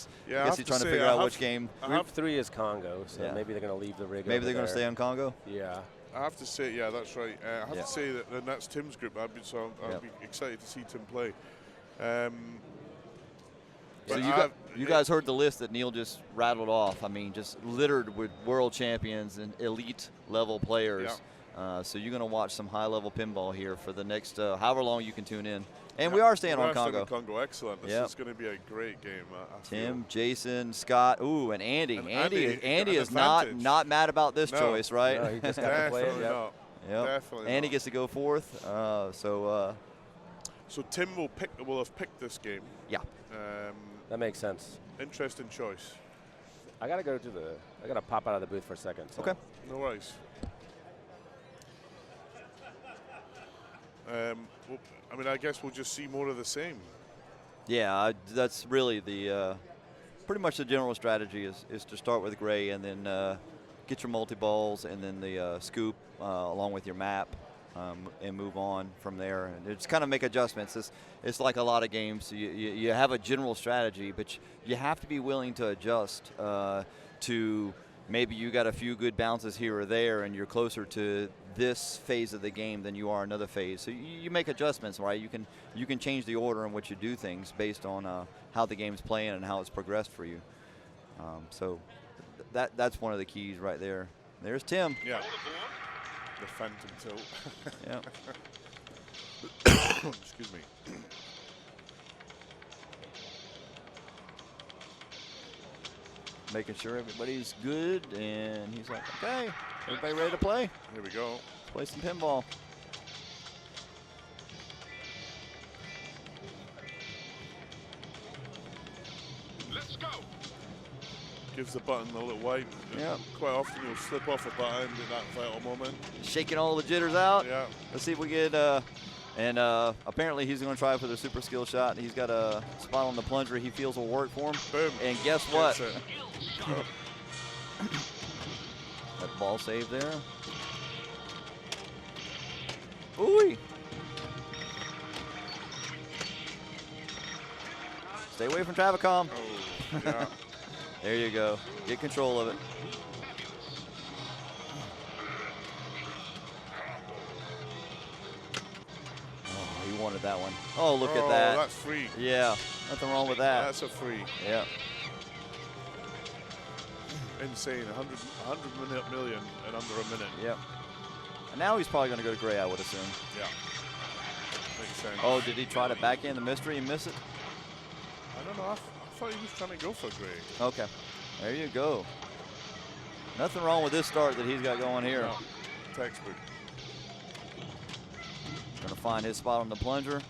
points. Yeah, I guess he's trying to figure out which game. Group 3 is Congo, so maybe they're going to leave the rig. Maybe they're going to stay on Congo. Yeah. I have to say, yeah, that's right. I have to say that that's Tim's group. I'll be excited to see Tim play. So you guys heard the list that Neil just rattled off. I mean, just littered with world champions and elite level players. Yeah. So you're going to watch some high level pinball here for the next however long you can tune in. And we are staying on Congo. Excellent. This is going to be a great game. Tim, Jason, Scott, and Andy. Andy is not mad about this choice, right? No, he just got to play it. Yep. Definitely. Andy gets to go fourth. So Tim will have picked this game. Yeah. That makes sense. Interesting choice. I gotta pop out of the booth for a second. So. Okay. No worries. I mean, I guess we'll just see more of the same. Yeah, that's really the pretty much the general strategy is to start with gray and then get your multi-balls and then the scoop along with your map and move on from there. And just kind of make adjustments. It's like a lot of games. You have a general strategy, but you have to be willing to adjust to maybe you got a few good bounces here or there and you're closer to this phase of the game than you are another phase. So you make adjustments, right? You can change the order in which you do things based on how the game's playing and how it's progressed for you. So that's one of the keys right there. There's Tim. Yeah. The phantom tilt. Yeah. Excuse me. Making sure everybody's good, and he's like, okay, everybody ready to play? Here we go. Let's play some pinball. Let's go. Gives the button a little wipe. Yeah. Quite often you'll slip off a button in that vital moment. Shaking all the jitters out. Yeah. Let's see if we get, and apparently he's going to try for the super skill shot. He's got a spot on the plunger he feels will work for him. Boom. And guess what? That ball save there. Ooh. Stay away from Travicom. Oh, yeah. There you go. Get control of it. Oh, he wanted that one. Oh, look at that. That's free. Yeah, nothing wrong with that. That's a free. Yeah. Insane. 100 million in under a minute. Yep. And now he's probably going to go to gray, I would assume. Yeah. Makes sense. Oh, did he try to back in the mystery and miss it? I don't know. I thought he was trying to go for gray. Okay. There you go. Nothing wrong with this start that he's got going here. No. Textbook. Going to find his spot on the plunger.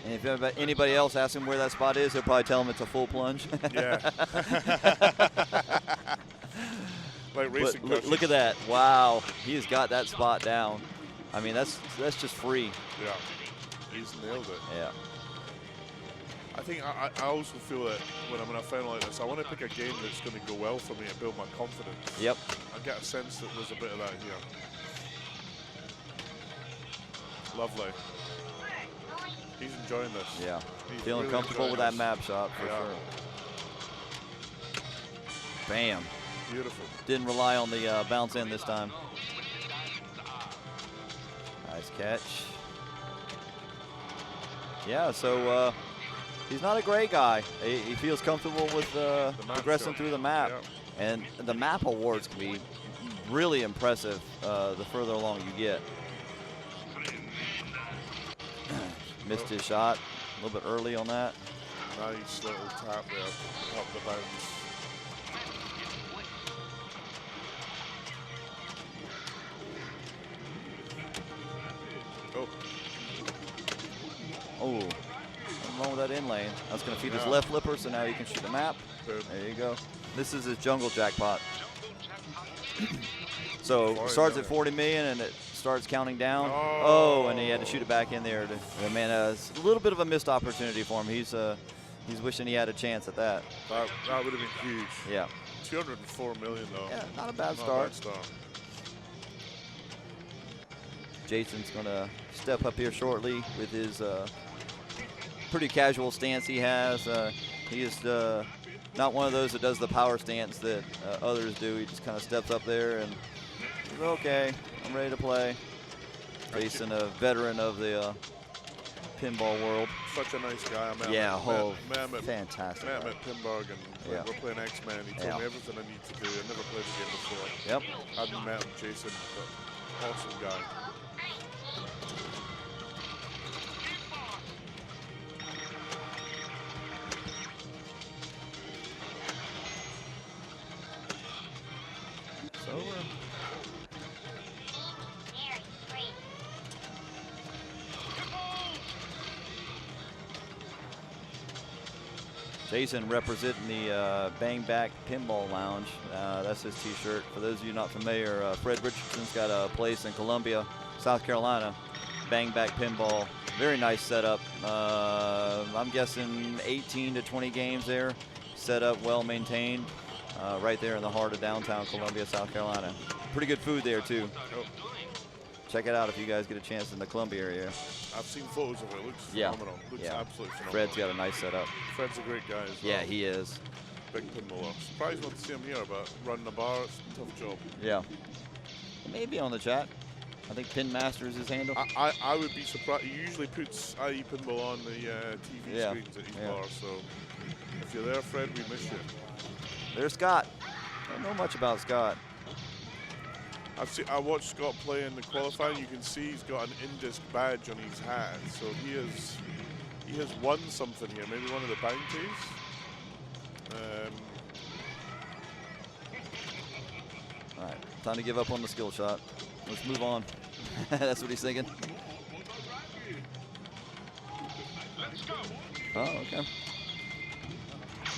And if anybody else asks him where that spot is, he'll probably tell him it's a full plunge. Yeah. Like racing. Look at that. Wow. He's got that spot down. I mean, that's just free. Yeah. He's nailed it. Yeah. I think I also feel that when I'm in a final like this, I want to pick a game that's going to go well for me and build my confidence. Yep. I get a sense that there's a bit of that here. Lovely. He's enjoying this. Yeah. He's Feeling really comfortable with that map shot for sure. Bam. Beautiful. Didn't rely on the bounce in this time. Nice catch. Yeah, so he's not a great guy. He feels comfortable with progressing through the map. Yep. And the map awards can be really impressive the further along you get. Missed his shot a little bit early on that. Nice little tap there up the bounce. Oh, nothing wrong with that in lane. That's going to feed his left flipper, so now he can shoot the map. Boom. There you go. This is his jungle jackpot. So starts at 40 million and it starts counting down. Oh, and he had to shoot it back in there. Man, it's a little bit of a missed opportunity for him. He's wishing he had a chance at that. That would have been huge. Yeah. 204 million though. Yeah, not a bad Not start. A bad start. Jason's going to step up here shortly with his pretty casual stance he has. He is not one of those that does the power stance that others do. He just kind of steps up there and says, okay, I'm ready to play. Facing a veteran of the pinball world. Such a nice guy. Fantastic. Met him at Pinball, and we're playing X-Men. He told me everything I need to do. I never played the game before. Yep. I hadn't met him, Jason, but awesome guy. It's over. Jason representing the Bang Back Pinball Lounge. That's his t-shirt. For those of you not familiar, Fred Richardson's got a place in Columbia, South Carolina. Bang Back Pinball. Very nice setup. I'm guessing 18 to 20 games there. Set up, well maintained. Right there in the heart of downtown Columbia, South Carolina. Pretty good food there too. Check it out if you guys get a chance in the Columbia area. I've seen photos of it. It looks phenomenal. Looks absolutely phenomenal. Fred's got a nice setup. Fred's a great guy as well. Yeah, he is. Big pinballer. Surprised not to see him here, but running a bar, it's a tough job. Yeah. Maybe on the chat. I think Pin Master is his handle. I would be surprised. He usually puts IE Pinball on the TV screens at each bar, so if you're there, Fred, we miss you. There's Scott. Don't know much about Scott. I watched Scott play in the qualifying. You can see he's got an INDISC badge on his hat, so he has won something here. Maybe one of the bounties. All right, time to give up on the skill shot. Let's move on. That's what he's thinking. Oh, okay.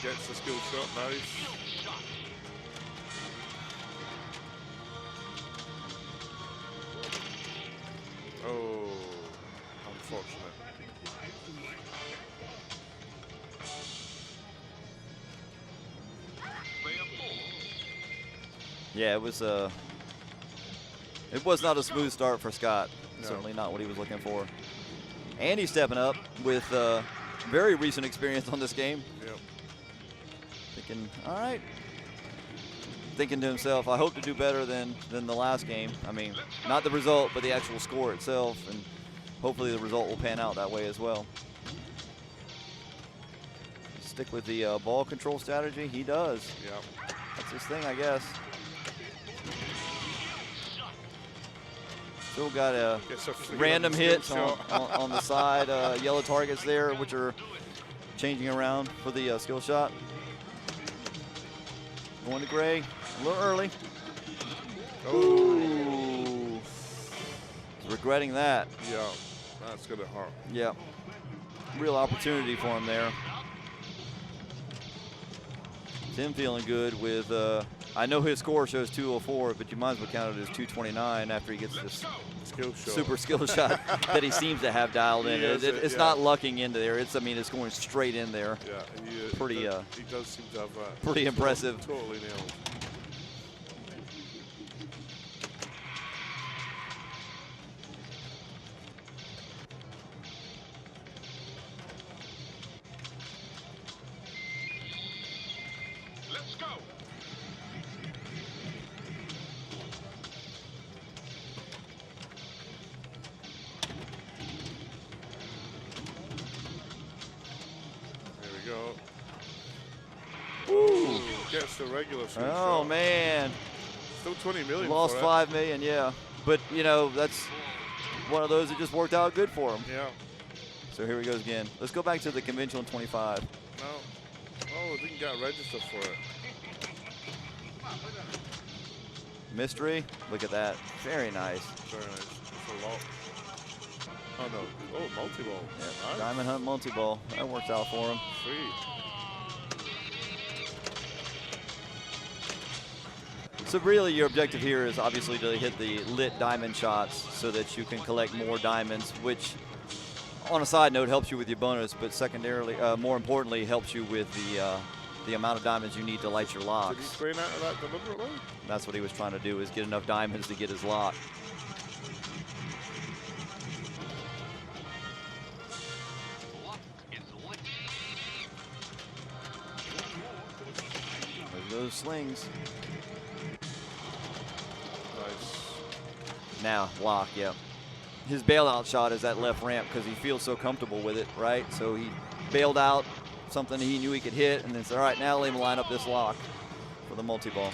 Gets the skill shot, nice. Oh, unfortunate. Yeah, it was not a smooth start for Scott. No. Certainly not what he was looking for. And he's stepping up with very recent experience on this game. Yep. Thinking, all right. Thinking to himself, I hope to do better than the last game. I mean, not the result, but the actual score itself, and hopefully the result will pan out that way as well. Stick with the ball control strategy. He does. Yeah. That's his thing, I guess. Still got random hits on the side, yellow targets there, which are changing around for the skill shot. Going to gray, a little early. Oh. Regretting that. Yeah, that's gonna hurt. Yeah, real opportunity for him there. Tim feeling good with, I know his score shows 204, but you might as well count it as 229 after he gets this super skill shot that he seems to have dialed in. It's not lucking into there. It's going straight in there. Yeah, he does seem to have that. Pretty impressive. Totally nailed. Gets the regular skill shot. Man. Still 20 million. Lost 5 million, yeah. But, that's one of those that just worked out good for him. Yeah. So here he goes again. Let's go back to the conventional 25. No. Oh, didn't get registered for it. Mystery. Look at that. Very nice. Very nice. That's a lot. Oh, no. Oh, multi-ball. Yeah. Nice. Diamond Hunt multi-ball. That works out for him. Sweet. So really your objective here is obviously to hit the lit diamond shots so that you can collect more diamonds, which on a side note helps you with your bonus, but secondarily, more importantly, helps you with the amount of diamonds you need to light your locks. Did he strain out of that deliberately? That's what he was trying to do, is get enough diamonds to get his lock. those slings. Nice. Now, lock, yeah. His bailout shot is that left ramp because he feels so comfortable with it, right? So he bailed out something he knew he could hit, and then said, all right, now let him line up this lock for the multi-ball.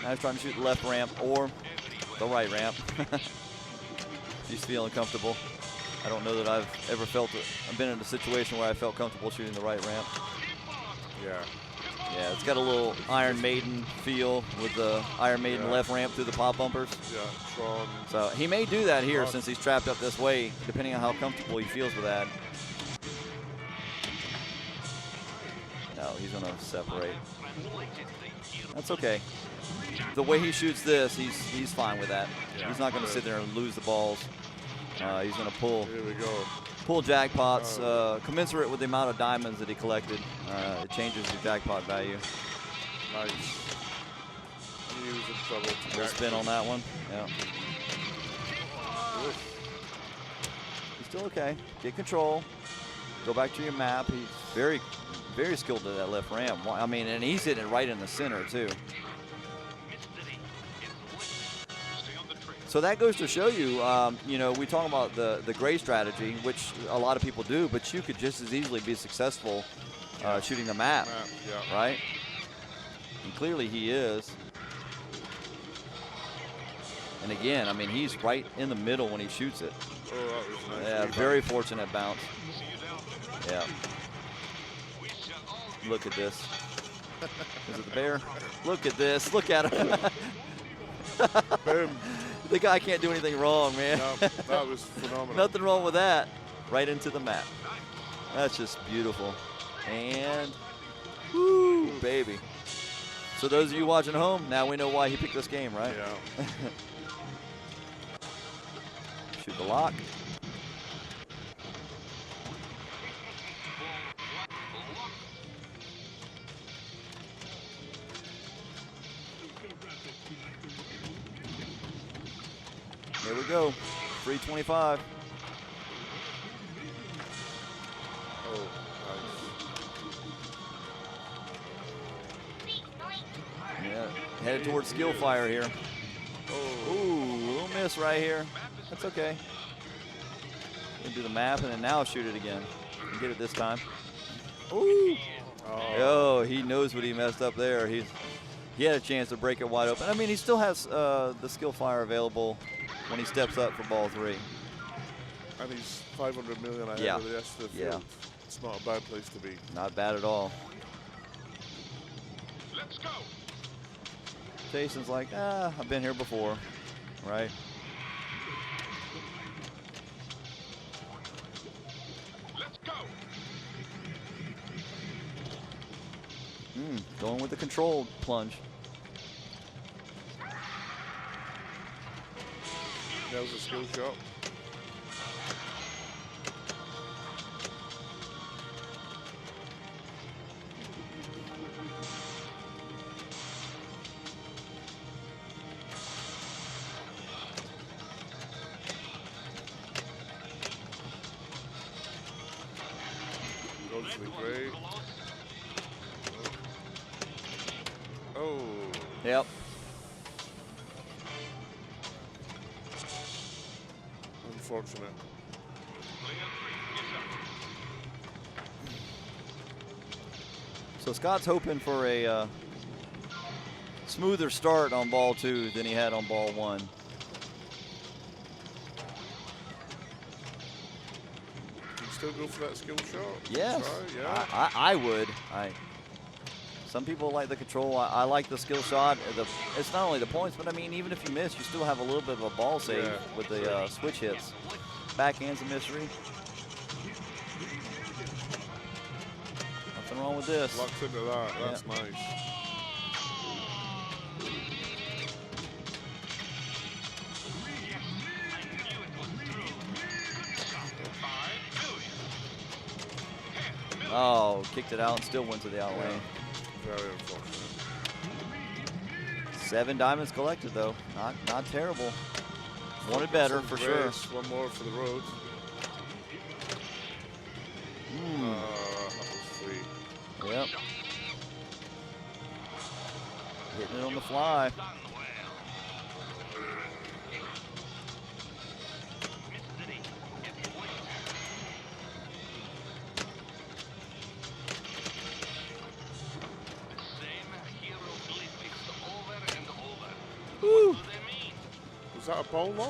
Now he's trying to shoot the left ramp or the right ramp. He's feeling comfortable. I don't know that I've ever felt it. I've been in a situation where I felt comfortable shooting the right ramp. Yeah. Yeah, it's got a little Iron Maiden feel with the Iron Maiden left ramp through the pop bumpers. Yeah, Tron. So he may do that here since he's trapped up this way, depending on how comfortable he feels with that. No, he's gonna separate. That's okay. The way he shoots this, he's fine with that. Yeah, he's not gonna sit there and lose the balls. He's gonna pull. Here we go. Pull jackpots commensurate with the amount of diamonds that he collected. It changes your jackpot value. Nice. He was in trouble. Little spin on that one. Yeah. He's still okay. Get control. Go back to your map. He's very, very skilled at that left ramp. I mean, and he's hitting it right in the center too. So that goes to show you, you know, we talk about the gray strategy, which a lot of people do, but you could just as easily be successful shooting the map, right? And clearly he is. And again, I mean, he's right in the middle when he shoots it. Oh, that was nice. Yeah, very fortunate bounce. Yeah. Look at this. Is it the bear? Look at this. Look at him. Boom. The guy can't do anything wrong, man. No, that was phenomenal. Nothing wrong with that. Right into the map. That's just beautiful. And, woo, baby. So those of you watching at home, now we know why he picked this game, right? Yeah. Shoot the lock. Here we go, 325. Oh, nice. Yeah, headed towards skill fire here. Oh. Ooh, little miss right here. That's okay. Gonna do the map and then now shoot it again. And get it this time. Ooh. Oh, he knows what he messed up there. He had a chance to break it wide open. I mean, he still has the skill fire available when he steps up for ball 3. And he's 500 million ahead of the rest of the field. It's not a bad place to be. Not bad at all. Let's go. Jason's like, I've been here before, right? Let's go. Going with the controlled plunge. That was a skill shot. Goes to the gray. Oh. Yep. Unfortunate. So Scott's hoping for a smoother start on ball 2 than he had on ball 1. Can you still go for that skill shot? Yes, Try, yeah. I would. Some people like the control. I like the skill shot. It's not only the points, but I mean, even if you miss, you still have a little bit of a ball save with the switch hits. Backhand's a mystery. Nothing wrong with this. Locked into that. That's nice. Oh, kicked it out and still went to the out lane. Very unfortunate. 7 diamonds collected though. Not terrible. Wanted better for sure. One more for the road. That was free. Yep. Hitting it on the fly. Woo. Was that a ball lock?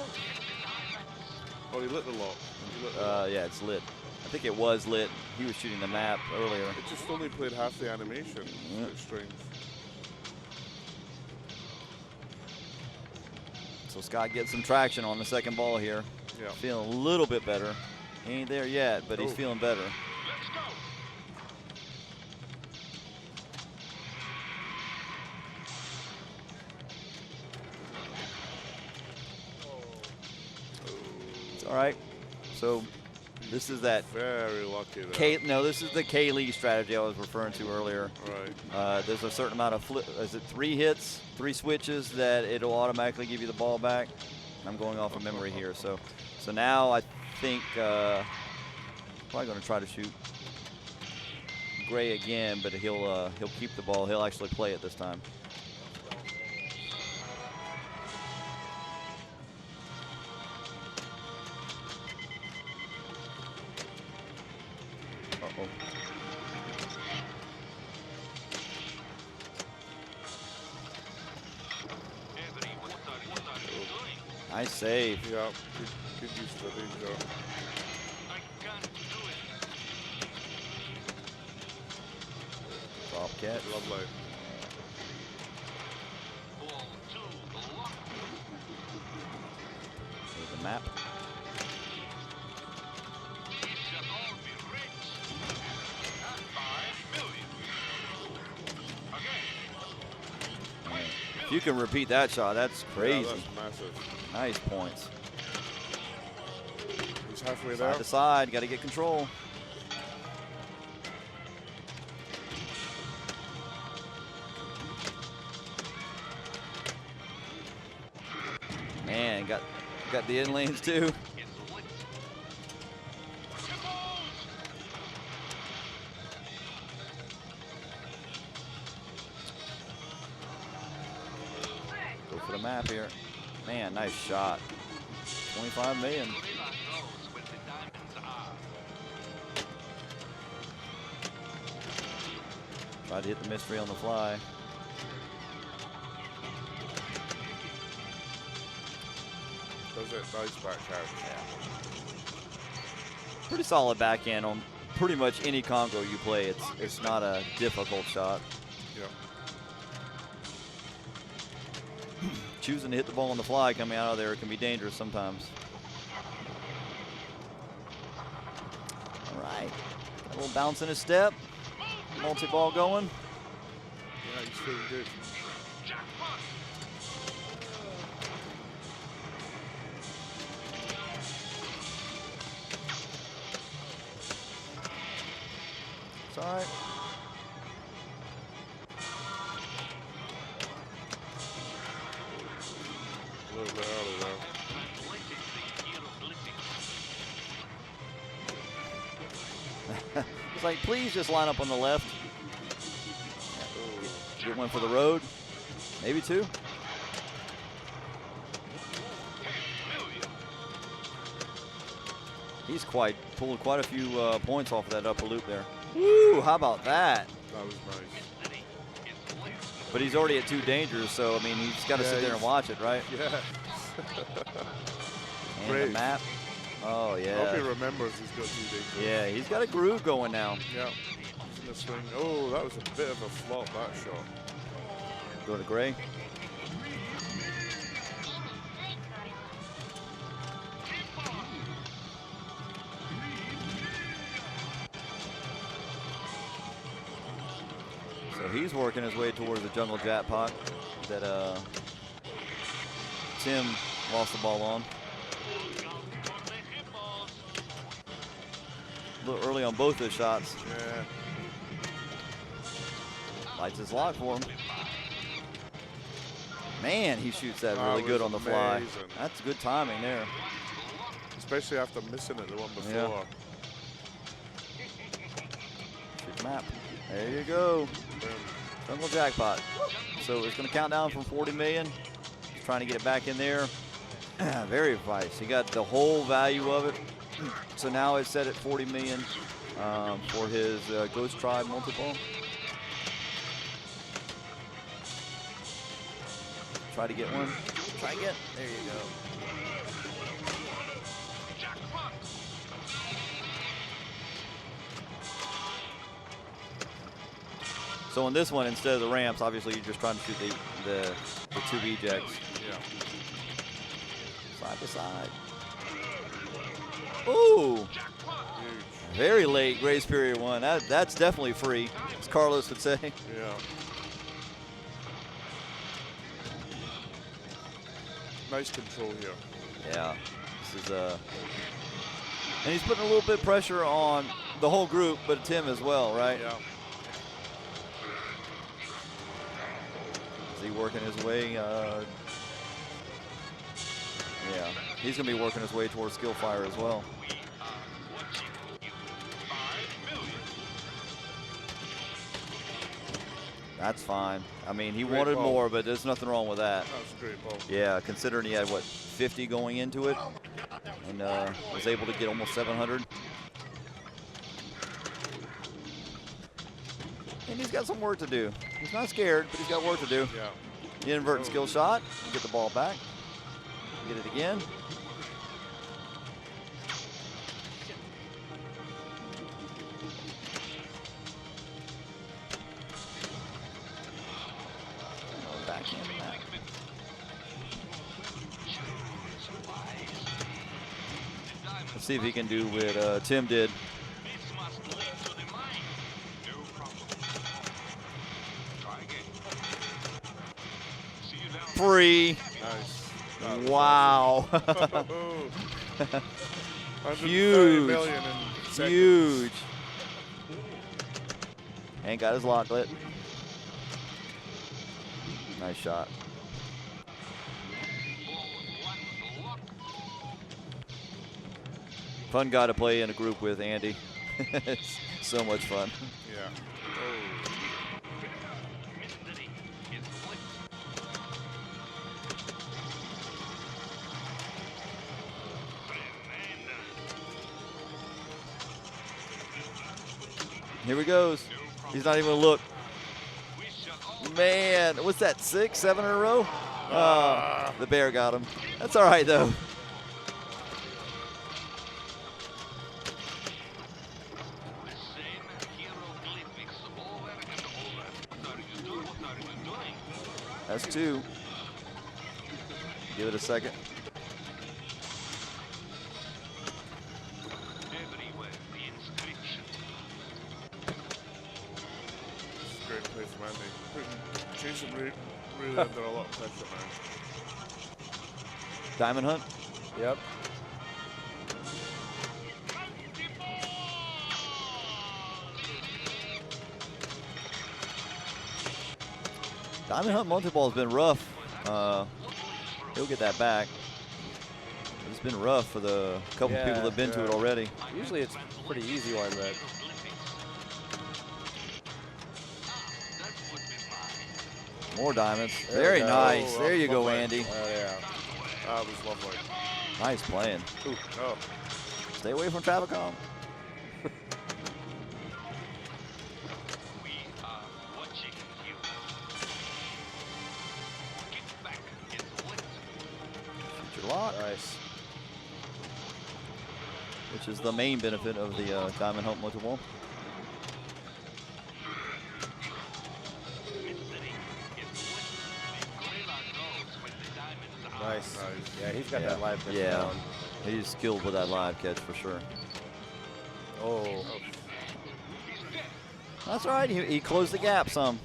Oh, he lit the lock. He lit the lock. Yeah, it's lit. I think it was lit. He was shooting the map earlier. It just only played half the animation. Yeah. It's strange. So Scott gets some traction on the second ball here. Yeah. Feeling a little bit better. He ain't there yet, but he's Oh. feeling better. Let's go. It's all right. So this is that Very lucky there. this is the K-Lee strategy I was referring to earlier. Right. There's a certain amount of is it 3 hits, 3 switches that it'll automatically give you the ball back. I'm going off of memory here. So now I think probably going to try to shoot Gray again, but he'll keep the ball. He'll actually play it this time. Uh-oh. Anthony, what are you doing? Nice save. Yeah. Good use of the danger. I can't do it. Drop catch. Lovely. Ball 2, lock. There's the map. It shall all be rich. Not 5 million. Okay. Man, if you can repeat that shot, that's crazy. Yeah, that's massive. Nice points. He's halfway there. Side to side, got to get control. Man, got the in lanes too. It's lit. Pinballs. Go for the map here. Man, nice shot. 25 million. Gorilla knows where the diamonds are. Tried to hit the mystery on the fly. Does it nice backhand. Pretty solid backhand on pretty much any Congo you play. It's not a difficult shot. Yeah. Choosing to hit the ball on the fly coming out of there can be dangerous sometimes. All right, got a little bounce in his step. Multi-ball going. Yeah, he's feeling good. Jackpot. It's all right. A little bit early there. Translated the hieroglyphics. It's like, please just line up on the left. Get one for the road. Maybe 2. 10 million. He's pulled quite a few points off of that upper loop there. Woo, how about that? That was nice. City. It's lit. But he's already at 2 dangers, so I mean, he's got to Yeah, sit there and watch it, right? Yeah. And Great. the map. Oh, I hope he yeah. remembers he's got 2 days. Yeah, he's got a groove going now. Yeah. He's in the swing. Oh, that was a bit of a flop, that shot. Go to Gray. So he's working his way towards the jungle jackpot that Tim lost the ball on. A little early on both his shots. Yeah. Lights his lock for him. Man, he shoots that That really good was on the fly. amazing. That's good timing there. Especially after missing it the one before. Yeah. Shoot the map. There you go. Boom. Jungle jackpot. So it's going to count down from 40 million. He's trying to get it back in there. Very nice. He got the whole value of it. So now it's set at 40 million for his Ghost Tribe multi-ball. Try to get one. Try again. There you go. So on this one, instead of the ramps, obviously you're just trying to shoot the two ejects. Yeah. Side to side. Ooh! Huge. Very late grace period one. That's definitely free, as Carlos would say. Yeah. Nice control here. Yeah. This is and he's putting a little bit of pressure on the whole group, but Tim as well, right? Yeah. Is he working his way? Yeah. He's going to be working his way towards skill fire as well. That's fine. I mean, he Great wanted ball. more, but there's nothing wrong with that. That was a great ball. Yeah, considering he had, what, 50 going into it, and was able to get almost 700. And he's got some work to do. He's not scared, but he's got work to do. Yeah. The inverted skill shot, get the ball back, get it again. Backhand that. Let's see if he can do what Tim did. Free. Nice. That was Wow. awesome. 130 Huge. million in seconds. Huge. And got his locklet. Nice shot. Fun guy to play in a group with, Andy. It's so much fun. Yeah. Here he goes. He's not even gonna look. Man, what's that, 6, 7 in a row? The bear got him. That's all right, though. That's 2. Give it a second. Great play from Andy. Putting Jason really under a lot of pressure now. Diamond Hunt. Yep. Diamond Hunt multi-ball has been rough. He'll get that back. It's been rough for the couple people that have been to it already. Usually it's a pretty easy one, but More diamonds. There Very we go. nice. Oh, There you go, lovely. Andy. oh yeah. That was lovely. Nice playing. Oh, Stay away from Travicom. Future lock, Nice. which is the main benefit of the Diamond Hunt multi-ball. Nice. nice. Yeah, he's got Yeah. that live pitch Yeah. down. He's skilled with that live catch for sure. Oh. That's all right. He closed the gap some.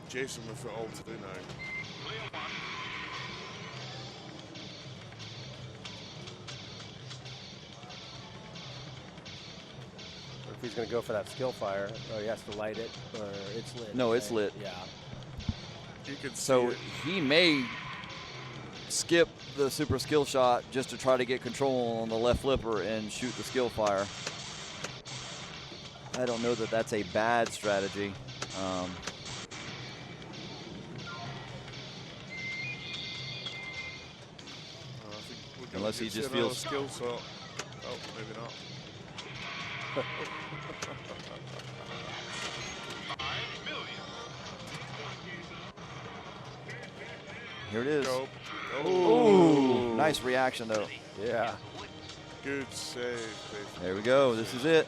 Jason with it all to do now. If he's going to go for that skill fire, he has to light it, or it's lit. No, it's right? lit. Yeah. You can see So it. he may skip the super skill shot just to try to get control on the left flipper and shoot the skill fire. I don't know that that's a bad strategy. unless he Gets just another feels. skill shot. Oh, maybe not. 5 million. Here it is. Go. Ooh, nice reaction though. Yeah. Good save, Jason. There we go. This is it.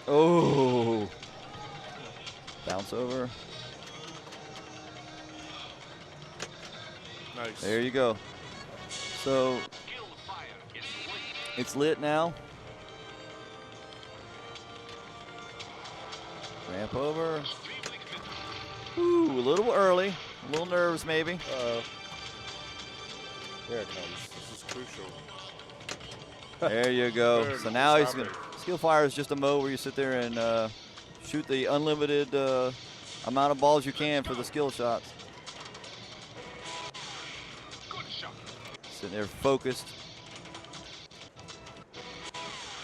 Oh, bounce over. Nice. There you go. So Skill fire is lit. it's lit now. Ramp over. Extremely committed. Ooh, a little early. A little nerves maybe. Uh-oh. Here it comes. This is crucial. There you go. Very So now he's savage. going to. Skill fire is just a mode where you sit there and shoot the unlimited amount of balls you can for the skill shots. Good shot. Sitting there focused.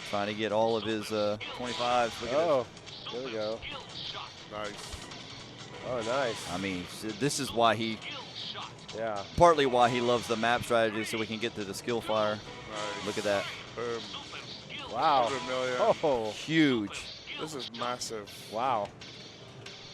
Trying to get all of his 25s. Look at Oh, there we go. Skill shot. Nice. Oh, nice. it. I mean, this is why he, Skill shot. Yeah. partly why he loves the map strategy, so we can get to the skill fire. Nice. Look at that. Boom. Wow. 100 million. Oh, Huge. This is massive. wow.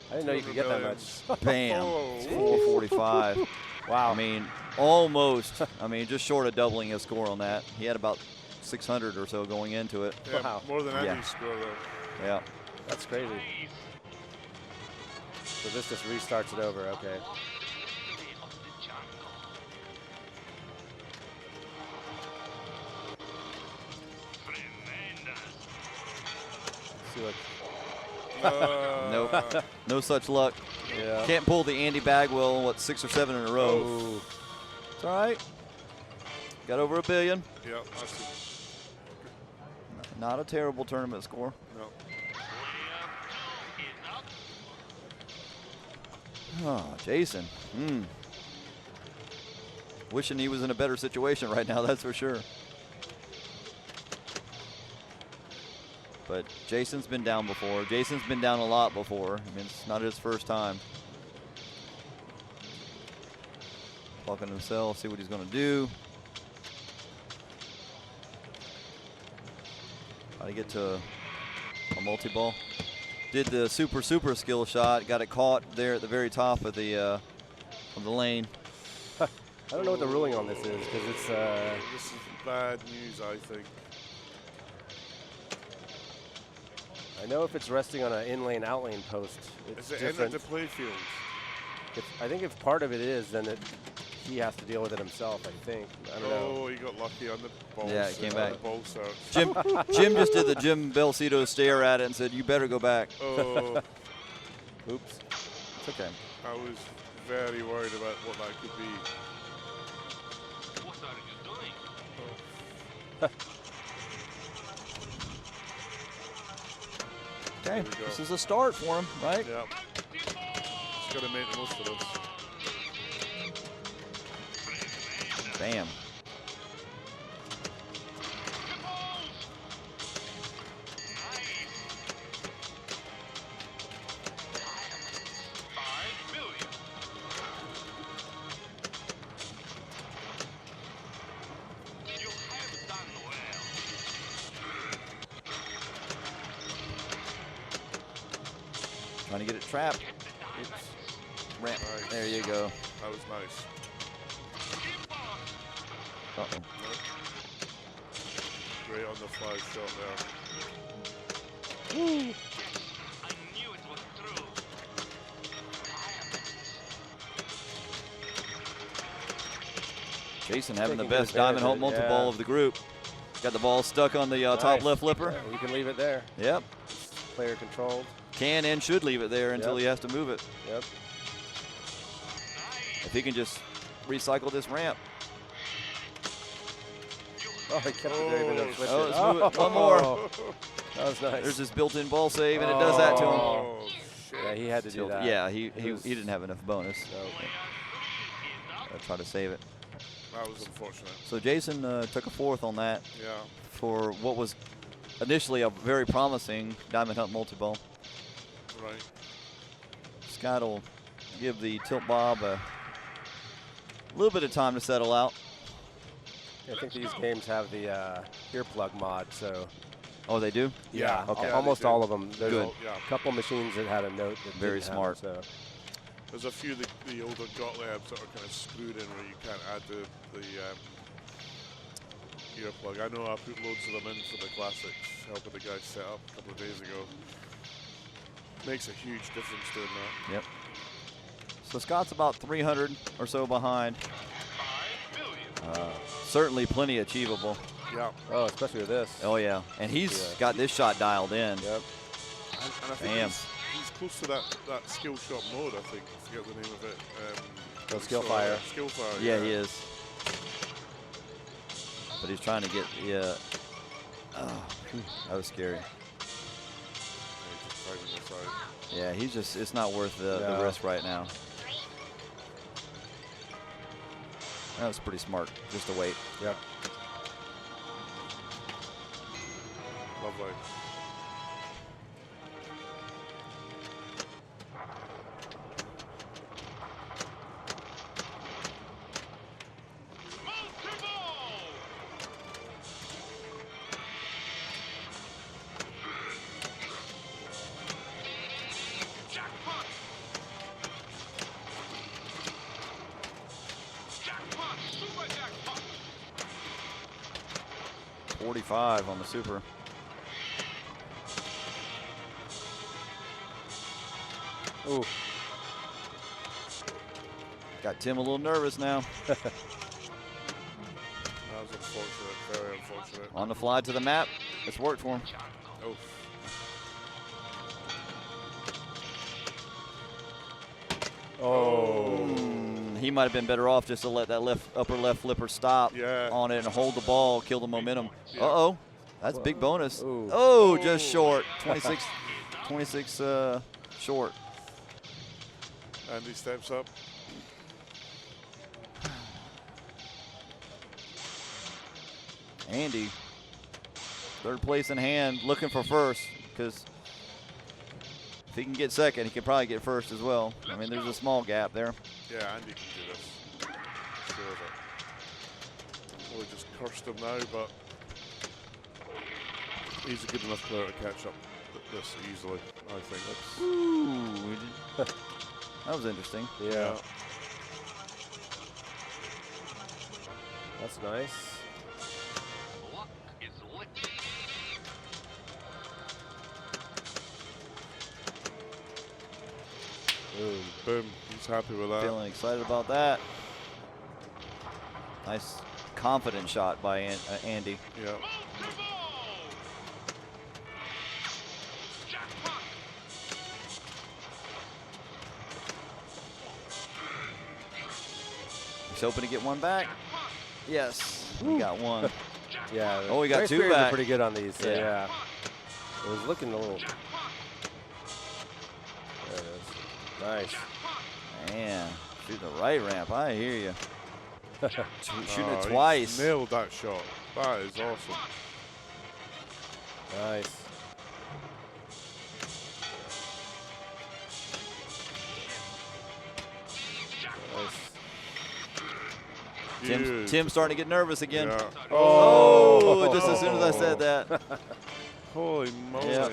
I didn't know you could get that much. Bam. Oh. 445. Wow. I mean, almost. I mean, just short of doubling his score on that. He had about 600 or so going into it. Yeah, Wow. more than any Yeah. score though. Yeah. That's crazy. So this just restarts it over. Okay. See what? Nope. No such luck. Yeah. Can't pull the Andy Bagwell, what, 6 or 7 in a row. Oh. It's all right. Got over $1 billion. Yeah, that's it. Not a terrible tournament score. No. Oh, Jason. Wishing he was in a better situation right now, that's for sure. But Jason's been down before. Jason's been down a lot before. I mean, it's not his first time. Talking to himself, see what he's going to do. Try to get to a multi-ball. Did the super skill shot. Got it caught there at the very top of the lane. I don't know what the ruling on this is because it's. This is bad news, I think. I know if it's resting on an in-lane, out-lane post, it's Is it different. in the play field? I think if part of it is, then he has to deal with it himself. I think. I don't know. Oh, he got lucky on the ball. Yeah, it came back. The ball search. Jim just did the Jim Belcito stare at it and said, "You better go back." Oh, Oops. It's okay. I was very worried about what that could be. What are you doing? Okay, we go. this is a start for him, right? Yeah, he's got to make the most of this. Bam. Trying to get it trapped. Oops. Ramp. Nice. There you go. That was nice. Uh-oh. Great on the fly shot there. I knew it was true. Jason having the Taking best diamond advantage hole of it, multi-ball yeah. of the group. Got the ball stuck on the top Nice. left flipper. Yeah, you can leave it there. Yep. Player controlled. Can and should leave it there until Yep. he has to move it. Yep. If he can just recycle this ramp. Oh, he kept it there even though it flipped Oh, it. let's move it. One more. That was nice. There's his built-in ball save, and it does that to him. Oh, shit. Yeah, he had to do Tilt- that. Yeah, he was- didn't have enough bonus. No. I'll try to save it. That was unfortunate. So Jason took a fourth on that Yeah. for what was initially a very promising Diamond Hunt multi-ball. Right. Scott will give the tilt bob a little bit of time to settle out. I think these games have the earplug mod, so Oh, they do? Yeah, okay. yeah, Almost they do. all of them. There's Good. a couple machines that had a note that Very didn't smart. Have it, so. There's a few of the older Gottliebs that are kind of screwed in where you can't add the earplug. I know I put loads of them in for the classics, helping the guys set up a couple of days ago. Makes a huge difference doing that. Yep. So Scott's about 300 or so behind. 5 million. Certainly plenty achievable. Yeah, Oh, especially with this. Oh, yeah. And he's got this shot dialed in. Yep. and I think Bam. he's close to that skill shot mode, I think. I forget the name of it. Oh, skill fire. Skill fire, Yeah, he is. But he's trying to get, oh, that was scary. Yeah, he's just driving this out. Yeah, he's just, it's not worth the No. risk right now. That was pretty smart, just to wait. Yep. Lovely. Multi-ball. Jackpot. Jackpot. Super jackpot. 45 on the super. Ooh. Got Tim a little nervous now. That was unfortunate, very unfortunate. On the fly to the map. It's worked for him. Oh, Oh. He might have been better off just to let that upper left flipper stop Yeah. on it and hold the ball, kill the momentum. Yeah. Uh-oh. That's big bonus. Ooh. Oh, just short. 26 short. Andy steps up. Andy, third place in hand, looking for first, because if he can get second, he can probably get first as well. I mean, there's a small gap there. Yeah, Andy can do this. Sure of it. Well, he just cursed him now, but he's a good enough player to catch up this easily, I think. Ooh, that was interesting. Yeah. That's nice. Luck is lit. Boom. Boom, he's happy with that. Feeling excited about that. Nice, confident shot by Andy. Yeah. Multi-ball. Jackpot. He's hoping to get one back. Yes, we got one. Yeah. Oh, we got race two periods are back. pretty good on these. So Yeah. yeah. It was looking a little. There it is. Nice. Man, shooting the right ramp. I hear you. Shooting Oh, it he twice. nailed that shot. That is awesome. Nice. Nice. Huge. Tim's starting to get nervous again. Yeah. Oh, just as soon as I said that. Holy moly. Yep.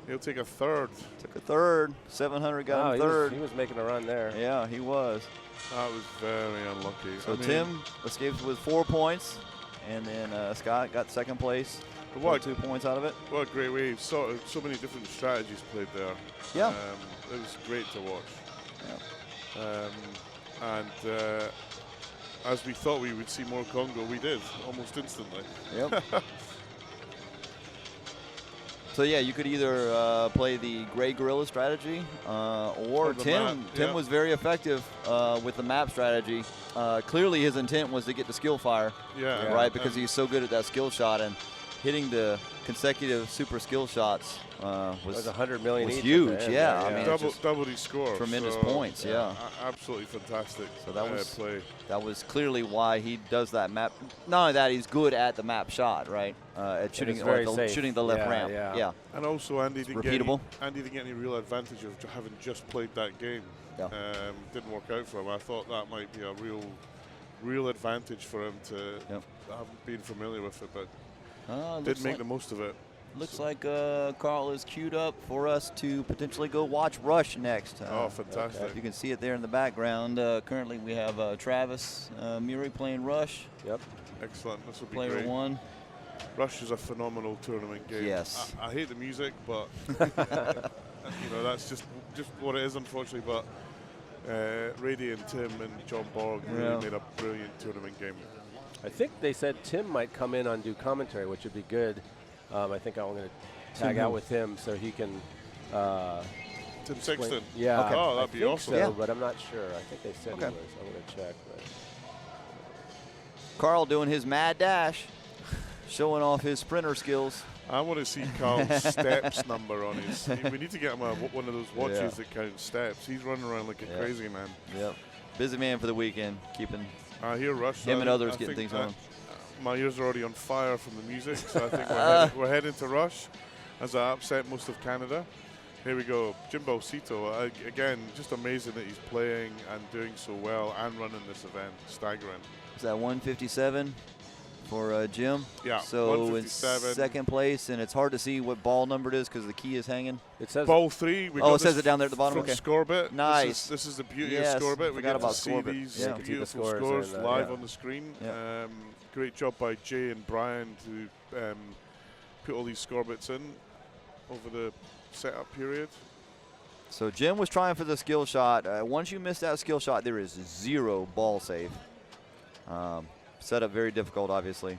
He'll take a third. Took a third. 700 got Wow, him third. he was making a run there. Yeah, he was. That was very unlucky. So I mean, Tim escapes with 4 points, and then Scott got second place. What, 2 points out of it. what a great way. So many different strategies played there. Yeah. It was great to watch. Yeah. As we thought we would see more Congo, we did almost instantly. Yep. So yeah, you could either play the Gray Gorilla strategy, or the Tim. map, Tim yeah. was very effective with the map strategy. Clearly, his intent was to get the skill fire, Yeah. right? Because he's so good at that skill shot, and hitting the consecutive super skill shots It was was 100 million was each at the huge. end Yeah, there, I mean, it's just doubled his score. tremendous so, points. Yeah. Absolutely fantastic. So that was- play. That was clearly why he does that map. Not only that, he's good at the map shot, right? At shooting, it's very the, safe. shooting the left Yeah, ramp. yeah. And also, Andy didn't repeatable. get any real advantage of having just played that game. Yeah. Didn't work out for him. I thought that might be a real real advantage for him to Yep. have been familiar with it, but did Looks make like, the most of it. looks like Carl is queued up for us to potentially go watch Rush next. Oh, fantastic. If you can see it there in the background, currently we have Travis Murray playing Rush, Yep. Excellent. This will be player great. 1. Rush is a phenomenal tournament game. Yes. I hate the music, but that's just what it is, unfortunately. But Rady and Tim and John Borg really made a brilliant tournament game. I think they said Tim might come in on do commentary, which would be good. I think I'm going to tag out with him so he can. Tim Sexton. Yeah. Okay. Oh, I that'd be think awesome. So, Yeah. but I'm not sure. I think they said Okay. he was. I'm going to check. But. Carl doing his mad dash, showing off his sprinter skills. I want to see Carl's steps number on his. We need to get him one of those watches that counts steps. He's running around like a crazy man. Yep. Busy man for the weekend, keeping I hear Rush. him and others I getting think things on. My ears are already on fire from the music, so I think we're heading to Rush as I upset most of Canada. Here we go. Jimbo Cito, again, just amazing that he's playing and doing so well and running this event. Staggering. Is that 157 for Jim? Yeah, So in 157. second place, and it's hard to see what ball number it is because the key is hanging. It says Ball 3. We Oh, got it says this it down there at the bottom. from Okay. Scorebit. Nice. This is the beauty Yes, of Scorebit. We forgot get about to see Scorebit. these Yeah. You can see the beautiful scores scores and, live yeah. on the screen. Yep. Great job by Jay and Brian to put all these Scorebits in over the setup period. So Jim was trying for the skill shot. Once you miss that skill shot, there is 0 ball save. Setup very difficult, obviously.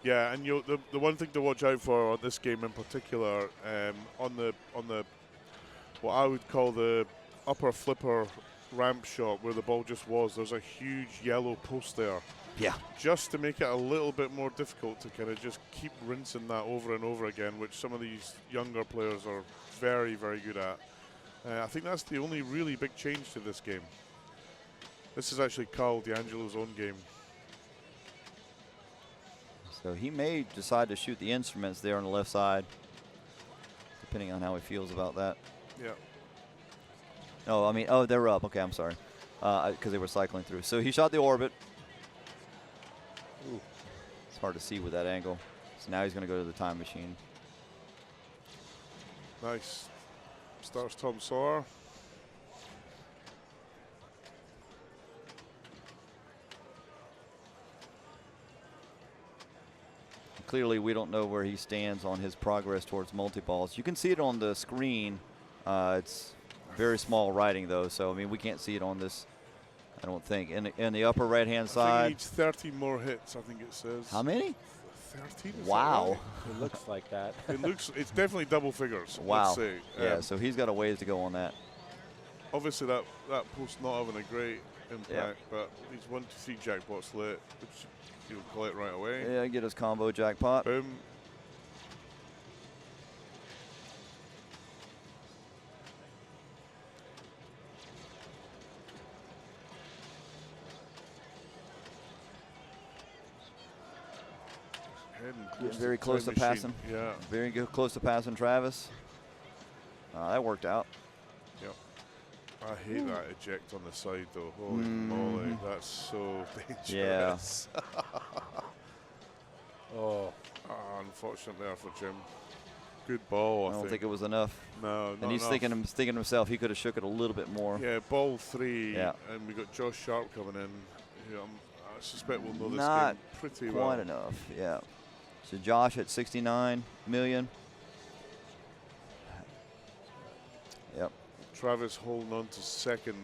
Yeah, and the one thing to watch out for on this game in particular, on the what I would call the upper flipper ramp shot where the ball just was, there's a huge yellow post there. Yeah. Just to make it a little bit more difficult to kind of just keep rinsing that over and over again, which some of these younger players are very, very good at. I think that's the only really big change to this game. This is actually Carl D'Angelo's own game. So he may decide to shoot the instruments there on the left side, depending on how he feels about that. Yeah. Oh, they're up. Okay, I'm sorry. Because they were cycling through. So he shot the orbit. Ooh. It's hard to see with that angle. So now he's going to go to the time machine. Nice. Starts Tom Sawyer. Clearly, we don't know where he stands on his progress towards multi-balls. You can see it on the screen. It's very small writing, though, so, I mean, we can't see it on this, I don't think. In the upper right-hand I think side. he needs 13 more hits, I think it says. How many? 13? Is Wow. It looks like that. that right? It's definitely double figures, Wow. let's say. Yeah, so he's got a ways to go on that. Obviously, that post not having a great impact, but he's 1, 2, 3 jackpots lit, which he'll collect right away. Yeah, get his combo jackpot. Boom. Getting very close to time machine. passing. Yeah. Very good, close to passing Travis. That worked out. Yep. I hate that eject on the side, though. Holy moly, that's so dangerous. Oh. Unfortunate there for Jim. Good ball, I don't think it was enough. No, not And he's enough. thinking to himself, he could have shook it a little bit more. Yeah, ball 3, Yeah. and we got Josh Sharp coming in. Who I suspect we'll know this Not game pretty quite well. enough, yeah. So Josh at 69 million. Yep. Travis holding on to second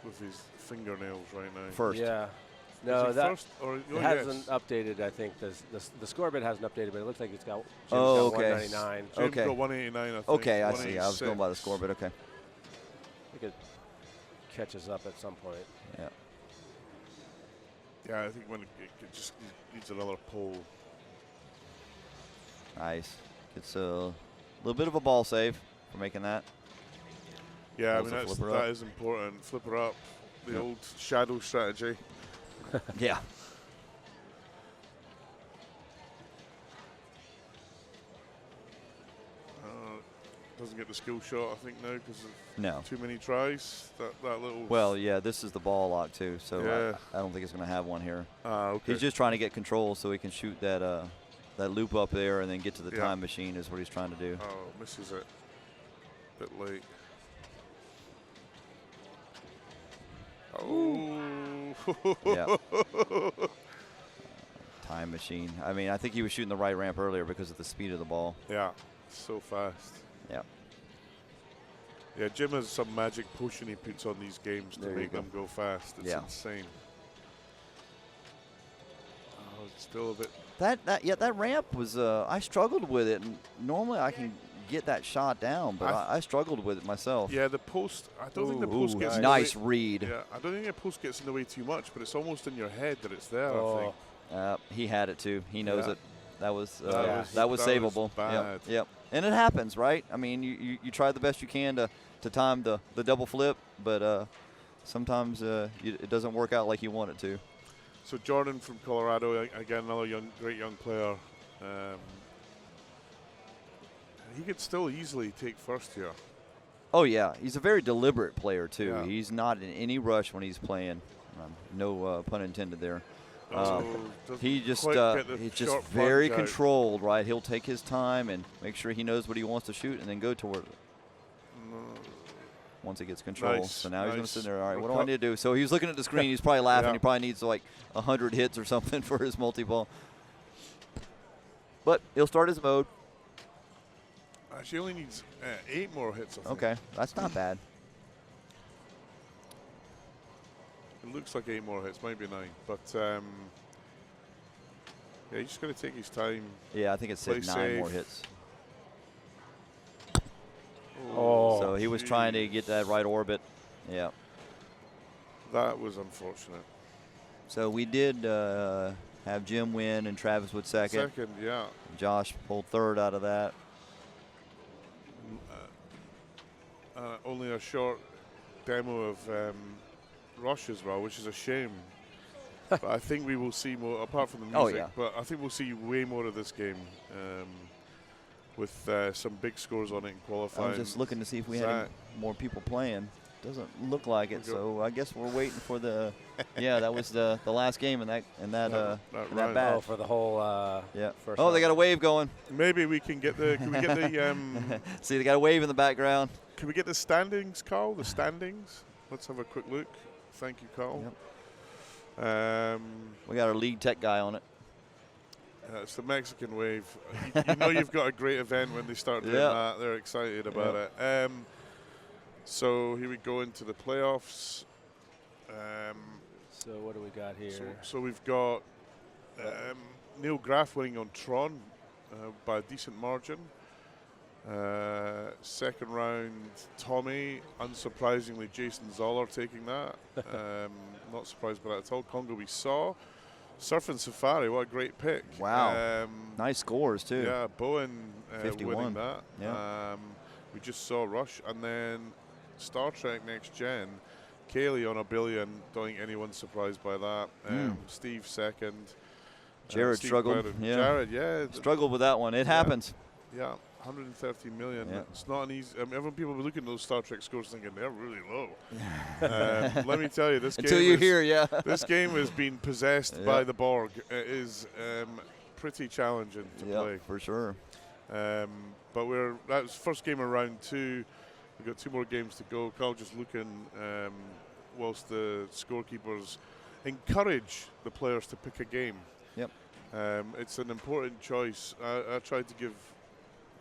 with his fingernails right now. First. Yeah. Is No, he that first, or, it oh, hasn't yes. updated. I think the score bit hasn't updated, but it looks like it's got. Jim's Oh, got okay. 199. Jim's Okay. got 189, I think. Okay, I see. I was going by the 186. score, but okay. I think it catches up at some point. Yeah. Yeah, I think when it just needs another pole. Nice. It's a little bit of a ball save for making that. Yeah, I Also mean, flip her that up. is important. Flip her up. The Yep. old shadow strategy. Yeah. doesn't get the skill shot, I think, now because of No. too many tries. That little. Well, yeah, this is the ball lock too, so Yeah. I don't think it's going to have one here. Okay. He's just trying to get control so he can shoot that that loop up there and then get to the Yeah. time machine is what he's trying to do. Oh, misses it. Bit late. Oh. Yeah. Time machine. I mean, I think he was shooting the right ramp earlier because of the speed of the ball. Yeah, so fast. Yeah. Yeah, Jim has some magic potion he puts on these games to There you make go. them go fast. It's Yeah. insane. Oh, it's still a bit. That ramp was I struggled with it. And normally I can get that shot down, but I struggled with it myself. Yeah, the post. I don't think the Ooh, post gets in nice the way. read. Yeah, I don't think the post gets in the way too much, but it's almost in your head that it's there. I Oh, think. He had it too. He knows Yeah. it. That was Yeah. that was that savable. was bad. Yep. And it happens, right? I mean, you try the best you can to time the double flip, but sometimes it doesn't work out like you want it to. So Jordan from Colorado, again, another great young player. He could still easily take first here. Oh yeah, he's a very deliberate player too. Yeah. He's not in any rush when he's playing. No pun intended there. Doesn't He just quite get the he's just sharp very punch out. controlled, right? He'll take his time and make sure he knows what he wants to shoot, and then go toward it. Once he gets control. Nice, So now he's going to sit there. All right, what do I Reco- need to do? So he was looking at the screen. He's probably laughing. Yeah. He probably needs like 100 hits or something for his multi-ball. But he'll start his mode. Actually, only needs 8 more hits, I think. Okay, that's not bad. It looks like 8 more hits, maybe 9. But yeah, he's just going to take his time. Yeah, I think it said Play 9 more safe. hits. Oh, So he was trying to get that right orbit. Yeah. That was unfortunate. So we did have Jim win and Travis Wood second. Second, yeah. Josh pulled third out of that. Only a short demo of Rush as well, which is a shame. But I think we will see more, apart from the music, Oh, yeah. but I think we'll see way more of this game with some big scores on it in qualifying. I was just looking to see if we had any more people playing. Doesn't look like it, so I guess we're waiting for the. Yeah, that was the last game in that round. batch. Oh, for the whole Yeah. first Oh, they round. got a wave going. Maybe we can get the. Can we get the? See, they got a wave in the background. Can we get the standings, Carl? The standings. Let's have a quick look. Thank you, Carl. Yep. We got our lead tech guy on it. It's the Mexican wave. You know you've got a great event when they start doing that. They're excited about it. So here we go into the playoffs. So what do we got here? So we've got Neil Graff winning on Tron by a decent margin. Second round, Tommy. Unsurprisingly, Jason Zoller taking that. Not surprised by that at all. Congo we saw. Surf and Safari, what a great pick. Wow. Nice scores, too. Yeah, Bowen 51. winning that. Yeah. We just saw Rush. And then Star Trek Next Gen, Kaylee on a billion. Don't think anyone's surprised by that. Steve second. Jared Steve struggled. Brennan. Yeah. Jared, yeah. Struggled with that one. It happens. Yeah, 130 million. Yeah. It's not an easy. Everyone people be looking at those Star Trek scores thinking they're really low. Let me tell you, this Until game you is, hear, this game has been possessed by the Borg. It is pretty challenging to play. For sure. But that was first game of round 2. We've got 2 more games to go. Carl just looking whilst the scorekeepers encourage the players to pick a game. Yep. It's an important choice. I try to give,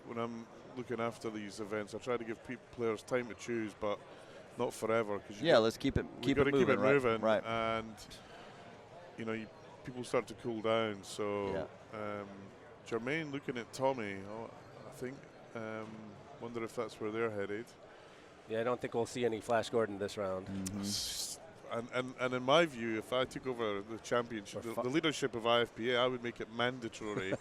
when I'm looking after these events, I try to give players time to choose, but not forever. Let's keep it moving. Keep it moving, right. And people start to cool down. So Jermaine looking at Tommy, I think. Wonder if that's where they're headed. Yeah, I don't think we'll see any Flash Gordon this round. And in my view, if I took over the championship, the leadership of IFPA, I would make it mandatory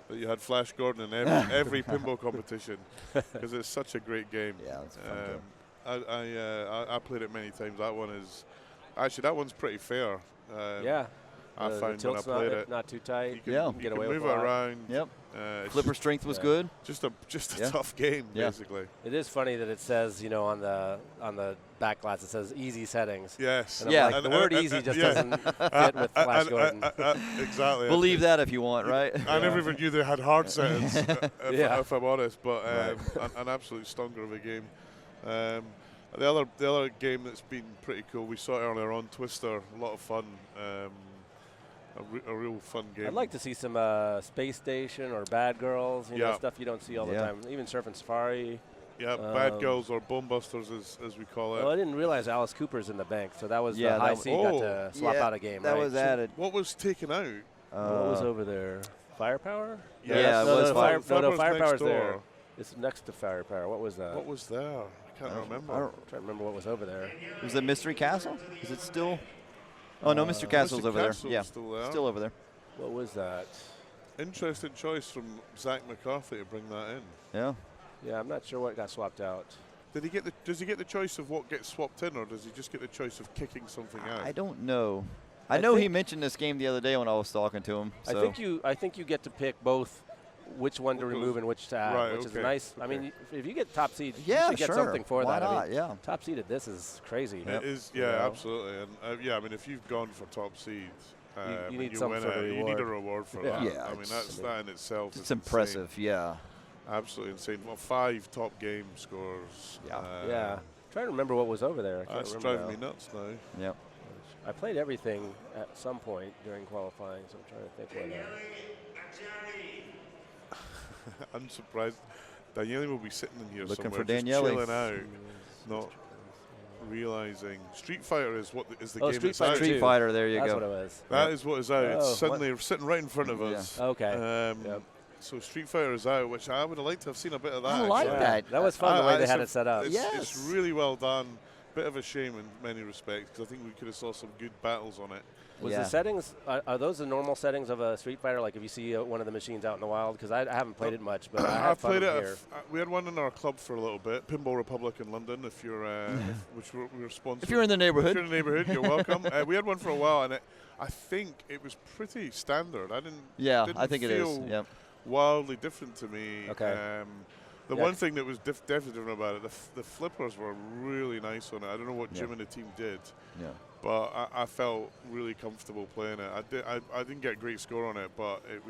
that you had Flash Gordon in every pinball competition because it's such a great game. Yeah, it's fun. I played it many times. That one's pretty fair. Yeah. I The found when I tilt's played it. not too tight. You can, Yeah. you Get can away with move a it lot. around. Yep. It's Flipper strength was yeah. good. just a Yeah. tough game, Yeah. basically. It is funny that it says, on the back glass, it says easy settings. Yes. And I'm Yeah. like, the word easy just doesn't fit with Flash Gordon. Exactly. Believe that if you want, right? I never even knew they had hard settings, Yeah. if I'm honest. But an absolute stonker of a game. The other game that's been pretty cool, we saw it earlier on, Twister, a lot of fun. A real fun game. I'd like to see some Space Station or Bad Girls, stuff you don't see all the Yeah. time. Even Surf and Safari. Yeah, Bad Girls or Bone Busters, as we call it. Well, I didn't realize Alice Cooper's in the bank, so that was Yeah, the high that C w- got to swap Yeah, out a game, that right? was added. What was taken out? What was over there? Firepower? Yeah, that's- it was Fire, Firepower's next Firepower's door. there. It's next to Firepower. What was that? What was there? I can't remember. I'm trying to remember what was over there. Was it Mystery Castle? Is it still? Oh no, Mystery Castle's Mr. over there. Castle's Yeah, still there. still over there. What was that? Interesting choice from Zach McCarthy to bring that in. Yeah. Yeah, I'm not sure what got swapped out. Does he get the choice of what gets swapped in, or does he just get the choice of kicking something out? I don't know. I I know he think- mentioned this game the other day when I was talking to him. So. I think you get to pick both which one to What goes- remove and which to add, Right, which is okay, nice. I mean, if you get top seed, Yeah, you should get sure. something for Why that. I not? mean, Yeah. top seeded, this is crazy. It is, You yeah, know? absolutely. And I mean, if you've gone for top seeds, you and need you something win for the it, you need a reward. reward for Yeah. that. Yeah, I mean, it's- that in itself is It's impressive. Yeah. Absolutely insane. Well, 5 top game scores. Yeah. Yeah. I'm trying to remember what was over there. I can't That's remember driving now. me nuts now. Yep. I played everything at some point during qualifying, so I'm trying to think what. I'm surprised. Daniele will be sitting in here Looking somewhere, for just Daniele. chilling out, not realizing. Street Fighter is is the Oh, game Street that's Fighter out. two. Street Fighter. There you That's go. what it was. That is what is out. Oh, It's suddenly sitting right in front of Yeah. us. Okay. Um, So Street Fighter is out, which I would have liked to have seen a bit of that. I like actually. that. That was fun the way they it's had a- it set up. It's, Yes. it's really well done. Bit of a shame in many respects because I think we could have saw some good battles on it. Was Yeah. the settings, are those the normal settings of a Street Fighter? Like if you see one of the machines out in the wild? Because I haven't played it much, but I have I've fun played it. here. We had one in our club for a little bit, Pinball Republic in London. If you're, which we were sponsored. If you're in the If neighborhood. you're in the neighborhood, you're welcome. We had one for a while, and I think it was pretty standard. I didn't. Yeah, didn't I think it is. feel Yep. Wildly different to me. Okay. The Yeah. one thing that was definitely different about it, the flippers were really nice on it. I don't know what Yeah. Jim and the team did, Yeah. but I felt really comfortable playing it. I didn't get a great score on it, but it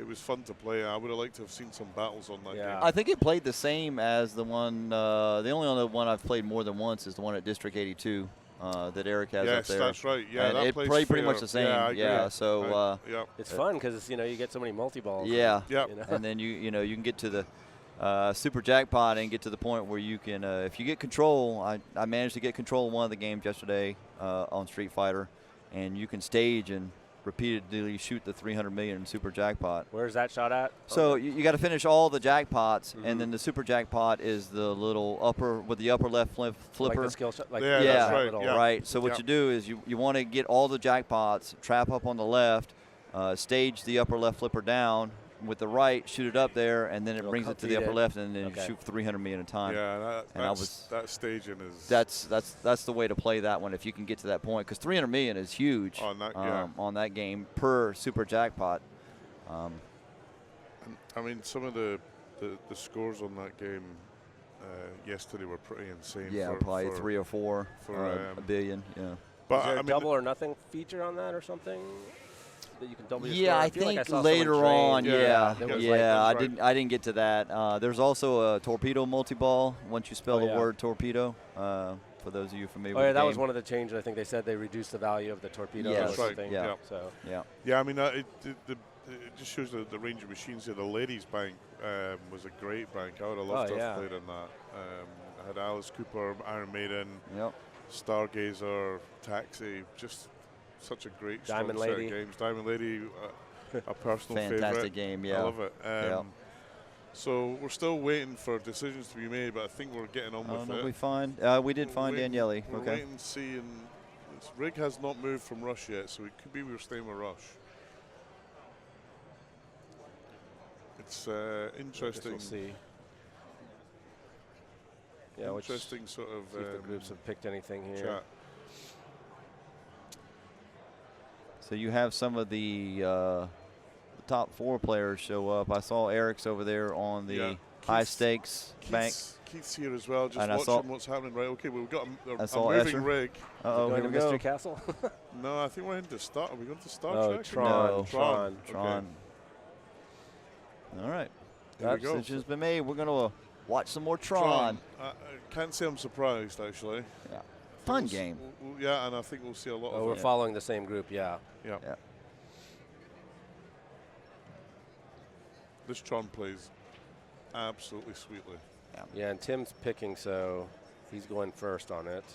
was fun to play. I would have liked to have seen some battles on that Yeah. game. I think it played the same as the one. The only other one I've played more than once is the one at District 82 that Eric has up Yes, there. that's right. Yeah, And that it plays played pretty much fair. the same. Yeah, I agree. Yeah, so, yeah. It's fun because you get so many multi-balls. Yeah. Yeah. You know? And then you can get to the super jackpot and get to the point where you can, if you get control. I managed to get control of one of the games yesterday on Street Fighter, and you can stage and repeatedly shoot the 300 million in super jackpot. Where's that shot at? So you got to finish all the jackpots, Mhm. and then the super jackpot is the little upper with the upper left Like flipper. the skill shot. Like Yeah, Yeah. that's right. little- Yeah. Right. So what Yeah. you do is you want to get all the jackpots, trap up on the left, stage the upper left flipper down with the right, shoot it up there, and then it It'll brings it to the feed upper it. left, and then Okay. you shoot 300 million at a time. Yeah, And I was- that staging is. That's the way to play that one if you can get to that point, because 300 million is huge On that, yeah. on that game per super jackpot. I mean, some of the scores on that game yesterday were pretty insane. Yeah, for, probably for, 3 or 4 for, a billion. Yeah. But Is there I a mean, double or nothing feature on that or something that you can double your Yeah, score? I feel like think saw someone later on. train. Yeah, there yeah. was that's right. I didn't get to that. There's also a torpedo multi-ball. Once you spell Oh, the yeah. word torpedo, for those of you familiar Oh with yeah, the that was game. one of the changes. I think they said they reduced the value of the torpedo Yes. or That's right, something. yeah. So Yeah. yeah, I mean, it just shows the range of machines here. The ladies' bank was a great bank. I would have loved Oh, to have yeah. played in that. I had Alice Cooper, Iron Maiden, Yep. Stargazer, Taxi, just such a great strong Diamond set Lady. of games. Diamond Lady, a personal favorite. Fantastic game. I Yeah. love it. Yeah. So we're still waiting for decisions to be made, but I think we're getting on with Did it. we find? We did find waiting- Daniele. We're Okay. waiting and seeing. Rig has not moved from Rush yet, so it could be we're staying with Rush. It's I guess interesting. we'll see. Yeah, which, see Interesting sort of if the groups have picked anything here. chat. So you have some of the top 4 players show up. I saw Eric's over there on the high stakes bank. Keith's here as well, just And watching what's happening. Right, okay, we've got a saw moving Escher. rig. Uh-oh, Going here to we go. Mystery Castle? No, I think we're into Star. Are we going to Star Oh, Trek? Tron. No. Tron. Tron. All right. There we go. Decision's been made. We're going to watch some more Tron. I can't say I'm surprised, actually. Yeah. Fun game. Yeah, and I think we'll see a lot Oh, of we're it. following the same group, yeah. Yeah. Yeah. This Tron plays absolutely sweetly. Yeah, and Tim's picking, so he's going first on it.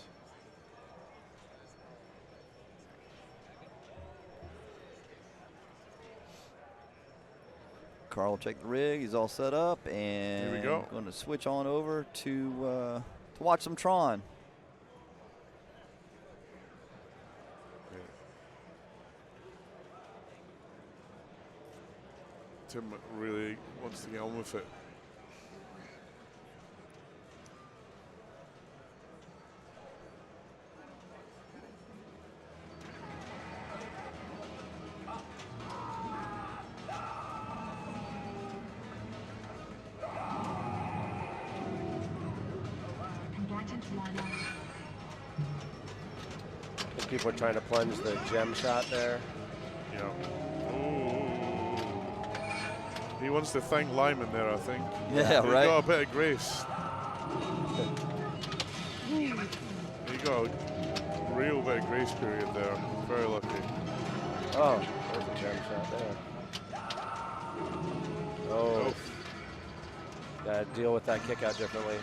Carl will check the rig. He's all set up, and Here we go. Going to switch on over to watch some Tron. Tim really wants to get on with it. I think people are trying to plunge the gem shot there. Yeah. Ooh. He wants to thank Lyman there, I think. Yeah, He right. got a bit of grace. He got a real bit of grace period there. Very lucky. Oh, there's a gem shot there. Oh. Gotta deal with that kick out differently.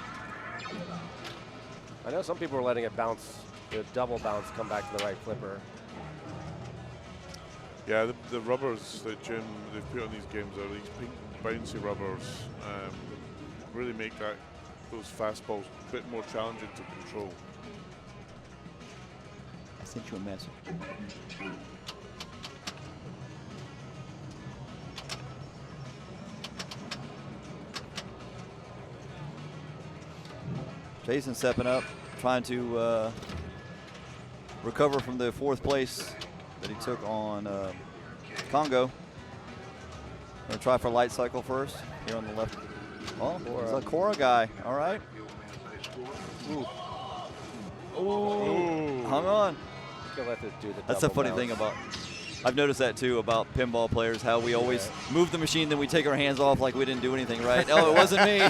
I know some people were letting it bounce, the double bounce, come back to the right flipper. Yeah, the rubbers that Jim they've put on these games are these pink bouncy rubbers. Really make those fastballs a bit more challenging to control. I sent you a message. Jason stepping up, trying to recover from the 4th place that he took on Congo. Gonna try for light cycle first here on the left. Oh, it's a Cora guy. All right. Ooh. Ooh. Hung on. Gonna let this do the That's the double funny bounce. thing about. I've noticed that too about pinball players, how we always move the machine, then we take our hands off like we didn't do anything right. Oh, it wasn't me.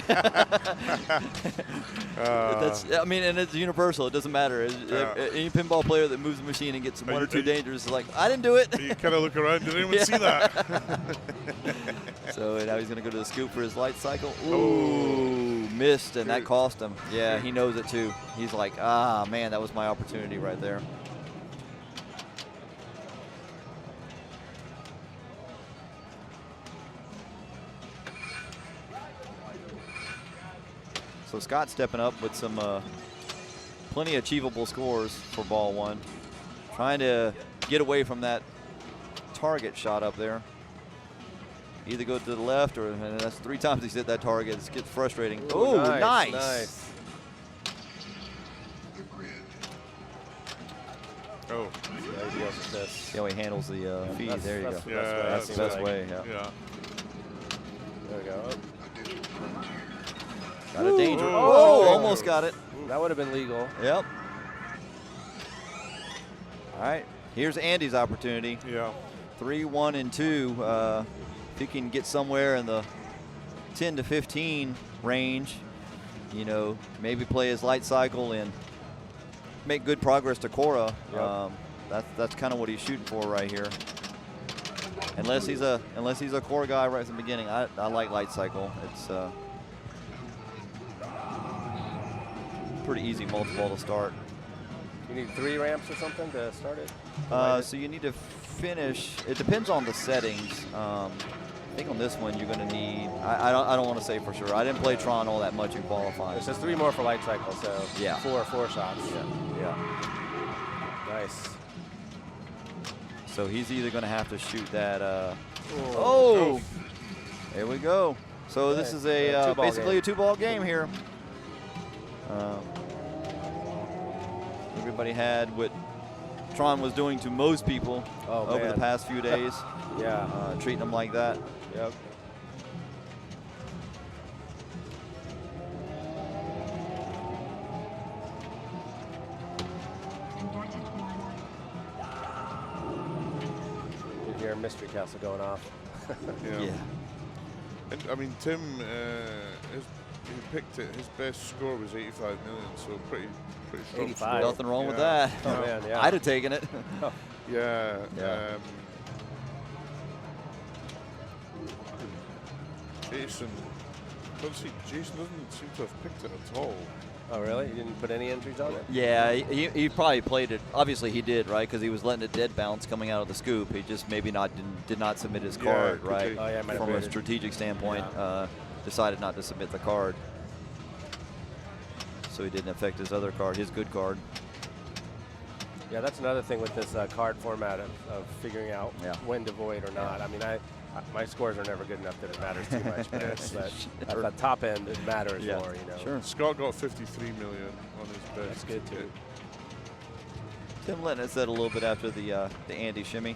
I mean, and it's universal. It doesn't matter. Any pinball player that moves the machine and gets 1 or 2 dangers is like, I didn't do it. You kind of look around, did anyone see that? So now he's going to go to the scoop for his light cycle. Ooh, missed, and that cost him. Yeah, he knows it too. He's like, ah, man, that was my opportunity right there. So Scott stepping up with some plenty achievable scores for ball 1. Trying to get away from that target shot up there. Either go to the left, or and that's 3 times he's hit that target. It gets frustrating. Ooh, Oh, nice. Nice. Oh. Yeah, he deals with this. See how he handles the feed. That's- There you that's go. the best way, That's the it best seems way, like. yeah. There we go. Got a danger. Ooh. Oh, almost got it. Ooh, that would have been legal. Yep. All right, here's Andy's opportunity. Yeah. 3, 1, and 2. If he can get somewhere in the 10 to 15 range, you know, maybe play his light cycle and make good progress to Cora. Yep. That's kind of what he's shooting for right here. Unless he's a Cora guy right from the beginning, I like light cycle. It's pretty easy multi-ball to start. You need 3 ramps or something to start it? So you need to finish. It depends on the settings. I think on this one you're going to need. I don't want to say for sure. I didn't play Tron all that much in qualifying. It says 3 more for light cycle, so Yeah. 4 shots. Yeah. Nice. So he's either going to have to shoot that. Oh. Oh, there we go. So this is a Two-ball basically game. a 2-ball game here. Everybody had what Tron was doing to most people over the past few days. Yeah. Treating them like that. Yep. You hear Mystery Castle going off. Yeah. And I mean, Tim, he picked it. His best score was 85 million, so pretty strong. 85. score. Nothing wrong with that. Oh, man, yeah. I'd have taken it. Yeah. Yeah. Jason doesn't seem to have picked it at all. Oh, really? You didn't put any entries on it? Yeah, he probably played it. Obviously, he did, right? Because he was letting it dead bounce coming out of the scoop. He just maybe did not submit his card, right? Oh, yeah, might have From a waited. strategic standpoint, decided not to submit the card. So he didn't affect his other card, his good card. Yeah, that's another thing with this card format of figuring out when to void or not. I mean, my scores are never good enough that it matters too much, but at the top end, it matters more, you know. Sure. Scott got 53 million on his best. That's good, too. Tim letting it set a little bit after the Andy shimmy.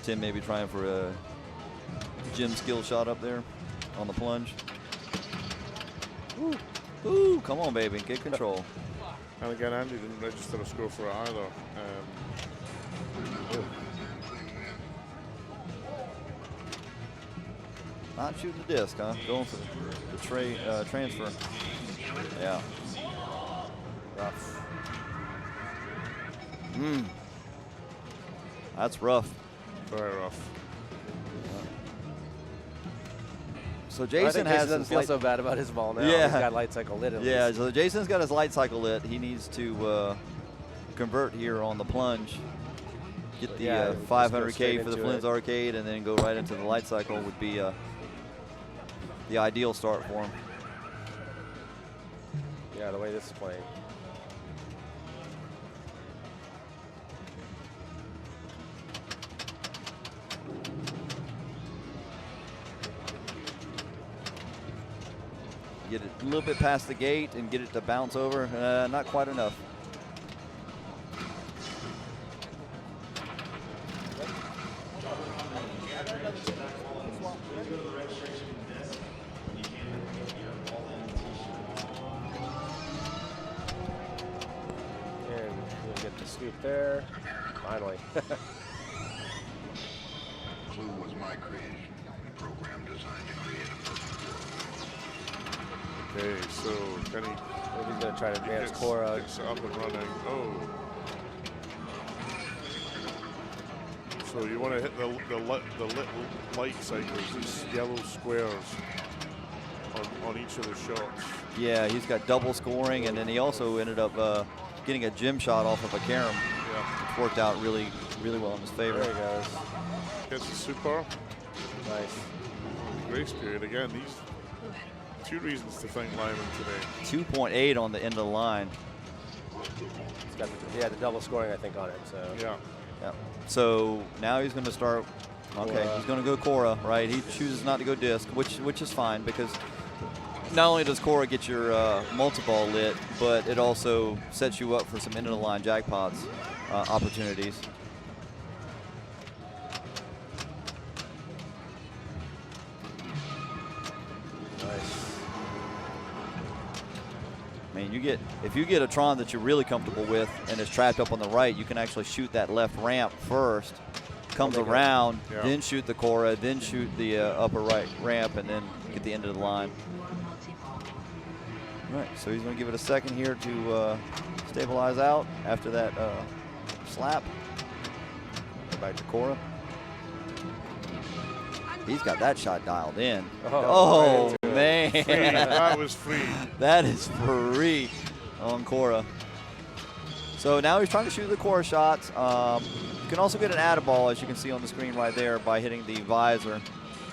Tim maybe trying for a Jim skill shot up there on the plunge. Ooh, ooh, come on, baby, get control. And again, Andy didn't register a score for it either. Not shooting the disc, huh? Going for the transfer. Yeah. Rough. That's rough. Very rough. So Jason doesn't feel so bad about his ball now. Yeah. He's got light cycle lit at Yeah, least. so Jason's got his light cycle lit. He needs to convert here on the plunge. Get the just go 500K straight for the into Flynn's it. Arcade and then go right into the light cycle would be the ideal start for him. Yeah, the way this is playing. Get it a little bit past the gate and get it to bounce over. Not quite enough. And we'll get the scoop there. Finally. Clue was my creation, a program designed to create a perfect world. Okay, so can he? Maybe he's going to try to advance Cora. Gets up and running. Oh. So you want to hit the lit light cycles, these yellow squares on each of the shots. Yeah, he's got double scoring, and then he also ended up getting a gym shot off of a carom. Yeah. Which worked out really, really well in his favor. There he goes. Gets the super. Nice. Grace period again. These two reasons to thank Lyman today. 2.8 on the end of the line. He's got the double scoring, I think, on it. So Yeah. Yeah. So now he's going to start. Okay, Cora. he's going to go Cora, right? He chooses not to go disc, which is fine because not only does Cora get your multi-ball lit, but it also sets you up for some end-of-the-line jackpots opportunities. nice. I mean, if you get a Tron that you're really comfortable with and is trapped up on the right, you can actually shoot that left ramp first, comes around, Yeah. then shoot the Cora, then shoot the upper right ramp, and then get the end of the line. All right, so he's going to give it a second here to stabilize out after that slap. Go back to Cora. He's got that shot dialed in. Oh, Oh, man. Free. That was free. That is free on Cora. So now he's trying to shoot the Cora shots. You can also get an add-a-ball, as you can see on the screen right there, by hitting the visor.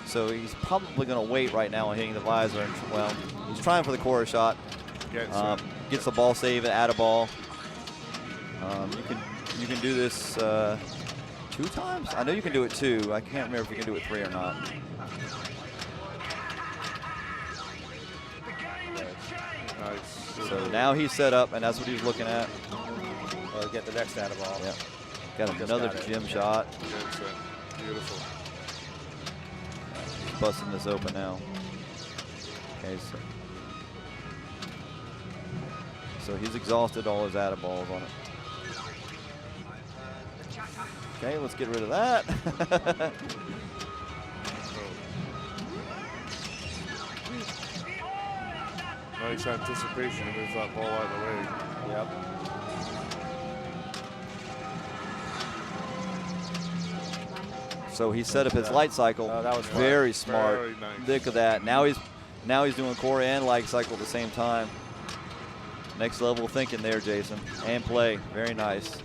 So he's probably going to wait right now on hitting the visor. And, well, he's trying for the Cora shot. Gets the ball save and add-a-ball. You can do this 2 times? I know you can do it 2. I can't remember if you can do it 3 or not. Nice. So now he's set up, and that's what he's looking at. Get the next out of ball. Yeah. Got another gym shot. Beautiful. He's busting this open now. Okay, so he's exhausted all his out of balls on it. Okay, let's get rid of that. Nice anticipation to move that ball out of the way. Yep. So he set up his light cycle. Oh, that was smart. Very smart. Very nice. Look at that. Now he's doing core and light cycle at the same time. Next level thinking there, Jason. And play. Very nice.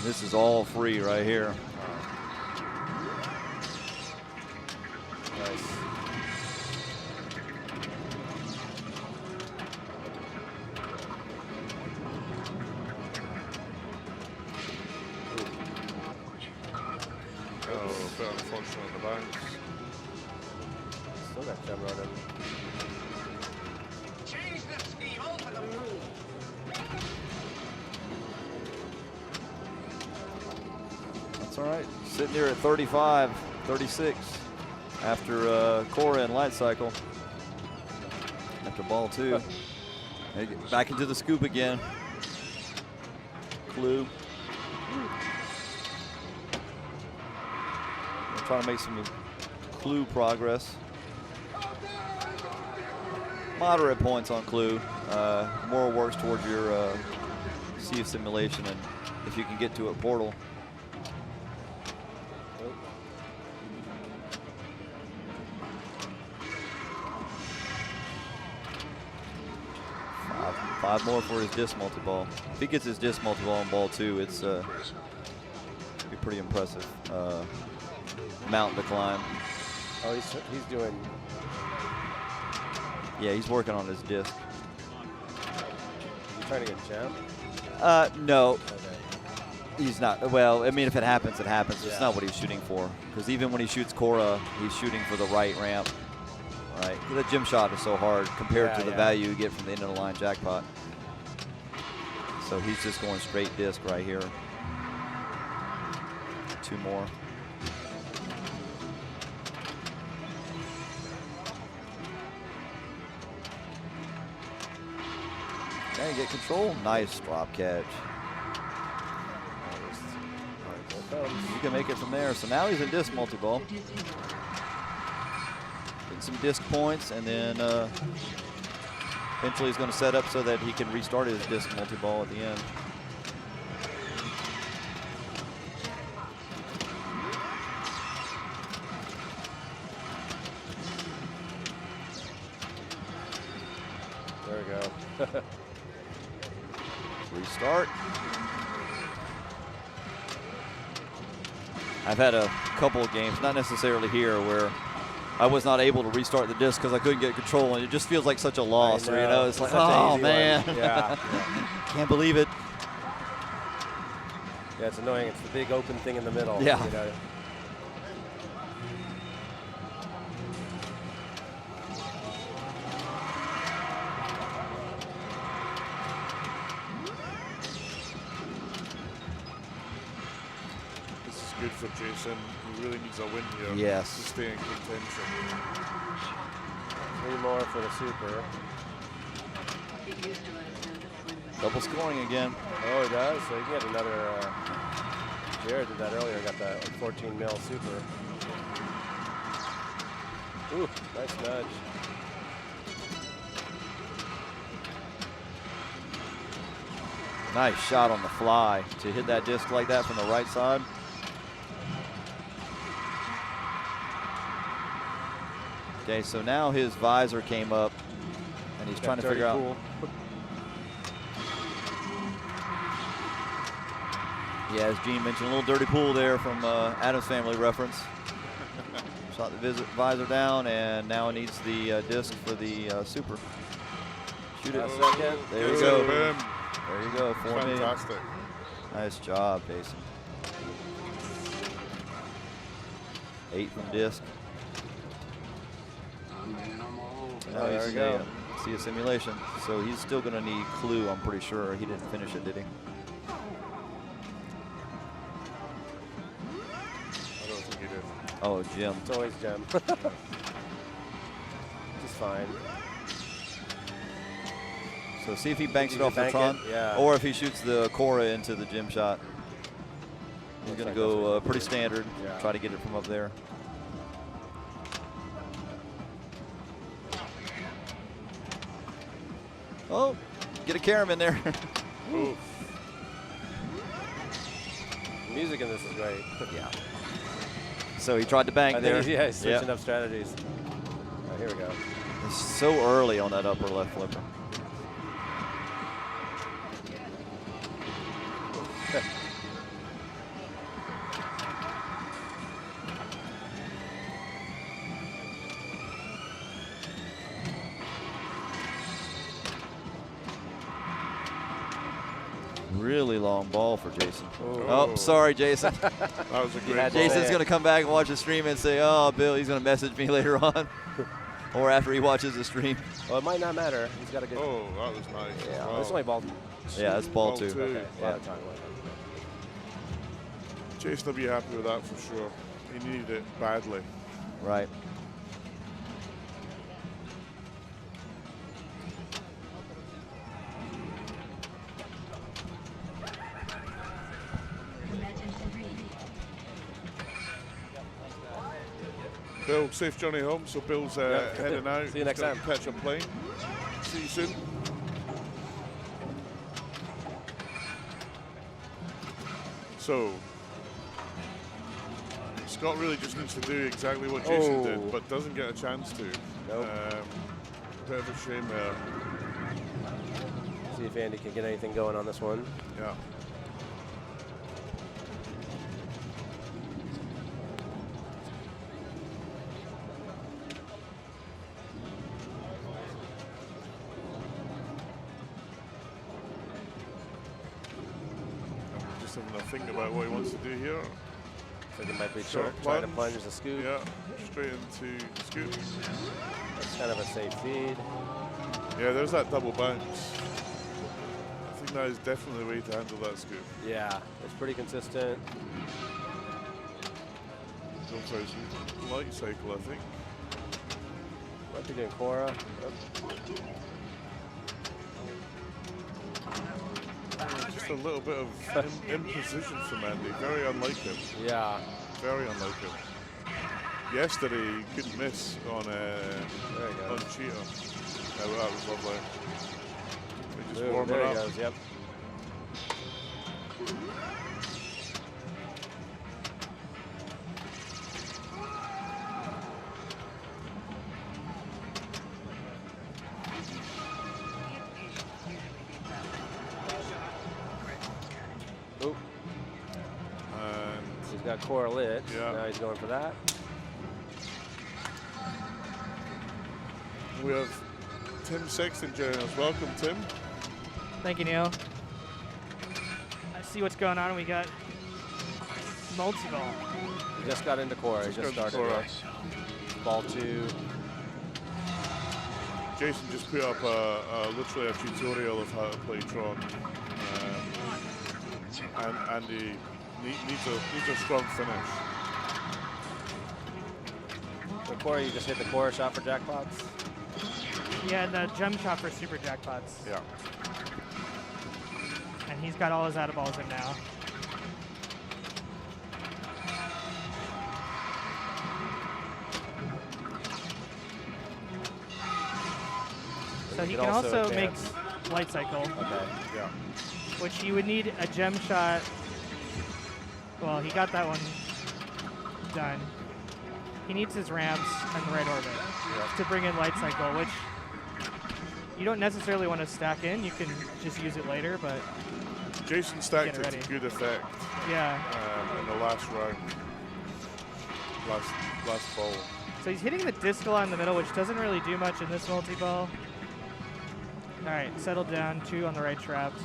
This is all free right here. Nice. Oh, a bit unfortunate on the bounce. Still got gem running. Change the scheme for the move. That's all right. Sitting here at 35, 36 after core and light cycle. After ball 2. They get back into the scoop again. Clue. We're trying to make some clue progress. Moderate points on clue. More works towards your sea of simulation, and if you can get to a portal. Five more for his disc multi-ball. If he gets his disc multi-ball on ball 2, it's be pretty impressive mountain to climb. Oh, he's doing. Yeah, he's working on his disc. You trying to get gem? No, Okay. he's not. Well, I mean, if it happens, it happens. It's Yeah. not what he's shooting for. Because even when he shoots Cora, he's shooting for the right ramp. Right? The gym shot is so hard compared to the value you get from the end of the line jackpot. So he's just going straight disc right here. 2 more. Okay, get control. Nice drop catch. You can make it from there. So now he's in disc multi-ball. Getting some disc points, and then eventually he's going to set up so that he can restart his disc multi-ball at the end. There we go. Restart. I've had a couple of games, not necessarily here, where I was not able to restart the disc because I couldn't get control, and it just feels like such a loss. Or, you know, it's like, Such an oh easy man, one. Yeah. can't believe it. Yeah, it's annoying. It's the big open thing in the middle. Yeah. You know? This is good for Jason. He really needs a win here. Yes. To stay in contention. 3 more for the super. Double scoring again. Oh, he does. So you can get another. Jared did that earlier. Got that 14 mil super. Ooh, nice nudge. Nice shot on the fly to hit that disc like that from the right side. Okay, so now his visor came up, and he's trying to figure out. Yeah, as Gene mentioned, a little dirty pool there from Adam's Family reference. Shot the visor down, and now it needs the disc for the super. Shoot it. Second. There you Good. go. Boom. There you go. 4 million. Fantastic. Nice job, Jason. 8 from disc. Now there he's we in go. see a simulation. So he's still going to need clue, I'm pretty sure. He didn't finish it, did he? I don't think he did. Oh, Jim. It's always Jim. Just fine. So see if he banks Did it he off the bank Tron, it? Yeah. or if he shoots the Cora into the Jim shot. He's Looks going to like that's go what he's pretty doing. standard, Yeah. try to get it from up there. Oh, get a carom in there. Ooh. The music in this is great. Yeah. So he tried to bank I there. think he's switching Yep. up strategies. All right, here we go. It's so early on that upper left flipper. Really long ball for Jason. Oh, sorry, Jason. That was a great had to ball. Jason's it. going to come back and watch the stream and say, oh, Bill, he's going to message me later on. Or after he watches the stream. Well, it might not matter. He's got a good. Oh, that was nice. Yeah, Wow. it's only ball. Yeah, that's ball two. Okay, a lot of Yeah. time left. Jason will be happy with that for sure. He needed it badly. Right. Bill, safe journey home. So Bill's heading out. See you next He's gonna time. Catch a plane. See you soon. So Scott really just needs to do exactly what Jason Oh. did, but doesn't get a chance to. Nope. Bit of a shame there. See if Andy can get anything going on this one. Yeah. Just having a think about what he wants to do here. So it might be Short trying to plunge. plunge the scoop. Yeah, straight into scoop. That's kind of a safe feed. Yeah, there's that double bounce. I think that is definitely the way to handle that scoop. Yeah, it's pretty consistent. Also, it's light cycle, I think. Might be doing Cora. Just a little bit of imprecision from Andy. Very unlike him. Yeah. Very unlike him. Yesterday, he couldn't miss on There he on goes. Cheetah. Yeah, well, that was lovely. We just Ooh, warming there he up. goes. Yep. Oop. And He's got Cora lit. Yeah. Now he's going for that. we have Tim Sexton joining us. Welcome, Tim. Thank you, Neil. I see what's going on. We got multi-ball. He just got into Cora. He just got started. Cora. Yeah. Ball two. Jason just put up literally a tutorial of how to play Tron. And Andy needs a strong finish. So Cora, you just hit the Cora shot for jackpots. Yeah, and the jump shot for super jackpots. Yeah. And he's got all his out of balls in now. So he could can also make advance. light cycle, Okay. Yeah. which he would need a gem shot. Well, he got that one done. He needs his ramps and the right orbit to bring in light cycle, which you don't necessarily want to stack in. You can just use it later, but Jason stacked Get it it to ready. good effect yeah. in the last round. Last ball. So he's hitting the discal in the middle, which doesn't really do much in this multi-ball. All right, settle down, 2 on the right traps.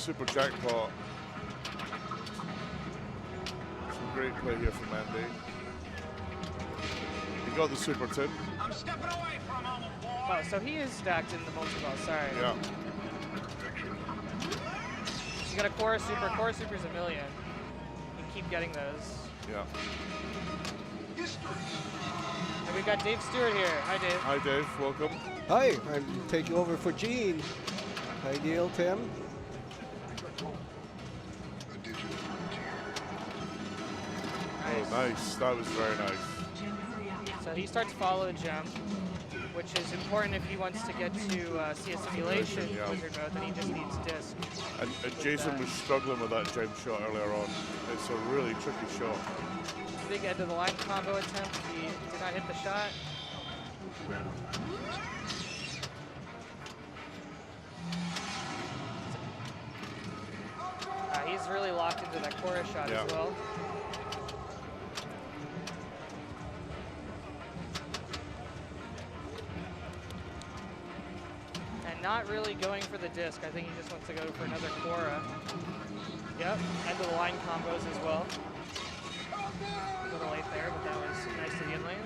super jackpot. Some great play here from Andy. He got the super tip. I'm stepping away for a moment, boy. Oh, so he is stacked in the multi-ball. Sorry. Yeah. He's got a Cora Super. Cora Super's $1 million. You can keep getting those. Yeah. And we've got Dave Stewart here. Hi, Dave. Hi, Dave. Welcome. Hi, I'm taking over for Gene. Hi, Neil, Tim. A digital frontier. Oh, nice. That was very nice. So he starts follow gem, which is important if he wants to get to see a simulation Yeah. wizard mode, then he just needs disc. And Jason was struggling with that gem shot earlier on. It's a really tricky shot. Big end of the line combo attempt. He did not hit the shot. He's really locked into that Cora shot Yeah. as well. And not really going for the disc. I think he just wants to go for another Cora. Yep, end of the line combos as well. A little late there, but that was nice to the in lane.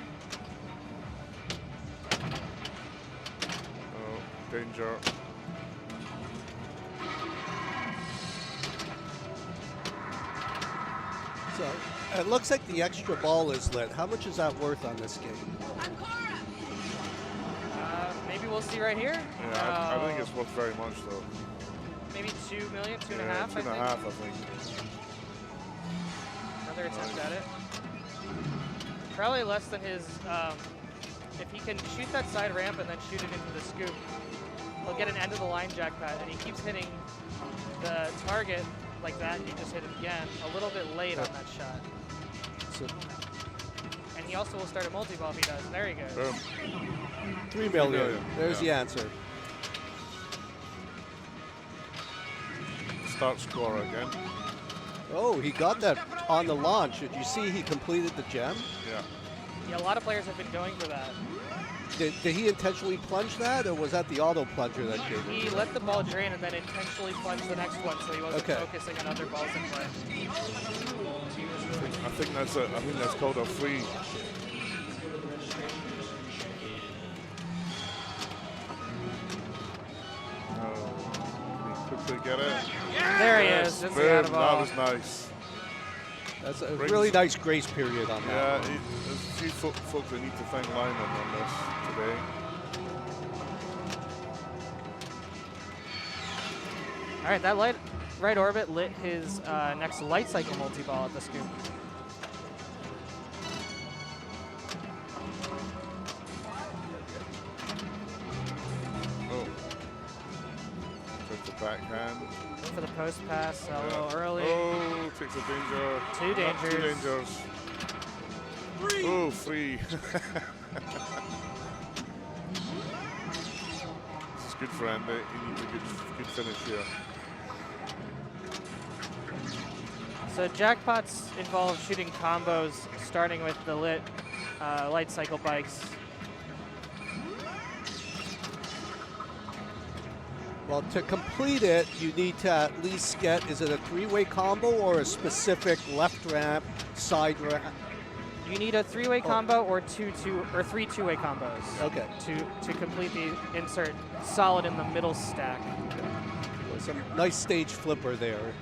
Oh, danger. So it looks like the extra ball is lit. How much is that worth on this game? Maybe we'll see right here. Yeah, I think it's worth very much though. Maybe 2 million, two and a Yeah, half. 2.5, I think. Another attempt at it. Probably less than his. If he can shoot that side ramp and then shoot it into the scoop, he'll get an end of the line jackpot, and he keeps hitting the target like that, and you just hit it again. A little bit late on that shot. So And he also will start a multi-ball if he does. There he goes. Boom. 3 million. million, There's yeah. the answer. Start score again. Oh, he got that on the launch. Did you see he completed the gem? Yeah. Yeah, a lot of players have been going for that. Did he intentionally plunge that, or was that the auto plunger that gave He it? let the ball drain and then intentionally plunged the next one, so he wasn't Okay. focusing on other balls in play. I think that's called a free. Can he quickly get it? There he Yes, is. Just boom, the out of that ball. was nice. That's a Brings- really nice grace period on that. Yeah, one. there's a few folks that need to thank Lyman on this today. All right, that right orbit lit his next light cycle multi-ball at the scoop. Oh. Took the backhand. For the post pass a little early. Oh, takes a danger. Two Not Two dangers. dangers. Oh, free. This is good for Andy. He needs a good finish here. So jackpots involve shooting combos, starting with the lit light cycle bikes. Well, to complete it, you need to at least get, is it a 3-way combo or a specific left ramp, side ramp? You need a 3-way combo or three 2-way combos. Okay. To complete the insert solid in the middle stack. Some nice stage flipper there.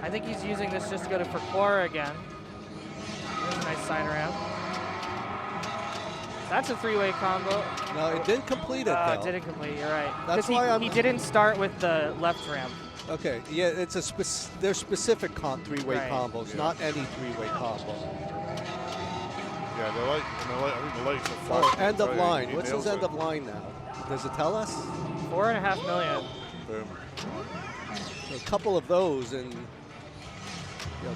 I think he's using this just to go to for Cora again. There's a nice side ramp. That's a 3-way combo. No, it didn't complete it, though. It didn't complete, you're right. That's 'Cause why he didn't start with the left ramp. Okay, yeah, it's a there's specific 3-way Right. combos, Yeah. not any 3-way combo. Yeah, I think the lights are Oh, flashing. end of He line. What's his nails end it. of line now? Does it tell us? 4.5 million. Boom. A couple of those, and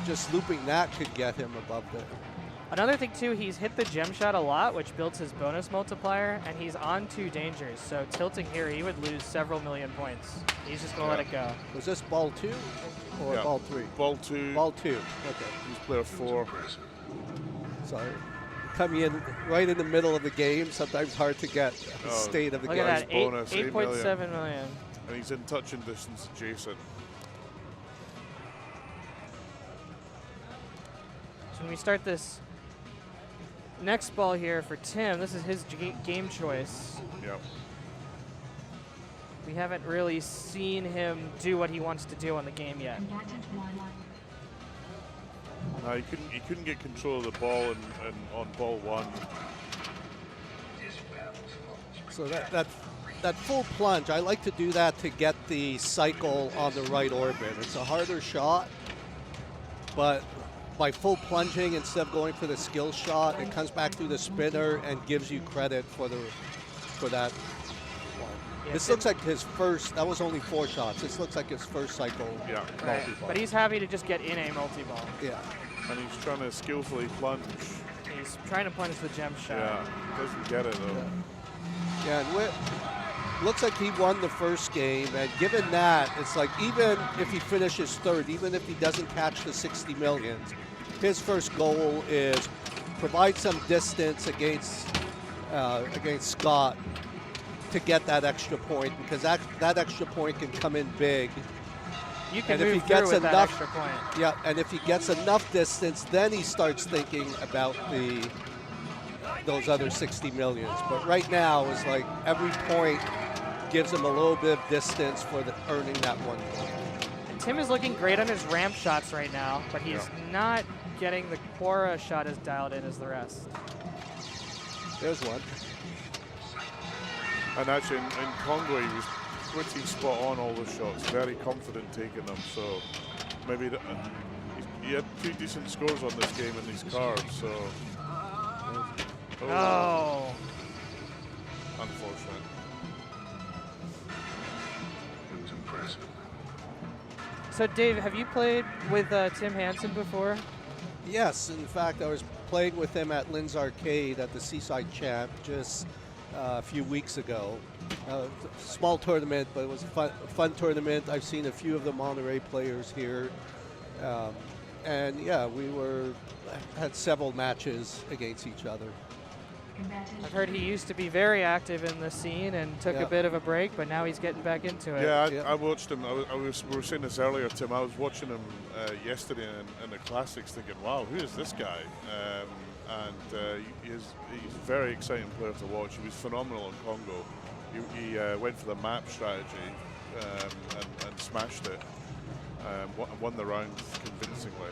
just looping that could get him above the. Another thing too, he's hit the gem shot a lot, which builds his bonus multiplier, and he's on 2 dangers. So tilting here, he would lose several million points. He's just gonna let it go. Was this ball 2 or Yeah. ball 3? Ball 2. Ball 2. Okay. He's player 4. Sorry. coming in right in the middle of the game. Sometimes hard to get the state of the Look game. at that, bonus, 8.7 million. And he's in touching distance of Jason. So when we start this next ball here for Tim, this is his game choice. Yep. We haven't really seen him do what he wants to do on the game yet. He couldn't get control of the ball and on ball 1. So that full plunge, I like to do that to get the cycle on the right orbit. It's a harder shot, but by full plunging instead of going for the skill shot, it comes back through the spinner and gives you credit for that one. Yeah, This looks like his first. That was only 4 shots. This looks like his first cycle. Yeah. Right. multi-ball. But he's happy to just get in a multi-ball. Yeah. And he's trying to skillfully plunge. He's trying to punch the gem shot. Yeah. Doesn't get it though. Yeah, and looks like he won the first game, and given that, it's like even if he finishes third, even if he doesn't catch the 60 millions, his first goal is provide some distance against Scott to get that extra point, because that extra point can come in big. You can And if move he through gets with that enough- extra point. Yeah, and if he gets enough distance, then he starts thinking about those other 60 millions. But right now, it's like every point gives him a little bit of distance for earning that 1 point. And Tim is looking great on his ramp shots right now, but he's not getting the Quora shot as dialed in as the rest. There's one. And actually in Congo he was pretty spot on all the shots, very confident taking them. So maybe he had 2 decent scores on this game in these cards. So Oh. Unfortunate. It was impressive. So Dave, have you played with Tim Hansen before? Yes, in fact, I was playing with him at Lynn's Arcade at the Seaside Champ just a few weeks ago. Small tournament, but it was a fun tournament. I've seen a few of the Monterey players here. And yeah, had several matches against each other. I've heard he used to be very active in the scene and took a bit of a break, but now he's getting back into it. Yeah, I watched him. We were saying this earlier, Tim. I was watching him yesterday in the Classics thinking, wow, who is this guy? He's a very exciting player to watch. He was phenomenal in Congo. He went for the map strategy and smashed it. Won the round convincingly.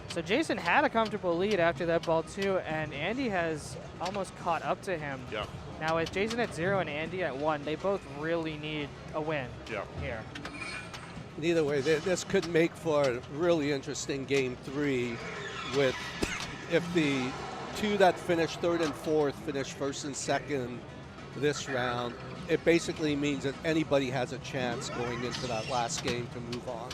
So Jason had a comfortable lead after that ball too, and Andy has almost caught up to him. Yeah. Now with Jason at 0 and Andy at 1, they both really need a win here. Either way, this could make for a really interesting game 3 with if the 2 that finished 3rd and 4th finish 1st and 2nd this round. It basically means that anybody has a chance going into that last game to move on.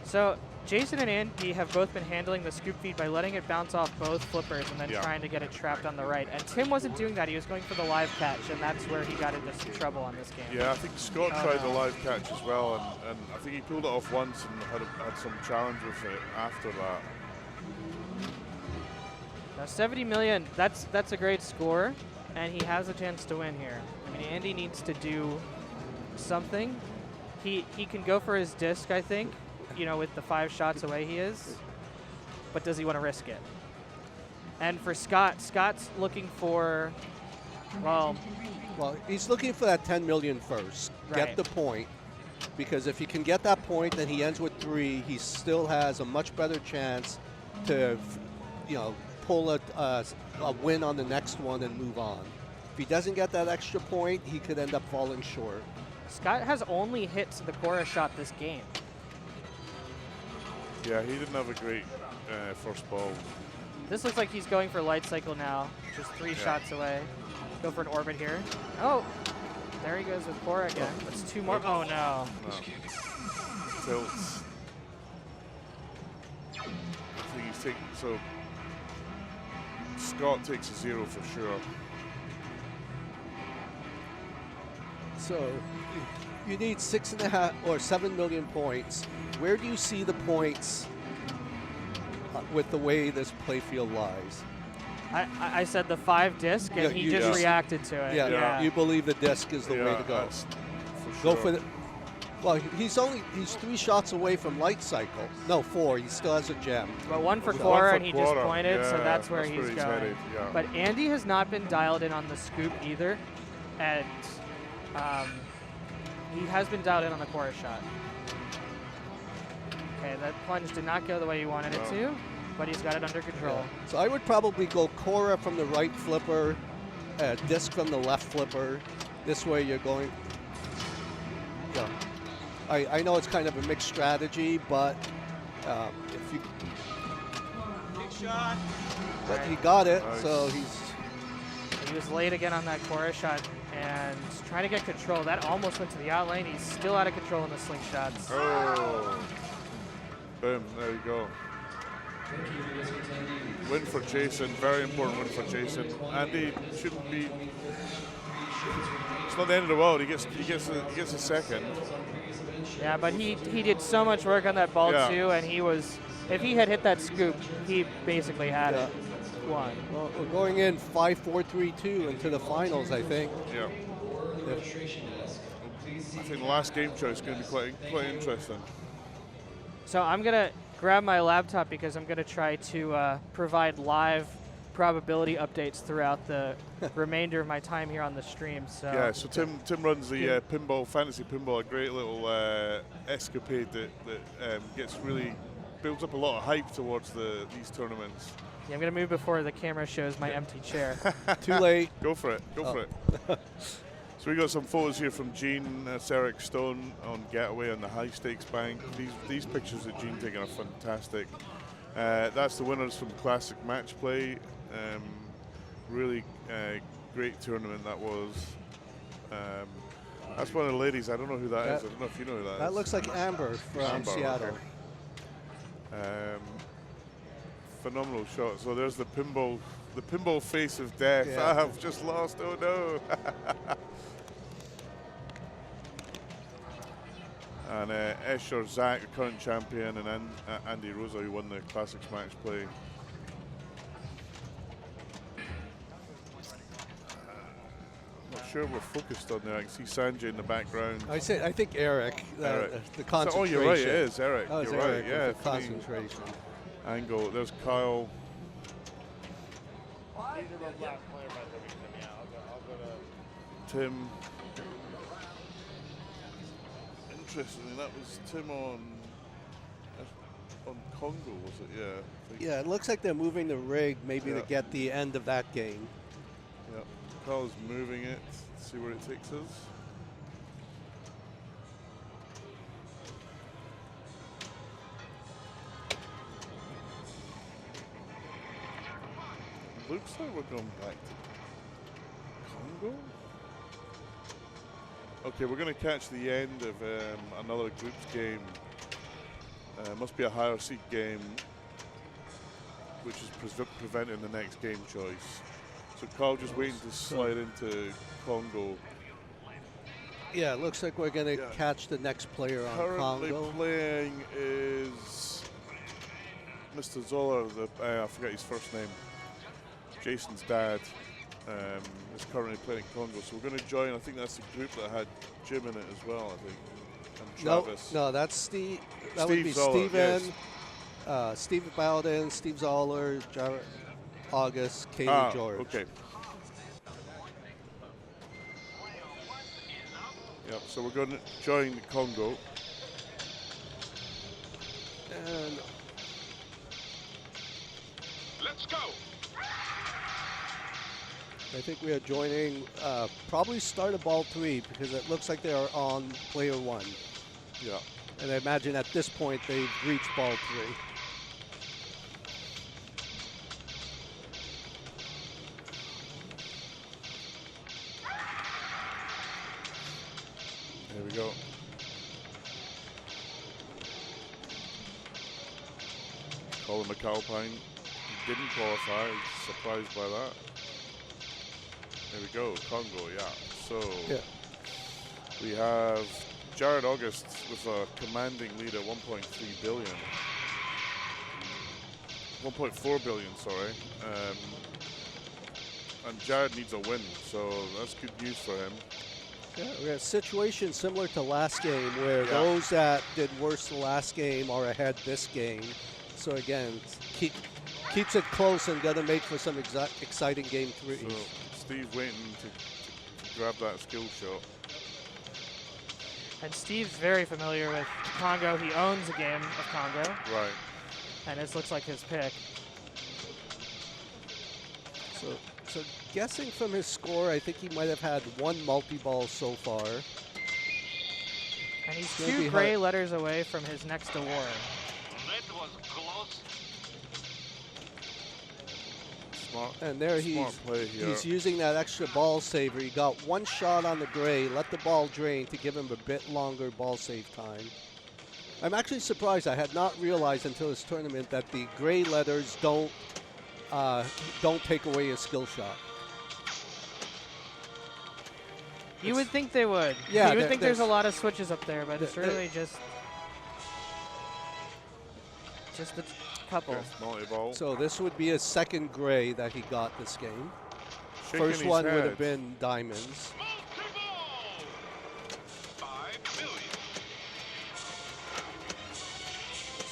So Jason and Andy have both been handling the scoop feed by letting it bounce off both flippers and then trying to get it trapped on the right. And Tim wasn't doing that. He was going for the live catch, and that's where he got into some trouble on this game. Yeah, I think Scott tried the live catch as well, and I think he pulled it off once and had some challenge with it after that. Now 70 million, that's a great score, and he has a chance to win here. I mean, Andy needs to do something. He can go for his disc, I think, you know, with the 5 shots away he is, but does he want to risk it? And for Scott, Scott's looking for, well, he's looking for that 10 million first. Get the point, because if he can get that point, then he ends with 3. He still has a much better chance to, you know, pull a win on the next one and move on. If he doesn't get that extra point, he could end up falling short. Scott has only hit the Quora shot this game. Yeah, he didn't have a great first ball. This looks like he's going for light cycle now, just 3 shots away. Go for an orbit here. Oh, there he goes with Quora again. That's 2 more. Oh no. Tilts. I think he's taking, so Scott takes a 0 for sure. So you need 6.5 or 7 million points. Where do you see the points with the way this playfield lies. I said the 5 disc, and Yeah, he you just just- reacted to it. Yeah, you believe the disc is the way to go. that's for Go sure. for the. Well, he's 3 shots away from light cycle. No, 4. He still has a gem. But 1 for One quarter, for and he just quarter. pointed, so Yeah, that's where he's going. headed, yeah. But Andy has not been dialed in on the scoop either, and he has been dialed in on the quarter shot. Okay, that plunge did not go the way he wanted it to, but he's got it under control. So I would probably go Cora from the right flipper, disc from the left flipper. This way you're going. Yeah. I know it's kind of a mixed strategy, but if you. Big shot. But he got it, Nice. so he's. He was late again on that quarter shot and trying to get control. That almost went to the out lane. He's still out of control in the slingshots. Oh. Boom, there you go. Win for Jason, very important win for Jason. Andy shouldn't be. It's not the end of the world. He gets a second. Yeah, but he did so much work on that ball Yeah. too, and he was. If he had hit that scoop, he basically had it. Won. Well, we're going in 5-4-3-2 into the finals, I think. Yeah. I think the last game choice is going to be quite interesting. So I'm gonna grab my laptop because I'm gonna try to provide live probability updates throughout the remainder of my time here on the stream. So Yeah, so Tim runs the pinball, fantasy pinball, a great little escapade that builds up a lot of hype towards these tournaments. yeah, I'm gonna move before the camera shows my empty chair. Too late. Go for it, go for it. So we got some photos here from Gene, Eric Stone on Getaway on the high stakes bank. These pictures that Gene taken are fantastic. That's the winners from Classic Match Play. Really great tournament that was. That's one of the ladies. I don't know who that is. I don't know if you know who that is. That looks like Amber from Amber, Seattle. okay. Phenomenal shot. So there's the pinball face of death. Yeah. I've just lost. Oh no. And Escher Zach, the current champion, and Andy Rosa, who won the Classics Match Play. Not sure we're focused on there. I can see Sanjay in the background. I think Eric. Eric. The concentration. Oh, you're right. It is Eric. Oh, it's you're Eric right. Yeah. with the concentration. Angle. There's Kyle. Tim. Interestingly, that was Tim on Congo, was it? Yeah. I think. Yeah, it looks like they're moving the rig maybe to Yeah. get the end of that game. Yep. Kyle's moving it. See where it takes us. Looks like we're going back to Congo. Okay, we're going to catch the end of another groups game. Must be a higher seed game, which is preventing the next game choice. So Carl just waiting to slide into Congo. Yeah, it looks like we're going to catch the next player on Currently Congo. playing is Mr. Zoller, I forget his first name. Jason's dad is currently playing Congo, so we're going to join. I think that's the group that had Jim in it as well, I think, and Travis. No, that's Steve. That would be Zoller, Steven, Steve Bowden, Steve Zoller, Jared August, Katie George. Okay. Yep, so we're going to join the Congo. And Let's go. I think we are joining probably start of ball 3 because it looks like they are on player 1. Yeah. And I imagine at this point they've reached ball 3. There we go. Colin McAlpine didn't qualify. Surprised by that. There we go. Congo, yeah. So we have Jared August with a commanding lead at 1.3 billion. 1.4 billion, sorry. And Jared needs a win, so that's good news for him. Yeah, we got a situation similar to last game where those that did worse the last game are ahead this game. So again, keeps it close and going to make for some exciting game 3. So Steve waiting to grab that skill shot. And Steve's very familiar with Congo. He owns a game of Congo. Right. And this looks like his pick. So guessing from his score, I think he might have had 1 multi-ball so far. And he's 2 gray letters away from his next award. That was close. Smart. And there he's using that extra ball saver. He got 1 shot on the gray, let the ball drain to give him a bit longer ball save time. I'm actually surprised. I had not realized until this tournament that the gray letters don't take away a skill shot. You would think they would. Yeah, you would think there's a lot of switches up there, but it's really just a couple. Multi-ball. So this would be a second gray that he got this game. Shaking First his one would head. have been diamonds. Multi-ball. 5 million.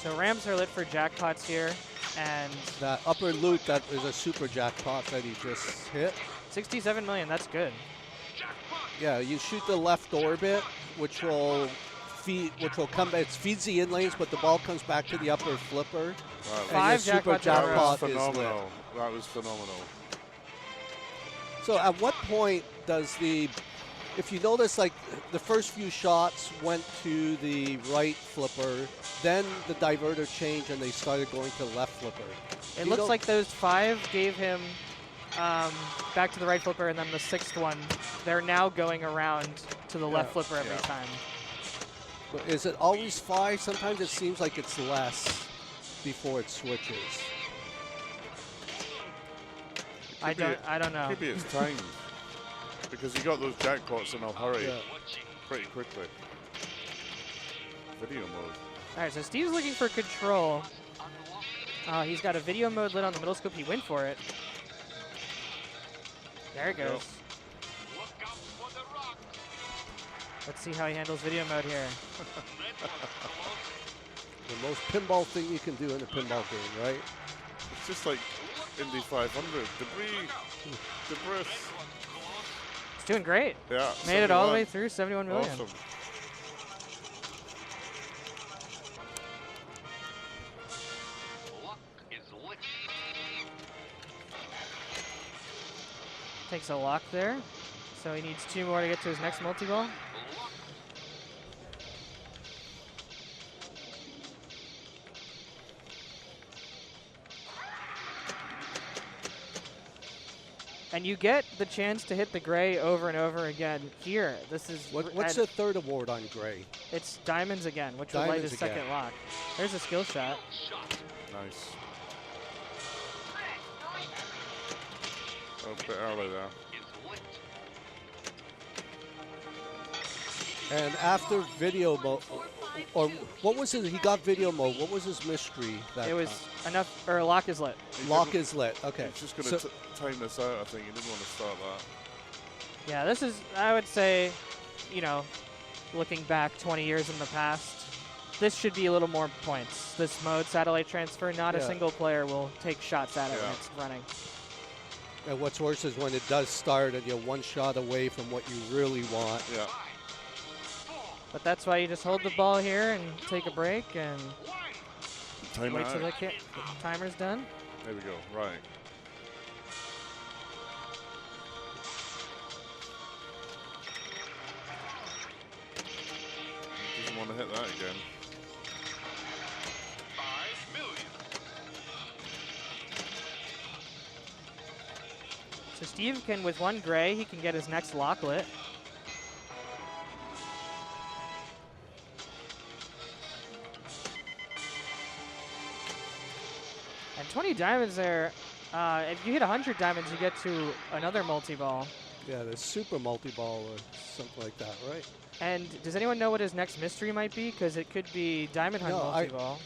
So ramps are lit for jackpots here, and That upper loot, that is a super jackpot that he just hit. 67 million, that's good. Yeah, you shoot the left orbit, which will come back. It feeds the in lanes, but the ball comes back to the upper flipper. Wow. And 5 your super jackpots in a row. jackpot is lit. Phenomenal. That was phenomenal. So at what point does if you notice, like the first few shots went to the right flipper, then the diverter changed and they started going to left flipper. It looks like those 5 gave him back to the right flipper, and then the 6th one, they're now going around to the left flipper every time. But is it always 5? Sometimes it seems like it's less before it switches. I don't know. Maybe it's timed. Because he got those jackpots in a hurry pretty quickly. Video mode. All right, so Steve's looking for control. He's got a video mode lit on the middle scope. He went for it. There it goes. Yep. Let's see how he handles video mode here. The most pinball thing you can do in a pinball game, right? It's just like Indy 500. Debris. He's doing great. Yeah. Made it all the 71. way through 71 million. Awesome. Luck is lit. Takes a lock there. So he needs 2 more to get to his next multi-ball. And you get the chance to hit the gray over and over again here. This is What's the third award on gray? It's diamonds again, which will light Diamonds his second again. lock. There's a skill shot. Nice. A bit early there. And after video mode, or what was it? He got video mode. What was his mystery? It was enough, or lock is lit. Lock is lit. Okay. He's just going to time this out, I think. He didn't want to start that. Yeah, this is, I would say, you know, looking back 20 years in the past, this should be a little more points. This mode, satellite transfer, not a single player will take shots at it when it's running. And what's worse is when it does start and you're 1 shot away from what you really want. Yeah. But that's why you just hold the ball here and take a break and Time wait out. till the timer's done. There we go. Right. Doesn't want to hit that again. 5 million. So Steve can, with 1 gray, he can get his next lock lit. And 20 diamonds there. If you hit 100 diamonds, you get to another multi-ball. Yeah, the super multi-ball or something like that, right? And does anyone know what his next mystery might be? Because it could be Diamond Hunt No, multi-ball.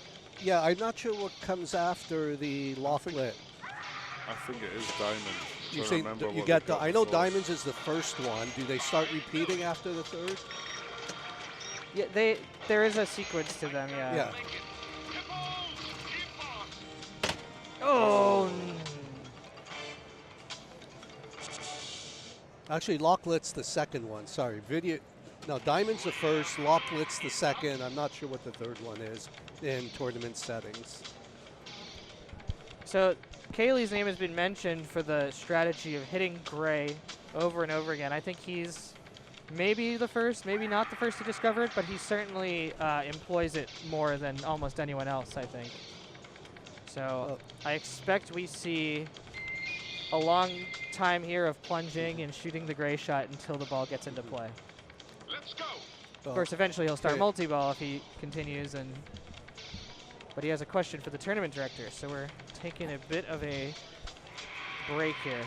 Yeah, I'm not sure what comes after the Locklit. I think it is Diamond. You Trying to say remember you what got they I know before. Diamonds is the first one. Do they start repeating after the third? Yeah, there is a sequence to them. Yeah. Yeah. Oh. Actually, Locklit's the second one. Sorry, video. No, Diamond's the first. Locklit's the second. I'm not sure what the third one is in tournament settings. So Kaylee's name has been mentioned for the strategy of hitting Gray over and over again. I think he's maybe the first, maybe not the first to discover it, but he certainly employs it more than almost anyone else, I think. So I expect we see a long time here of plunging and shooting the Gray shot until the ball gets into play. Let's go. Of course, eventually he'll start okay. multi-ball if he continues, but he has a question for the tournament director, so we're taking a bit of a break here.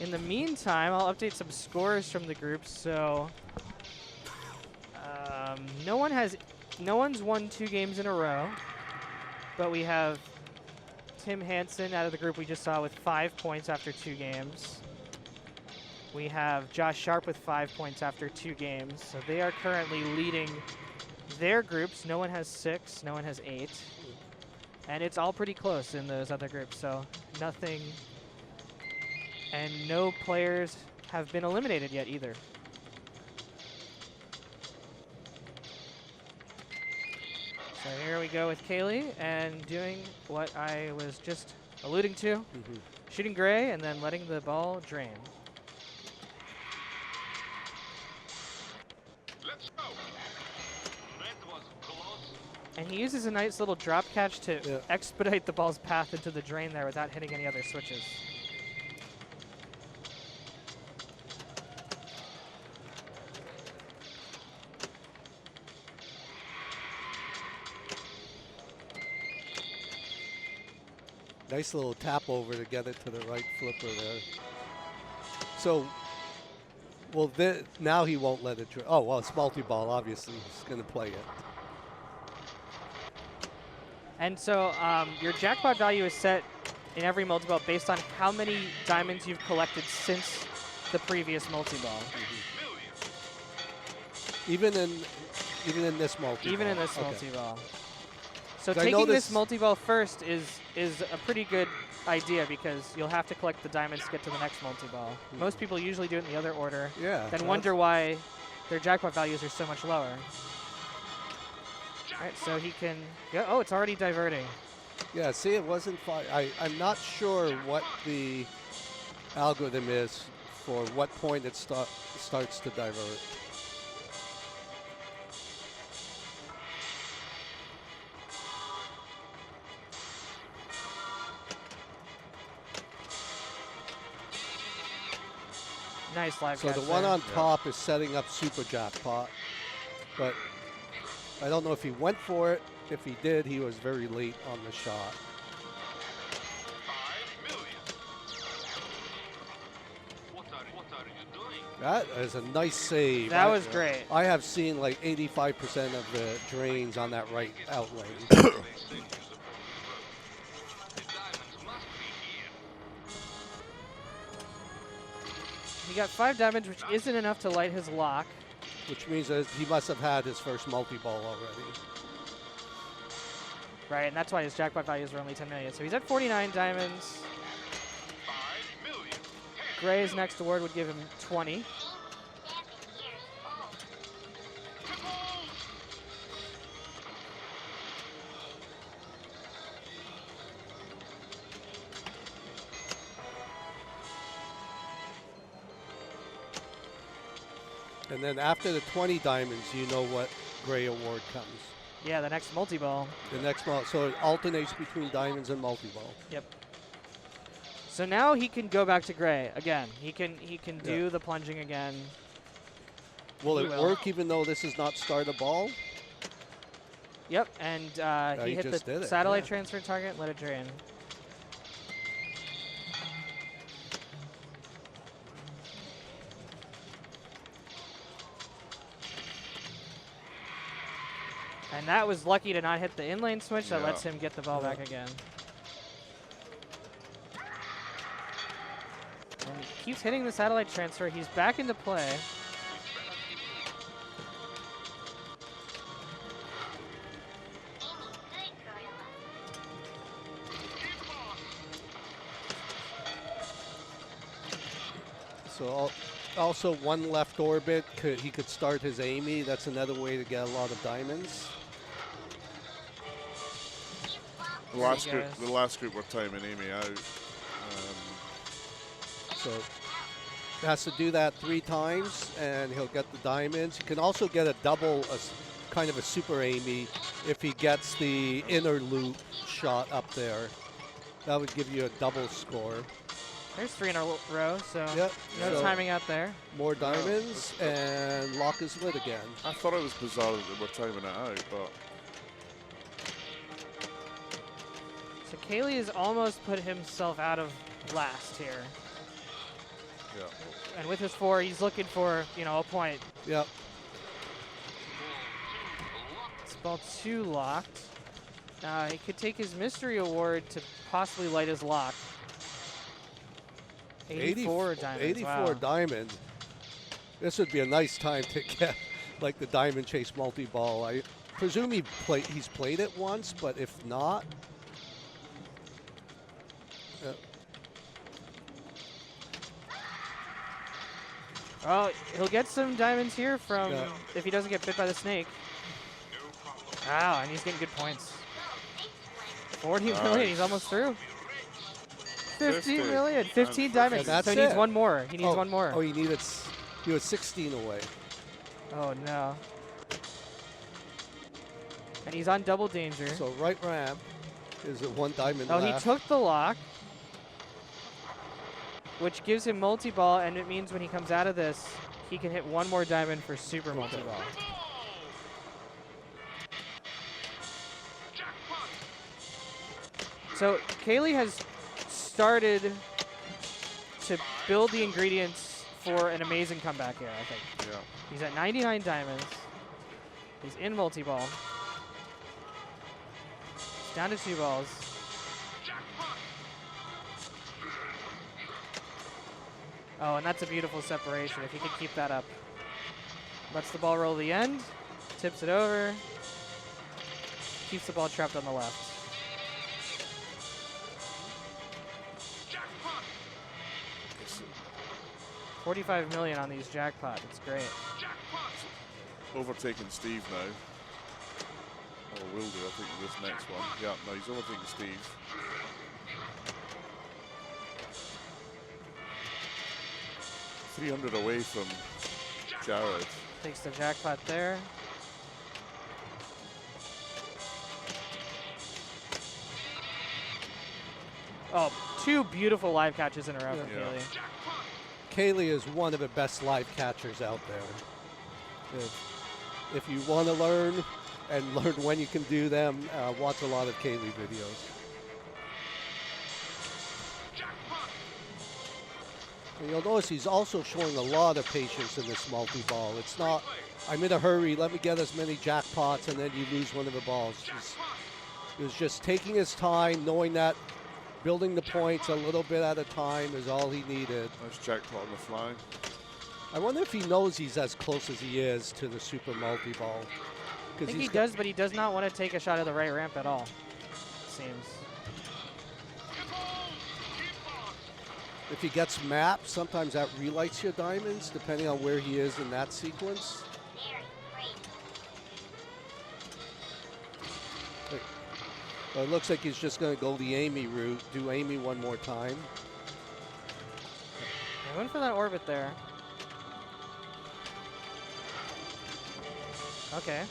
In the meantime, I'll update some scores from the group. So no one's won 2 games in a row, but we have Tim Hansen out of the group we just saw with 5 points after 2 games. We have Josh Sharp with 5 points after 2 games. So they are currently leading their groups. No one has 6, no one has 8. And it's all pretty close in those other groups, so nothing. And no players have been eliminated yet either. So here we go with Kaylee and doing what I was just alluding to. Shooting Gray and then letting the ball drain. Let's go. That was close. And he uses a nice little drop catch to expedite the ball's path into the drain there without hitting any other switches. Nice little tap over to get it to the right flipper there. So, well, now he won't let it. Oh, well, it's multi-ball. Obviously, he's going to play it. And so your jackpot value is set in every multi-ball based on how many diamonds you've collected since the previous multi-ball. Even in this multi-ball. Even in this Okay. multi-ball. So I taking this noticed- multi-ball first is a pretty good idea because you'll have to collect the diamonds to get to the next multi-ball. Most people usually do it in the other order. Yeah. Then wonder why their jackpot values are so much lower. All right, so he can. Yeah, oh, it's already diverting. Yeah, see, it wasn't fine. I'm not sure what the algorithm is for what point it starts to divert. Nice live So catch the one there. on top is setting up super jackpot, but I don't know if he went for it. If he did, he was very late on the shot. 5 million. What are you doing? That is a nice save. That was great. I have seen like 85% of the drains on that right out lane. The diamonds must be here. He got 5 diamonds, which isn't enough to light his lock. Which means that he must have had his first multi-ball already. Right, and that's why his jackpot values were only 10 million. So he's at 49 diamonds. 5 million. Gray's next award would give him 20. And then after the 20 diamonds, you know what Gray award comes. Yeah, the next multi-ball. The next ball, so it alternates between diamonds and multi-ball. Yep. So now he can go back to Gray again. He can do Yeah. the plunging again. Will He it will. work even though this is not start a ball? Yep, and he he hit just the did it, satellite yeah. transfer target, let it drain. And that was lucky to not hit the inlane switch. That Yeah. lets him get the ball back again. And he keeps hitting the satellite transfer. He's back into play. So also one left orbit, he could start his Amy. That's another way to get a lot of diamonds. The last group were timing Amy out. So has to do that 3 times, and he'll get the diamonds. He can also get a double, kind of a super Amy, if he gets the inner loop shot up there. That would give you a double score. There's 3 in a row, so Yep. no So timing out there. more diamonds, and lock is lit again. I thought it was bizarre that they were timing it out, but So Kaylee has almost put himself out of last here. yeah. And with his 4, he's looking for, you know, a point. Yep. It's ball 2 locked. He could take his mystery award to possibly light his lock. 84 diamonds. 84 wow. diamonds. This would be a nice time to get like the diamond chase multi-ball. I presume he's played it once, but if not, Well, he'll get some diamonds here from if he doesn't get bit by the snake. Wow, and he's getting good points. 40 million, he's almost through. 50 million, 15 diamonds. And that's So he needs it. one more. He needs one more. Oh, he was 16 away. Oh no. And he's on double danger. So right ramp is at 1 diamond Oh, left. he took the lock, which gives him multi-ball, and it means when he comes out of this, he can hit 1 more diamond for super multi-ball. So Kaylee has started to build the ingredients for an amazing comeback here, I think. Yeah. He's at 99 diamonds. He's in multi-ball. He's down to 2 balls. Oh, and that's a beautiful separation. If he could keep that up. Lets the ball roll the end. Tips it over. Keeps the ball trapped on the left. $45 million on these jackpot. It's great. Overtaking Steve now. Or will do, I think, this next one. Yeah, no, he's overtaking Steve. $300 away from Jared. Takes the jackpot there. Oh, 2 beautiful live catches in a row from Yeah. Kaylee. Kaylee is one of the best live catchers out there. If you want to learn and learn when you can do them, watch a lot of Kaylee videos. And you'll notice he's also showing a lot of patience in this multi-ball. It's not, I'm in a hurry, let me get as many jackpots, and then you lose one of the balls. He was just taking his time, knowing that building the points a little bit at a time is all he needed. Nice jackpot on the fly. I wonder if he knows he's as close as he is to the super multi-ball. I think he does, but he does not want to take a shot at the right ramp at all, it seems. If he gets mapped, sometimes that relights your diamonds, depending on where he is in that sequence. Well, it looks like he's just going to go the Amy route, do Amy one more time. I went for that orbit there. Okay.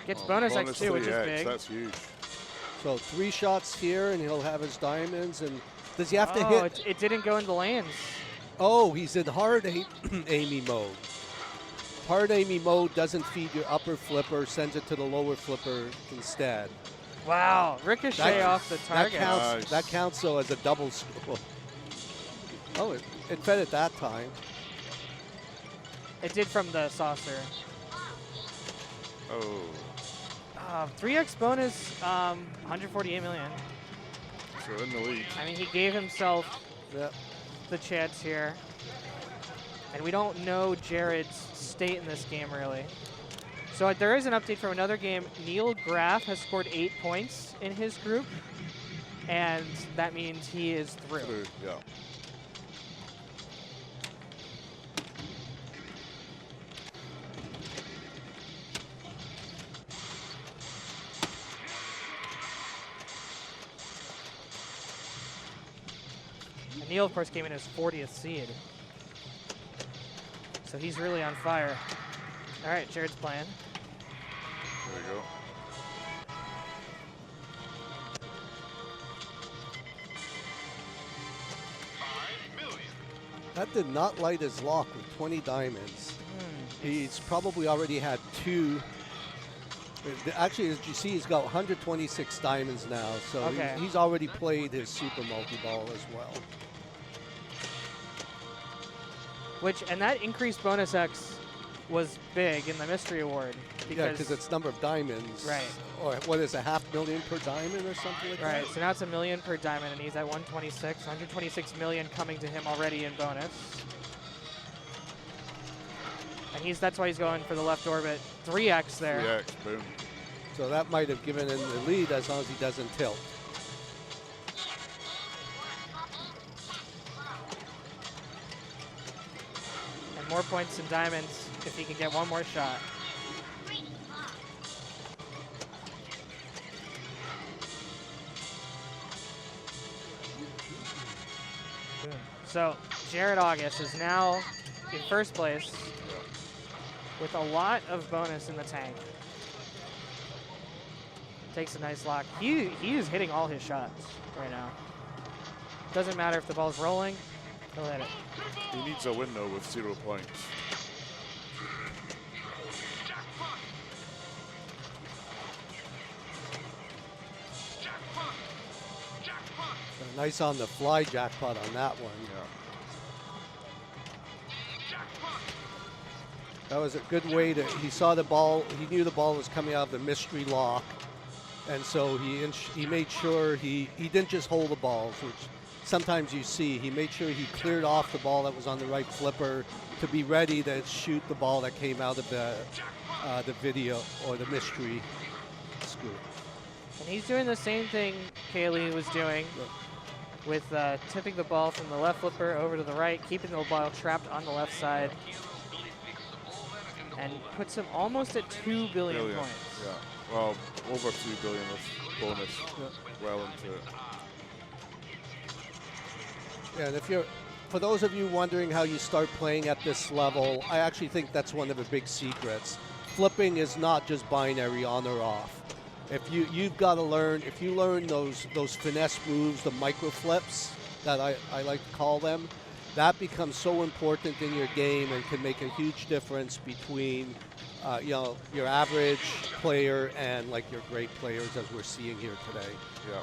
Gets bonus X2, which is big. That's huge. So 3 shots here, and he'll have his diamonds. And does he have to Oh, hit? it didn't go into lanes. Oh, he's in hard Amy mode. Hard Amy mode doesn't feed your upper flipper, sends it to the lower flipper instead. Wow, ricochet off the target. That counts though as a double score. Oh, it fed it that time. It did from the saucer. Oh. 3x bonus, 148 million. So in the lead. I mean, he gave himself Yep. the chance here. And we don't know Jared's state in this game, really. So there is an update from another game. Neil Graff has scored 8 points in his group, and that means he is through. Yeah. And Neil, of course, came in as 40th seed. So he's really on fire. All right, Jared's playing. There we go. That did not light his lock with 20 diamonds. He's probably already had 2. Actually, as you see, he's got 126 diamonds now, so Okay. he's already played his super multi-ball as well. And that increased bonus X was big in the mystery award. Yeah, because it's number of diamonds. Right. Or what is it, $500,000 per diamond or something like that? Right, so now it's $1 million per diamond, and he's at 126. 126 million coming to him already in bonus. And that's why he's going for the left orbit. 3x there. 3x, boom. So that might have given him the lead as long as he doesn't tilt. And more points in diamonds if he can get one more shot. So Jared August is now in first place with a lot of bonus in the tank. Takes a nice lock. He is hitting all his shots right now. Doesn't matter if the ball's rolling, he'll hit it. He needs a win though with 0 points. Nice on the fly jackpot on that one. Yeah. That was a good way to, he saw the ball, he knew the ball was coming out of the mystery lock. And so he made sure he didn't just hold the balls, which sometimes you see. He made sure he cleared off the ball that was on the right flipper to be ready to shoot the ball that came out of the video or the mystery scoop. And he's doing the same thing Kaylee was doing with tipping the ball from the left flipper over to the right, keeping the ball trapped on the left side, and puts him almost at 2 billion points. Yeah. Well, over 2 billion with bonus. Well into it. Yeah, and for those of you wondering how you start playing at this level, I actually think that's one of the big secrets. Flipping is not just binary on or off. If you've got to learn, if you learn those finesse moves, the micro flips that I like to call them, that becomes so important in your game and can make a huge difference between your average player and like your great players as we're seeing here today. Yeah.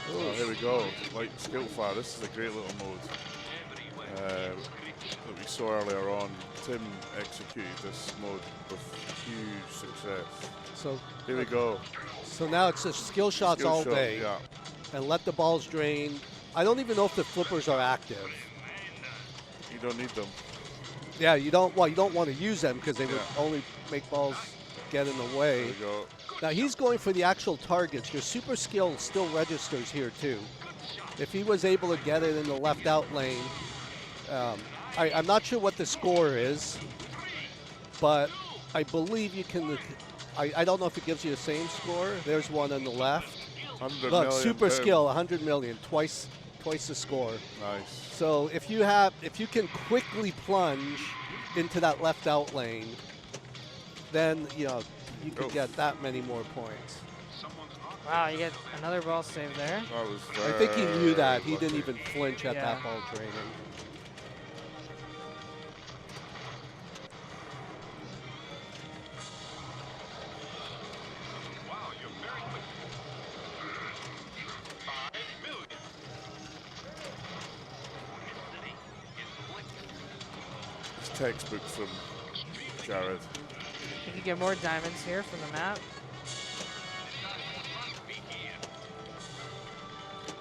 Oh, here we go. Light skill fire. This is a great little mode that we saw earlier on. Tim executed this mode with huge success. So Here we go. So now it's just skill shots all shot, day, Yeah. and let the balls drain. I don't even know if the flippers are active. You don't need them. Yeah, you don't want to use them because they would Yeah. only make balls get in the There way. we go. Now he's going for the actual targets. Your super skill still registers here too. If he was able to get it in the left out lane, I'm not sure what the score is, but I believe you can. I don't know if it gives you the same score. There's one on the left. 100 Look, million, super boom. skill, 100 million, twice the score. Nice. So if you can quickly plunge into that left out lane, then you could Oh. get that many more points. Wow, you get another ball save there. That was I think he knew that. He lucky. didn't even flinch at Yeah. that ball training. textbook from Jared. You can get more diamonds here from the map.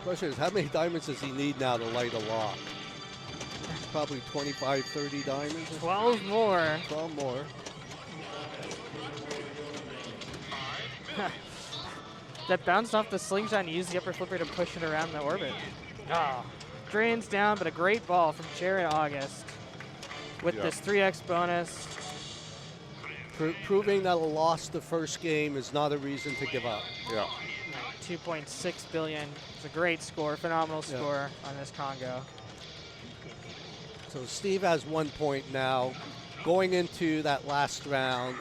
Question is, how many diamonds does he need now to light a lock? Probably 25, 30 diamonds. 12 more. 12 more. That bounced off the slingshot and used the upper flipper to push it around the orbit. Ah, drains down, but a great ball from Jared August with this 3x bonus. Proving that a loss the first game is not a reason to give up. Yeah. 2.6 billion. It's a great score, phenomenal score on this Congo. So Steve has 1 point now. Going into that last round,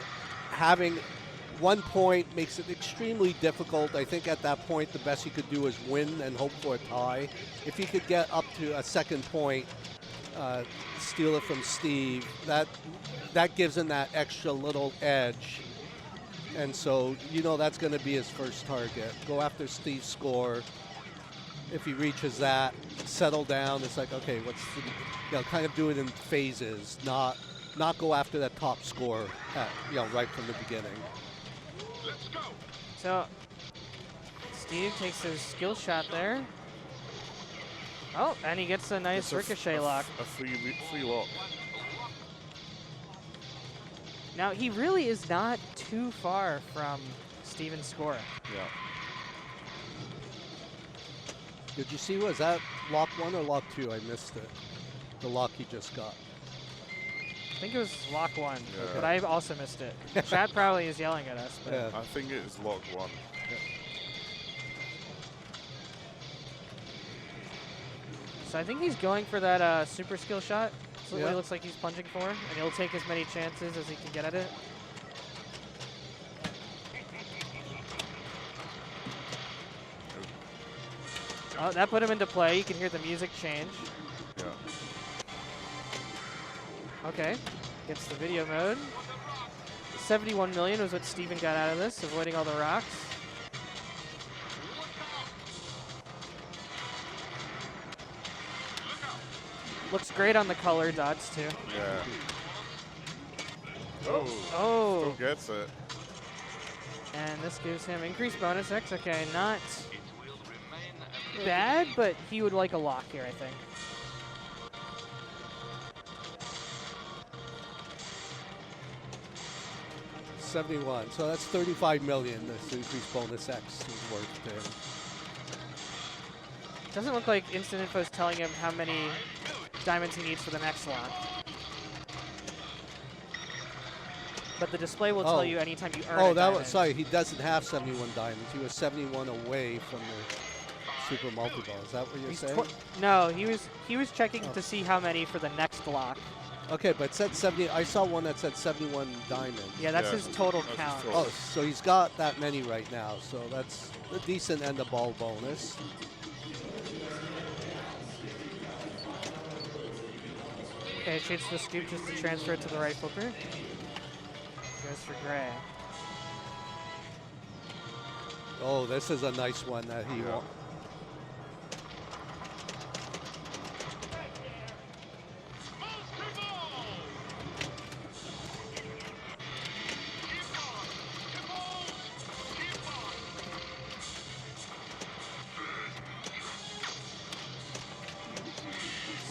having 1 point makes it extremely difficult. I think at that point, the best he could do is win and hope for a tie. If he could get up to a second point, steal it from Steve, that gives him that extra little edge. And so, you know, that's going to be his first target. Go after Steve's score. If he reaches that, settle down. It's like, okay, what's the, you know, kind of do it in phases, not go after that top score, right from the beginning. Let's go. So Steve takes his skill shot there. Oh, and he gets a nice ricochet lock. A free lock. Now, he really is not too far from Steven's score. Yeah. Did you see, was that lock 1 or lock 2? I missed it. The lock he just got. I think it was lock 1, Yeah. but I also missed it. Chad probably is yelling at us. But Yeah. I think it is lock 1. So I think he's going for that super skill shot. That's what Yeah. it looks like he's plunging for, and he'll take as many chances as he can get at it. Oh, that put him into play. You can hear the music change. Yeah. Okay, gets the video mode. 71 million was what Steven got out of this, avoiding all the rocks. Looks great on the color dots too. Yeah. Oh. Still gets it. And this gives him increased bonus X. Okay, not bad, but he would like a lock here, I think. $71. So that's 35 million. This increased bonus X is worth to him. Doesn't look like Instant Info is telling him how many diamonds he needs for the next lock. But the display will tell you anytime you earn a diamond. Sorry, he doesn't have 71 diamonds. He was 71 away from the super multi-ball. Is that what you're saying? No, he was checking to see how many for the next lock. Okay, but it said 70. I saw one that said 71 diamonds. Yeah, that's his total That's count. his total. Oh, so he's got that many right now. So that's a decent end of ball bonus. Okay, change the scoop just to transfer it to the right flipper. Goes for Gray. Oh, this is a nice one that he won.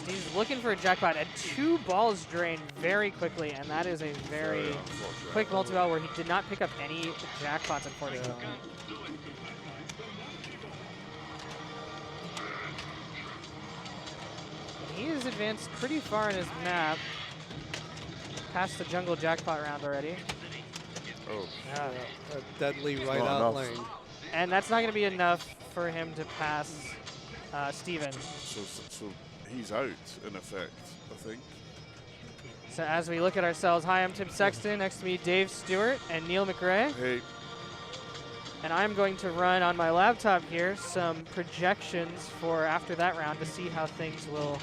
He's looking for a jackpot, and 2 balls drain very quickly, and that is a very quick multi-ball where he did not pick up any jackpots, unfortunately. He has advanced pretty far in his map, past the jungle jackpot round already. Oh. Yeah. A deadly right not out enough. lane. And that's not going to be enough for him to pass Steven. So he's out, in effect, I think. So as we look at ourselves, hi, I'm Tim Sexton. Next to me, Dave Stewart and Neil McRae. Hey. And I'm going to run on my laptop here some projections for after that round to see how things will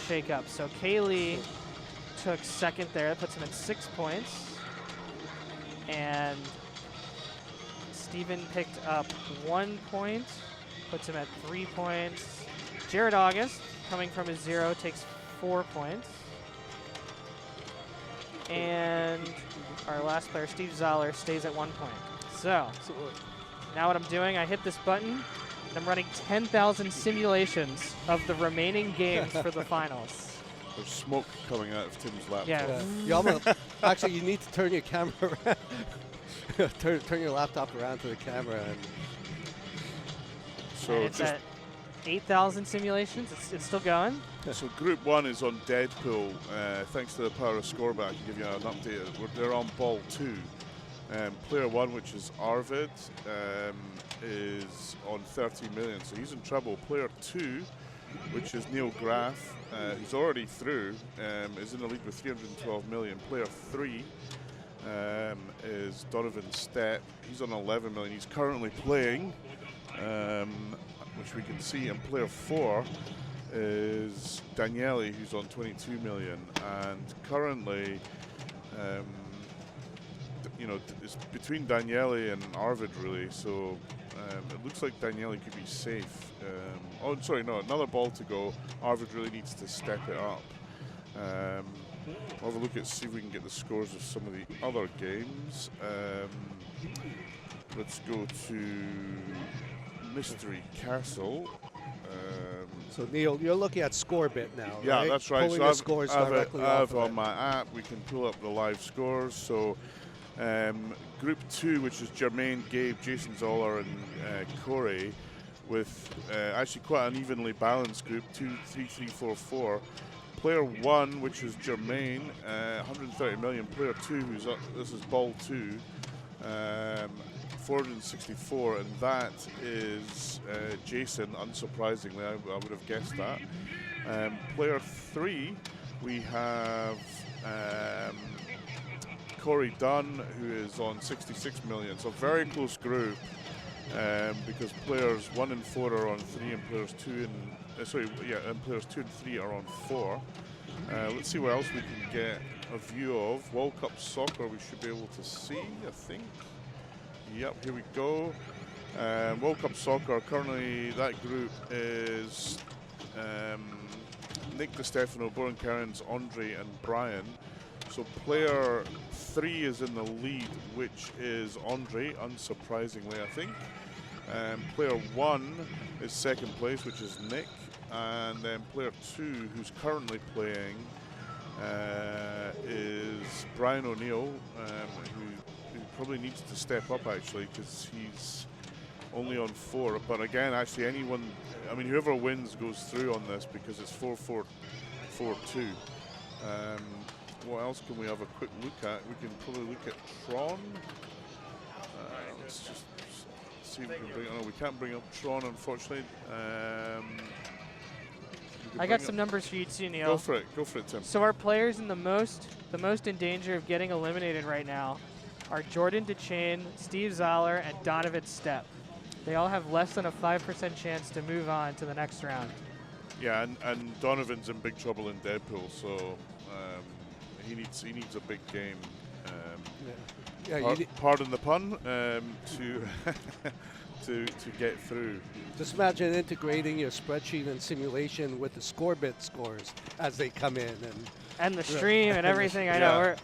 shake up. So Kaylee took second there. That puts him at 6 points. And Steven picked up 1 point, puts him at 3 points. Jared August, coming from his 0, takes 4 points. and our last player, Steve Zoller, stays at 1 point. So now what I'm doing, I hit this button, and I'm running 10,000 simulations of the remaining games for the finals. There's smoke coming out of Tim's laptop. Yeah. You almost, actually, you need to turn your camera around. turn your laptop around to the camera. And So And it's just at 8,000 simulations. It's still going. so Group 1 is on Deadpool. Thanks to the power of Scoreback, I can give you an update. They're on Ball 2. Player 1, which is Arvid, is on 30 million, so he's in trouble. Player 2, which is Neil Graff, who's already through, is in the lead with 312 million. Player 3 is Donovan Stepp. He's on 11 million. He's currently playing, which we can see. And player 4 is Daniele, who's on 22 million. And currently, you know, it's between Daniele and Arvid, really. So it looks like Daniele could be safe. Oh, sorry, no, another ball to go. Arvid really needs to step it up. We'll have a look at, see if we can get the scores of some of the other games. Let's go to Mystery Castle. so, Neil, you're looking at Scorebit now, Yeah, right? that's right. Pulling So the scores directly off I've of on it. my app, we can pull up the live scores. So Group 2, which is Jermaine, Gabe, Jason Zoller, and Corey, with actually quite an evenly balanced group, 2, 3, 3, 4, 4. Player 1, which is Jermaine, 130 million. Player 2, who's up, this is Ball 2, 464, and that is Jason, unsurprisingly. I would have guessed that. Player 3, we have Corey Dunn, who is on 66 million. So very close group, because players 1 and 4 are on 3, and players 2 and and players 2 and 3 are on 4. Let's see what else we can get a view of. World Cup Soccer, we should be able to see, I think. Yep, here we go. World Cup Soccer, currently that group is Nick DiStefano, Boran Cairns, Andre, and Brian. So player 3 is in the lead, which is Andre, unsurprisingly, I think. Player 1 is second place, which is Nick. And then player 2, who's currently playing, is Brian O'Neill, who probably needs to step up, actually, because he's only on 4. But again, actually, anyone, I mean, whoever wins goes through on this, because it's 4-4-4-2. What else can we have a quick look at? We can probably look at Tron. Let's just see if we can bring. Oh, we can't bring up Tron, unfortunately. I got some numbers for you too, Neil. Go for it, Tim. So our players in the most in danger of getting eliminated right now are Jordan DeChain, Steve Zoller, and Donovan Stepp. They all have less than a 5% chance to move on to the next round. Yeah, and Donovan's in big trouble in Deadpool, so he needs a big game. Pardon the pun, to to get through. Just imagine integrating your spreadsheet and simulation with the Scorebit scores as they come in, and the stream and everything. I know.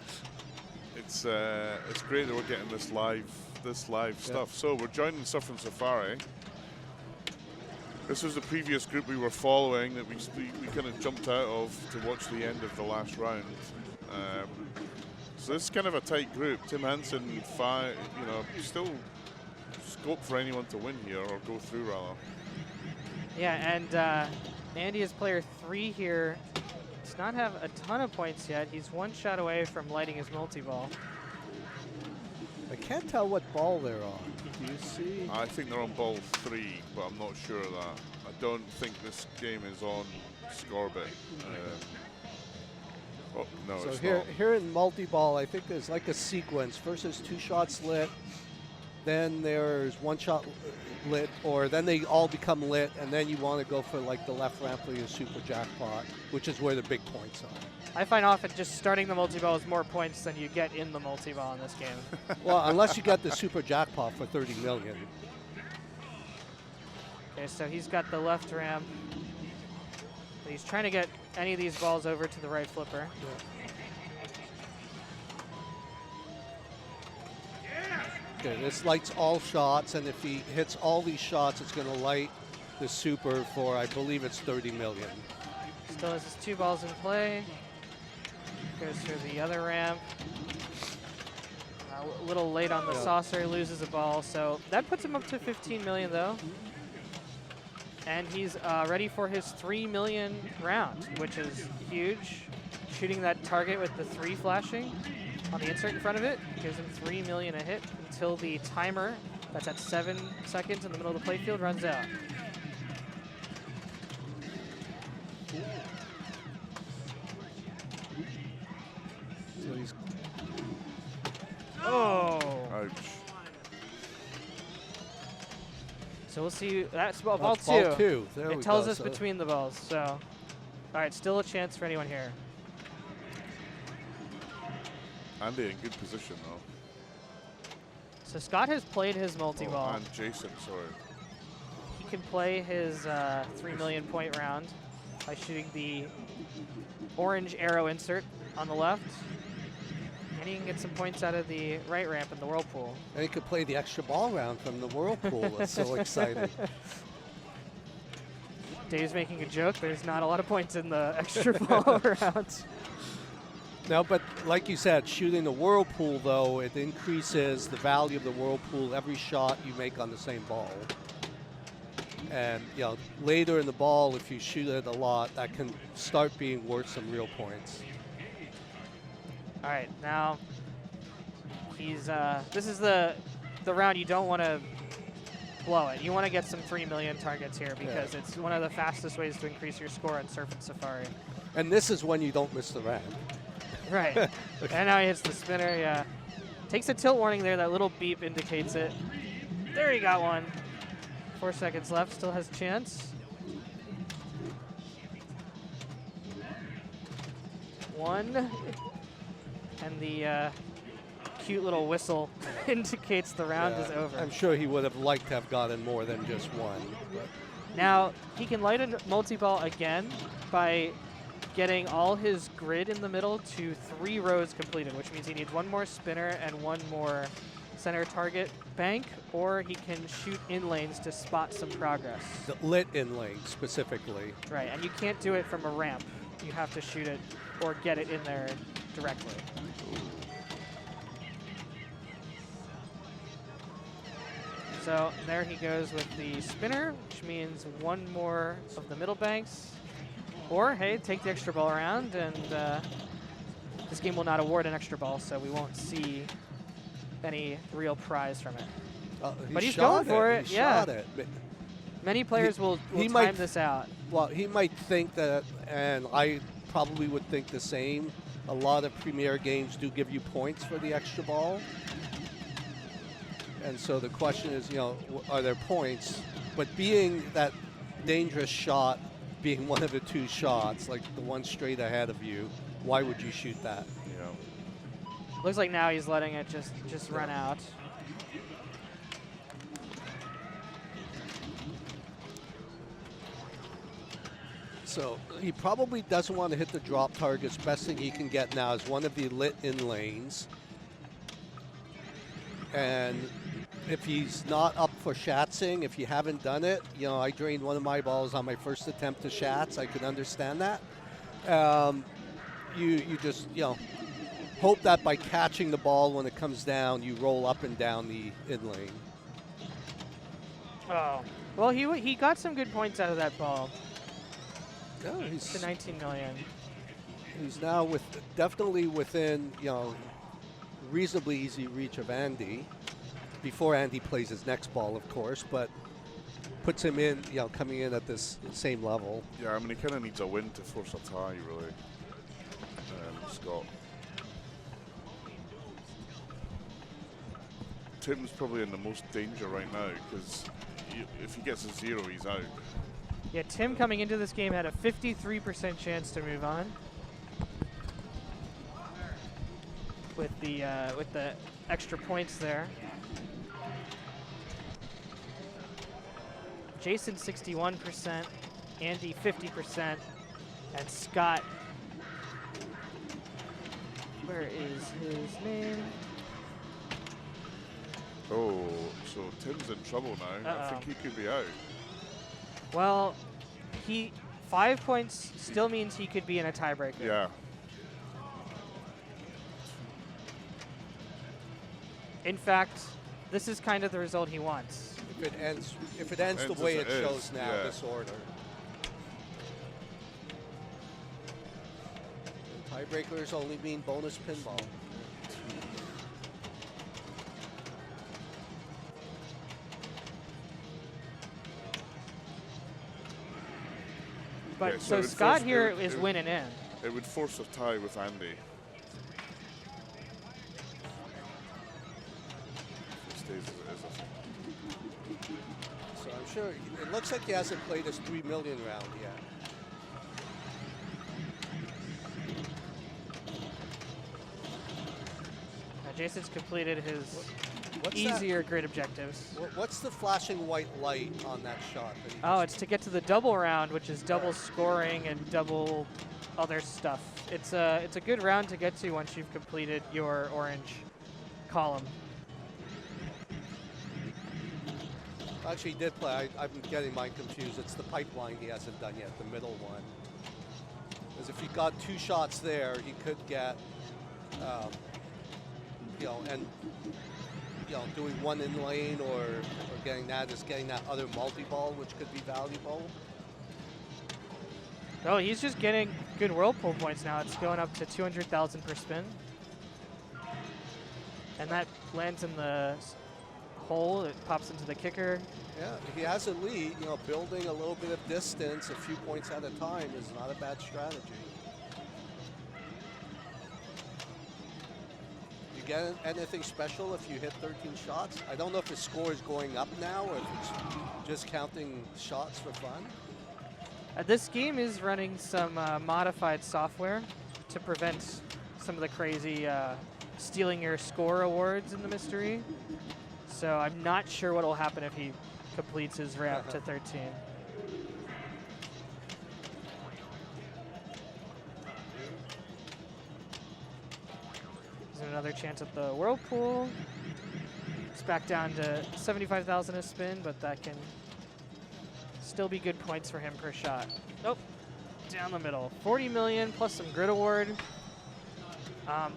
It's great that we're getting this live stuff. So we're joining Surf and Safari. This was the previous group we were following that we kind of jumped out of to watch the end of the last round. So this is kind of a tight group. Tim Hansen, still scope for anyone to win here or go through, rather. Yeah, and Andy is player 3 here. Does not have a ton of points yet. He's one shot away from lighting his multi-ball. I can't tell what ball they're on. Do you see? I think they're on ball 3, but I'm not sure of that. I don't think this game is on Scorebit. Oh, no, So it's here in multi-ball, I think there's like a sequence. First there's 2 shots lit, then there's 1 shot lit, or then they all become lit, and then you want to go for like the left ramp for your super jackpot, which is where the big points are. I find often just starting the multi-ball is more points than you get in the multi-ball in this game. Well, unless you get the super jackpot for 30 million. Okay, so he's got the left ramp. He's trying to get any of these balls over to the right flipper. Okay, this lights all shots, and if he hits all these shots, it's going to light the super for, I believe it's 30 million. Still has his 2 balls in play. Goes through the other ramp. A little late on the saucer, loses a ball. So that puts him up to 15 million though. And he's ready for his 3 million round, which is huge. Shooting that target with the 3 flashing on the insert in front of it gives him 3 million a hit until the timer that's at 7 seconds in the middle of the playfield runs out. So he's Oh! Ouch. So we'll see. That's ball That's 2. ball 2. There It we tells go. us So between the balls. So, all right, still a chance for anyone here. Andy in good position though. So Scott has played his multi-ball. Oh, and Jason, sorry. He can play his 3 million point round by shooting the orange arrow insert on the left. And he can get some points out of the right ramp in the whirlpool. And he could play the extra ball round from the whirlpool. That's so exciting. Dave's making a joke. There's not a lot of points in the extra ball round. No, but like you said, shooting the whirlpool, though, it increases the value of the whirlpool every shot you make on the same ball. And, you know, later in the ball, if you shoot it a lot, that can start being worth some real points. All right, now he's. This is the round you don't want to blow it. You want to get some 3 million targets here because it's one of the fastest ways to increase your score on Surf and Safari. And this is when you don't miss the ramp. Right. And now he hits the spinner. Yeah. Takes a tilt warning there. That little beep indicates it. There he got one. 4 seconds left. Still has a chance. 1. And the cute little whistle indicates the round is over. I'm sure he would have liked to have gotten more than just 1. But Now, he can light a multi-ball again by getting all his grid in the middle to 3 rows completed, which means he needs 1 more spinner and 1 more center target bank, or he can shoot in lanes to spot some progress. the lit in lane specifically. Right, and you can't do it from a ramp. You have to shoot it or get it in there directly. So there he goes with the spinner, which means 1 more of the middle banks. Or, hey, take the extra ball around, and this game will not award an extra ball, so we won't see any real prize from it. But he's going for it, He yeah. shot it. But Many players will he time might- this out. well, he might think that, and I probably would think the same. A lot of premier games do give you points for the extra ball. And so the question is, you know, are there points? But being that dangerous shot, being one of the 2 shots, like the one straight ahead of you, why would you shoot that? Yeah. Looks like now he's letting it just run out. So he probably doesn't want to hit the drop targets. Best thing he can get now is one of the lit in lanes. And if he's not up for shatzing, if you haven't done it, you know, I drained one of my balls on my first attempt to shats. I can understand that. You just, you know, hope that by catching the ball when it comes down, you roll up and down the in lane. Oh. Well, he got some good points out of that ball. Yeah, To he's 19 million. now definitely within, you know, reasonably easy reach of Andy. Before Andy plays his next ball, of course, but puts him in, you know, coming in at this same level. Yeah, I mean, he kind of needs a win to force a tie, really. Scott. Tim's probably in the most danger right now because if he gets a 0, he's out. Yeah, Tim coming into this game had a 53% chance to move on. With the extra points there. Jason 61%, Andy 50%, and Scott, where is his name? Oh, so Tim's in trouble now. I think he could be out. Well, 5 points still means he could be in a tiebreaker. Yeah. In fact, this is kind of the result he wants. If it ends the way it shows now, yeah. this order. And tiebreakers only mean bonus pinball. But Okay, so so Scott here is winning in. It would force a tie with Andy. If it stays as it is, I think. So I'm sure it looks like he hasn't played his 3 million round yet. Now Jason's completed his What's easier grid objectives. What's the flashing white light on that shot? That he Oh, just- it's to get to the double round, which is double scoring and double other stuff. It's a good round to get to once you've completed your orange column. Actually, he did play. I'm getting mine confused. It's the pipeline he hasn't done yet, the middle one. Because if he got 2 shots there, he could get, doing one in lane or getting that other multi-ball, which could be valuable. Oh, he's just getting good whirlpool points now. It's going up to 200,000 per spin. And that lands in the hole. It pops into the kicker. Yeah, if he has a lead, building a little bit of distance, a few points at a time is not a bad strategy. You get anything special if you hit 13 shots? I don't know if his score is going up now or if it's just counting shots for fun. This game is running some modified software to prevent some of the crazy stealing your score awards in the mystery. So I'm not sure what will happen if he completes his ramp to 13. There's another chance at the whirlpool. It's back down to 75,000 a spin, but that can still be good points for him per shot. Nope, down the middle. 40 million plus some grid award.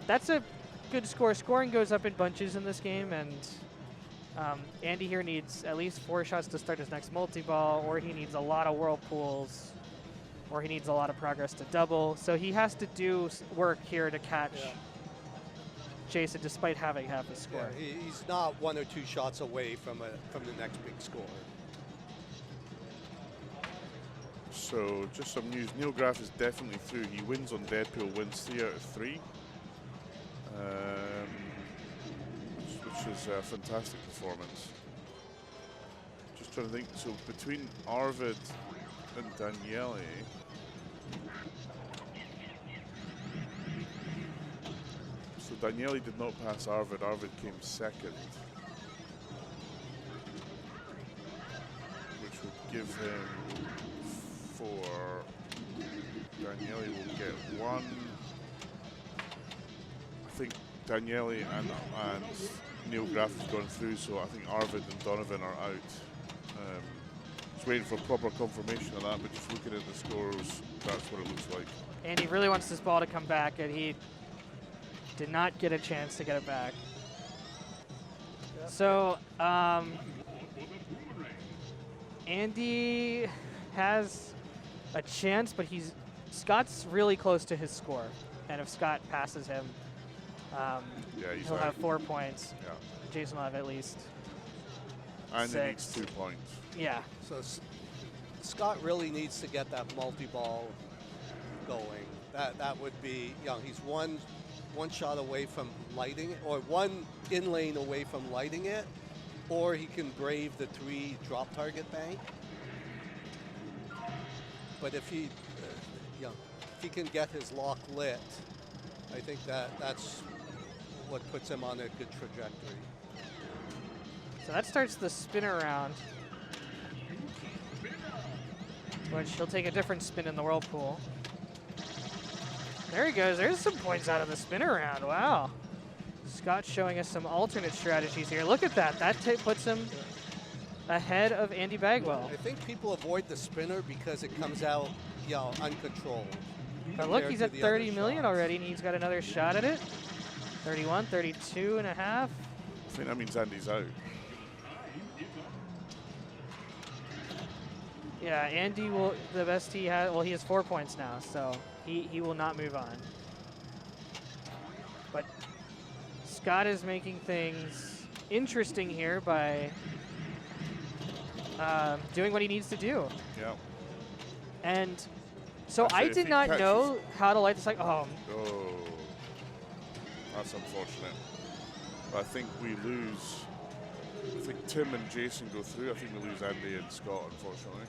That's a good score. Scoring goes up in bunches in this game, and Andy here needs at least 4 shots to start his next multi-ball, or he needs a lot of whirlpools, or he needs a lot of progress to double. So he has to do work here to catch Jason, despite having half his score. Yeah, he's not 1 or 2 shots away from the next big score. So just some news. Neil Graff is definitely through. He wins on Deadpool, wins 3 out of 3. Which is a fantastic performance. Just trying to think, so between Arvid and Daniele, so Daniele did not pass Arvid. Arvid came second, which would give him 4. Daniele will get 1. I think Daniele and Neil Graff has gone through, so I think Arvid and Donovan are out. Just waiting for proper confirmation of that, but just looking at the scores, that's what it looks like. And he really wants this ball to come back, and he did not get a chance to get it back. So, Andy has a chance, but Scott's really close to his score. And if Scott passes him, he'll have 4 points. Yeah. Jason will have at least And 6. he needs 2 points. Yeah. So Scott really needs to get that multi-ball going. That would be, he's one shot away from lighting it, or 1 in lane away from lighting it, or he can brave the 3 drop target bank. But if he can get his lock lit, I think that's what puts him on a good trajectory. So that starts the spinner round, which he'll take a different spin in the whirlpool. There he goes. There's some points out of the spinner round. Wow. Scott showing us some alternate strategies here. Look at that. That puts him ahead of Andy Bagwell. I think people avoid the spinner because it comes out, uncontrolled. But look, he's at compared to the 30 other million shots. already, and he's got another shot at it. 31, 32 and a half. I think that means Andy's out. Yeah, Andy will, the best he has, well, he has 4 points now, so he will not move on. But Scott is making things interesting here by doing what he needs to do. Yeah. And so Actually, I if did he not catches- know how to light the cycle. Oh, Oh, that's unfortunate. But I think we lose. I think Tim and Jason go through. I think we lose Andy and Scott, unfortunately.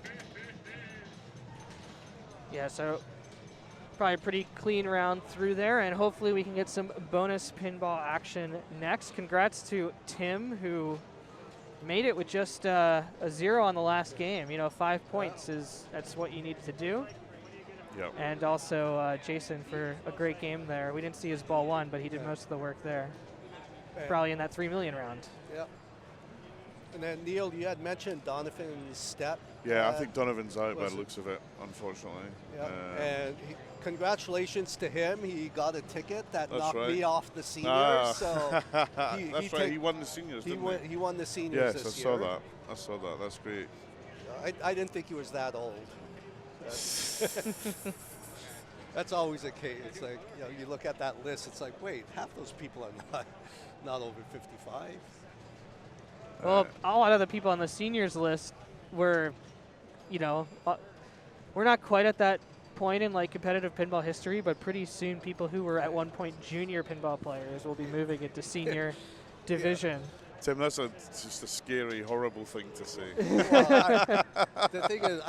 yeah, so probably a pretty clean round through there, and hopefully we can get some bonus pinball action next. Congrats to Tim, who made it with just a 0 on the last game. 5 points that's what you need to do. Yep. And also Jason for a great game there. We didn't see his ball one, but he did most of the work there. Probably in that 3 million round. Yep. And then, Neil, you had mentioned Donovan's step. Yeah, I think Donovan's out by was the it- looks of it, unfortunately. Yeah. And congratulations to him. He got a ticket that That's knocked right. me off the seniors. Ah. So That's right. He won the seniors, didn't he? he won the seniors Yes, I this saw year. that. I saw that. That's great. I didn't think he was that old. That's always the case. It's like, you look at that list, it's like, wait, half those people are not over 55. Well, a lot of the people on the seniors list were, we're not quite at that point in like competitive pinball history, but pretty soon people who were at one point junior pinball players will be moving into senior division. Tim, that's just a scary, horrible thing to say. Well, the thing is,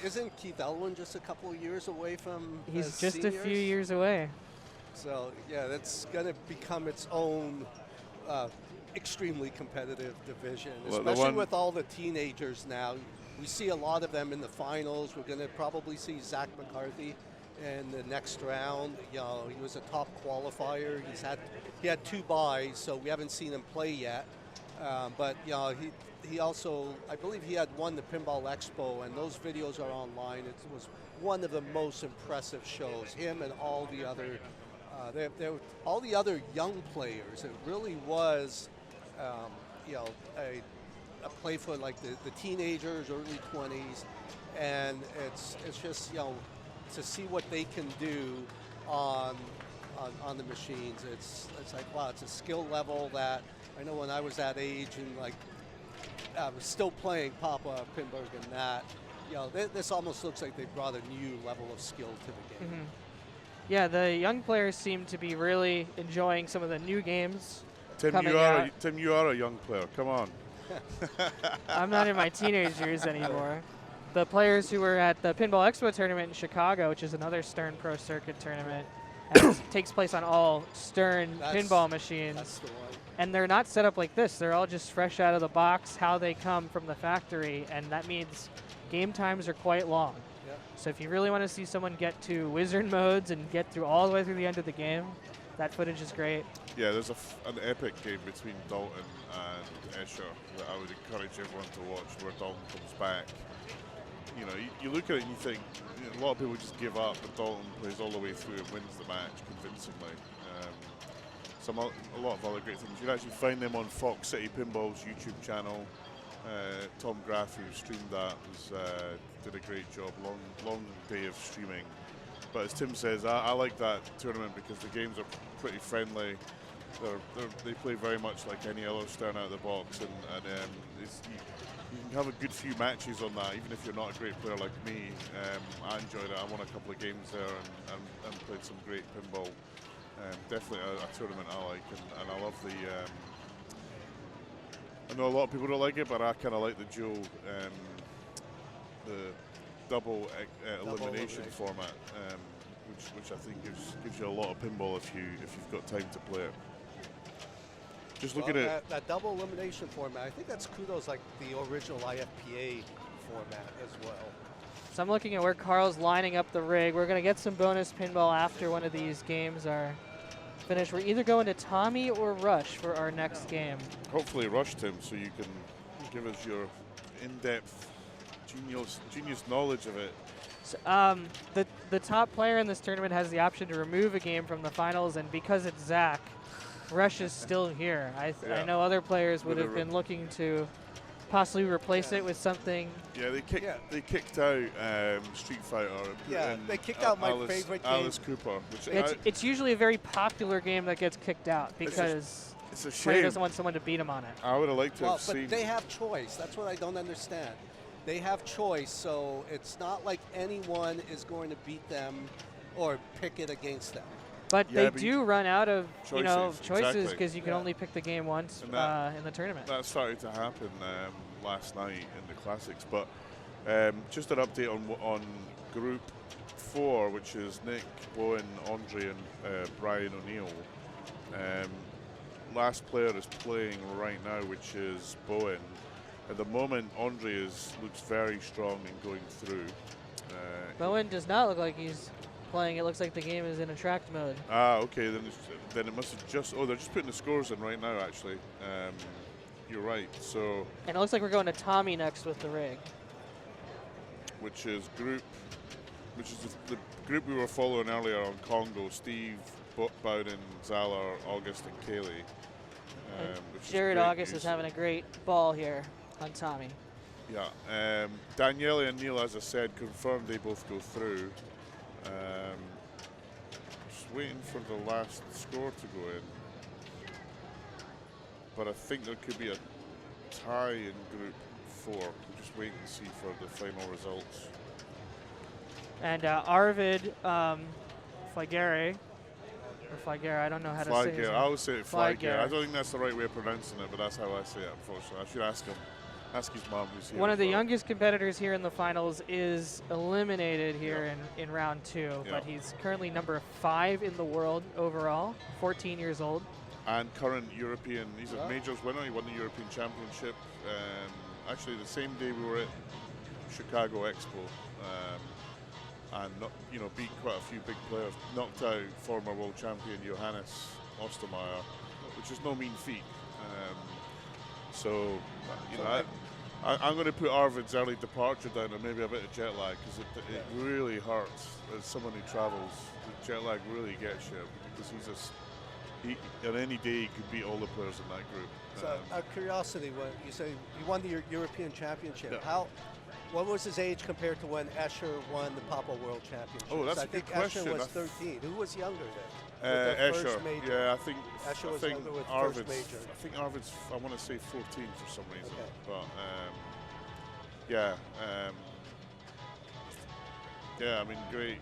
isn't Keith Elwin just a couple of years away from He's just seniors? a few years away. So, yeah, that's going to become its own extremely competitive division, Well, the especially one- with all the teenagers now. We see a lot of them in the finals. We're going to probably see Zach McCarthy in the next round. He was a top qualifier. He had 2 buys, so we haven't seen him play yet. But he also, I believe he had won the Pinball Expo, and those videos are online. It was one of the most impressive shows. Him and all the other, all the other young players. It really was, a play for like the teenagers, early 20s, and it's just to see what they can do on the machines. It's like, wow, it's a skill level that I know when I was that age and like I was still playing Papa Pinberg and that, this almost looks like they brought a new level of skill to the game. Mm-hmm. Yeah, the young players seem to be really enjoying some of the new games. Tim, coming you are out. a young player. Come on. I'm not in my teenage years anymore. The players who were at the Pinball Expo tournament in Chicago, which is another Stern Pro Circuit tournament, and it takes place on all Stern pinball machines. That's the one. And they're not set up like this. They're all just fresh out of the box, how they come from the factory, and that means game times are quite long. Yep. So if you really want to see someone get to wizard modes and get through all the way through the end of the game, that footage is great. Yeah, there's an epic game between Dalton and Escher that I would encourage everyone to watch, where Dalton comes back. You look at it and you think, a lot of people just give up, but Dalton plays all the way through and wins the match convincingly. A lot of other great things. You can actually find them on Fox City Pinball's YouTube channel. Tom Graff, who streamed that, did a great job. Long day of streaming. But as Tim says, I like that tournament because the games are pretty friendly. They play very much like any other Stern out of the box, and you can have a good few matches on that, even if you're not a great player like me. I enjoyed it. I won a couple of games there and played some great pinball. Definitely a tournament I like, and I love the. I know a lot of people don't like it, but I kind of like the dual, the double elimination format, which I think gives you a lot of pinball if you've got time to play it. Just looking at that double elimination format, I think that's kudos like the original IFPA format as well. So I'm looking at where Carl's lining up the rig. We're going to get some bonus pinball after one of these games are finish. We're either going to Tommy or Rush for our next game. Hopefully rush, Tim, so you can give us your in-depth genius knowledge of it. So, the top player in this tournament has the option to remove a game from the finals, and because it's Zach, Rush is still here. I know other players would have been looking to possibly replace it with something. Yeah, they kicked out Street Fighter. Yeah, they kicked out my favorite game. Alice Cooper. Which It's usually a very popular game that gets kicked out because it's a player shame. doesn't want someone to beat him on it. I would have liked to have seen. But they have choice. That's what I don't understand. They have choice, so it's not like anyone is going to beat them or pick it against them. But they do run out of choices because exactly. you can only pick the game once in the tournament. That started to happen last night in the classics. But just an update on Group 4, which is Nick, Bowen, Andre, and Brian O'Neill. Last player is playing right now, which is Bowen. At the moment, Andre looks very strong in going through. Bowen does not look like he's playing. It looks like the game is in attract mode. Ah, okay. Then it must have just. Oh, they're just putting the scores in right now. Actually, you're right. So. And it looks like we're going to Tommy next with the rig. Which is the group we were following earlier on Congo. Steve, Bowden, Zala, August, and Kaylee. Jared August is having a great ball here on Tommy. Yeah. Daniele and Neil, as I said, confirmed they both go through. Just waiting for the last score to go in. But I think there could be a tie in Group 4. We'll just wait and see for the final results. And Arvid Flagere, or Flagere, I don't know how to say it. I always say it Flagere. I don't think that's the right way of pronouncing it, but that's how I say it, unfortunately. I should ask him. Ask his mom who's here. One of the youngest competitors here in the finals is eliminated here in round 2, but he's currently number 5 in the world overall, 14 years old. And current European, he's a majors winner. He won the European Championship. Actually, the same day we were at Chicago Expo, and beat quite a few big players. Knocked out former world champion Johannes Ostermeyer, which is no mean feat. I'm going to put Arvid's early departure down and maybe a bit of jet lag because it really hurts as someone who travels. The jet lag really gets you because on any day he could beat all the players in that group. So, out of curiosity, when you say you won the European Championship, what was his age compared to when Escher won the Papa World Championship? Oh, that's a good question. Escher was 13. Who was younger then? Escher. Yeah, I think Escher was younger with Arvid's, first major. I think Arvid's, I want to say 14 for some reason. Okay. But, I mean, great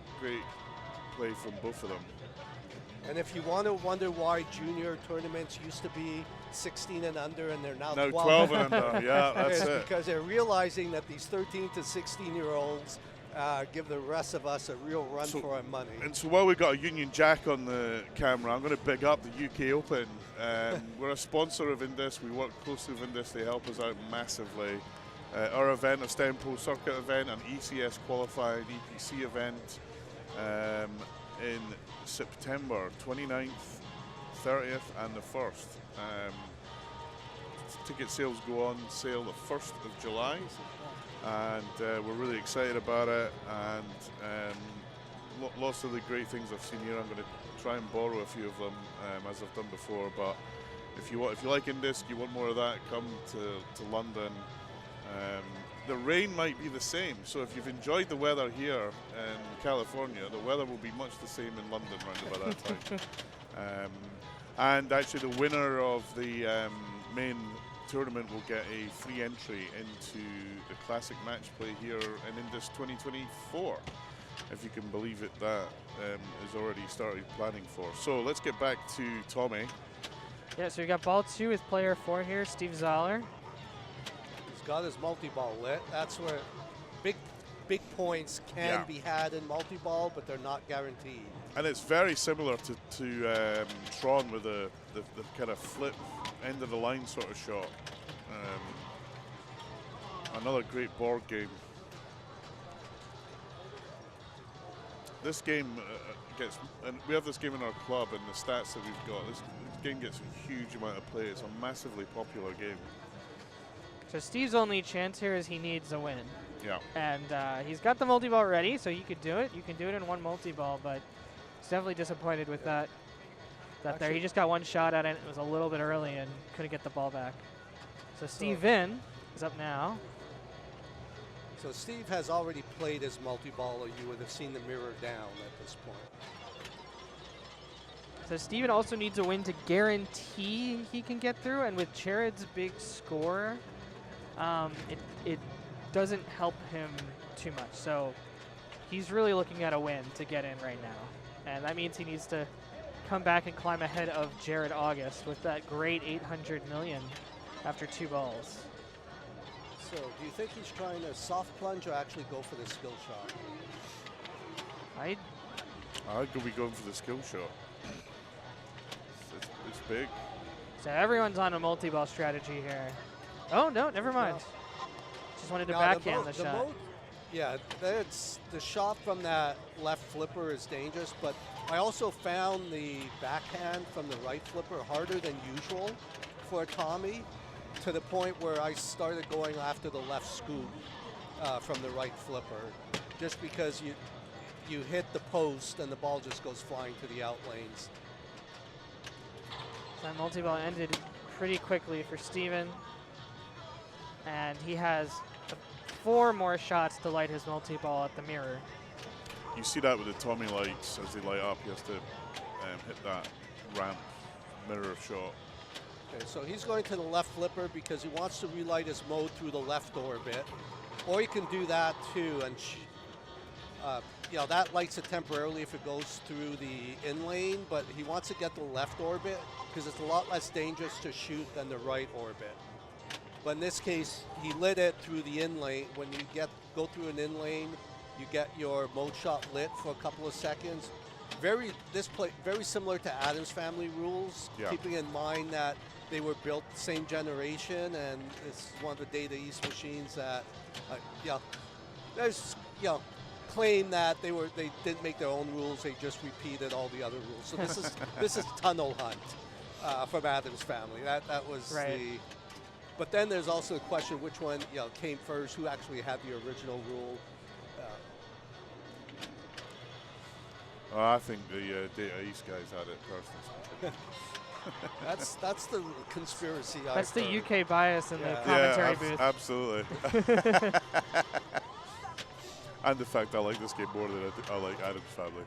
play from both of them. And if you want to wonder why junior tournaments used to be 16 and under and they're now 12 and under, yeah, that's it. Because they're realizing that these 13 to 16-year-olds give the rest of us a real run for our money. And so while we've got a Union Jack on the camera, I'm going to big up the UK Open. We're a sponsor of INDISC. We work closely with INDISC. They help us out massively. Our event, a Stempo Circuit event, an ECS qualified EPC event in September 29th, 30th and the 1st. Ticket sales go on sale the 1st of July, and we're really excited about it, and lots of the great things I've seen here. I'm going to try and borrow a few of them as I've done before, but if you like INDISC, you want more of that, come to London. The rain might be the same, so if you've enjoyed the weather here in California, the weather will be much the same in London around about that time. And actually the winner of the main tournament will get a free entry into the classic match play here in INDISC 2024. If you can believe it, that is already started planning for. So let's get back to Tommy. Yeah, so we got ball 2 with player 4 here, Steve Zoller. He's got his multi-ball lit. That's where big points can be had in multi-ball, but they're not guaranteed. And it's very similar to Tron with the kind of flip end of the line sort of shot. Another great board game. this game gets, and we have this game in our club, and the stats that we've got, this game gets a huge amount of play. It's a massively popular game. So Steve's only chance here is he needs a win. Yeah. And he's got the multi-ball ready, so you could do it. You can do it in one multi-ball, but he's definitely disappointed with that. There, he just got one shot at it. It was a little bit early and couldn't get the ball back. So Steve Vinn is up now. So Steve has already played his multi-ball, or you would have seen the mirror down at this point. So Steven also needs a win to guarantee he can get through, and with Jared's big score, it doesn't help him too much. So he's really looking at a win to get in right now. And that means he needs to come back and climb ahead of Jared August with that great 800 million after 2 balls. So do you think he's trying to soft plunge or actually go for the skill shot? I'd be going for the skill shot. It's big. So everyone's on a multi-ball strategy here. Oh, no, never mind. Just wanted to backhand the shot. Yeah, that's the shot from that left flipper is dangerous, but I also found the backhand from the right flipper harder than usual for Tommy, to the point where I started going after the left scoop from the right flipper, just because you hit the post and the ball just goes flying to the out lanes. That multi-ball ended pretty quickly for Steven, and he has 4 more shots to light his multi-ball at the mirror. You see that with the Tommy lights as they light up. He has to hit that ramp mirror shot. Okay, so he's going to the left flipper because he wants to relight his mode through the left orbit, or he can do that too, and that lights it temporarily if it goes through the in lane, but he wants to get the left orbit because it's a lot less dangerous to shoot than the right orbit. But in this case, he lit it through the in lane. When you go through an in lane, you get your mode shot lit for a couple of seconds. Very similar to Adam's Family rules, keeping in mind that they were built the same generation, and it's one of the Data East machines that, claim that they didn't make their own rules. They just repeated all the other rules. So this is Tunnel Hunt from Adam's Family. That was right. But then there's also the question which one came first, who actually had the original rule. I think the Data East guys had it personally. That's the conspiracy. That's the UK bias in the commentary booth. Absolutely. And the fact I like this game more than I like Adam's Family.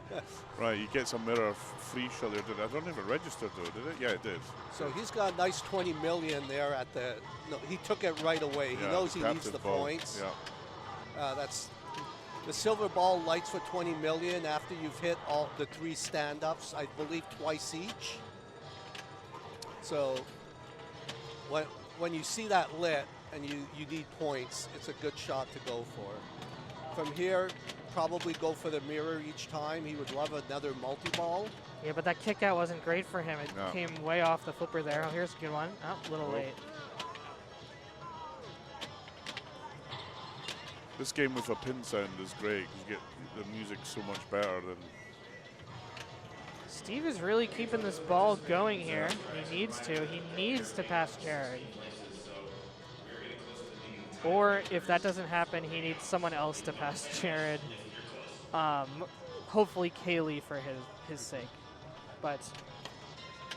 Right, you get some mirror free shot there. I don't even register though, did it? Yeah, it did. So he's got a nice 20 million there at the. No, he took it right away. He knows he needs the points. Yeah. That's the silver ball lights for 20 million after you've hit all the 3 stand-ups, I believe twice each. So when you see that lit and you need points, it's a good shot to go for. From here, probably go for the mirror each time. He would love another multi-ball. Yeah, but that kick out wasn't great for him. It came way off the flipper there. Oh, here's a good one. Oh, a little late. This game with a pin sound is great because you get the music so much better than. Steve is really keeping this ball going here. He needs to. He needs to pass Jared. Or if that doesn't happen, he needs someone else to pass Jared. Hopefully Kaylee for his sake. But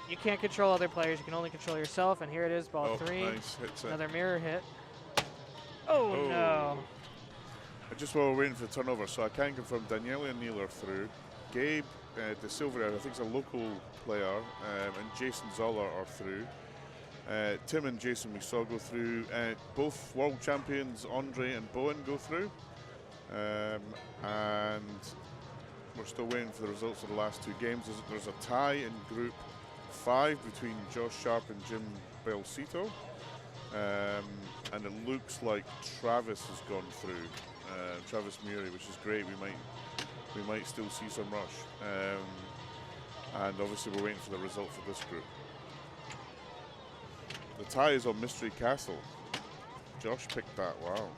you can't control other players. You can only control yourself. And here it is, ball 3. Nice. Another mirror hit. Oh, no. Just while we're waiting for the turnover, so I can confirm Daniele and Neil are through. Gabe De Silva, I think is a local player, and Jason Zoller are through. Tim and Jason we saw go through. Both world champions Andre and Bowen go through. And we're still waiting for the results of the last 2 games. There's a tie in Group 5 between Josh Sharp and Jim Belsito. And it looks like Travis has gone through. Travis Muri, which is great. We might still see some rush. And obviously we're waiting for the result for this group. The tie is on Mystery Castle. Josh picked that, wow.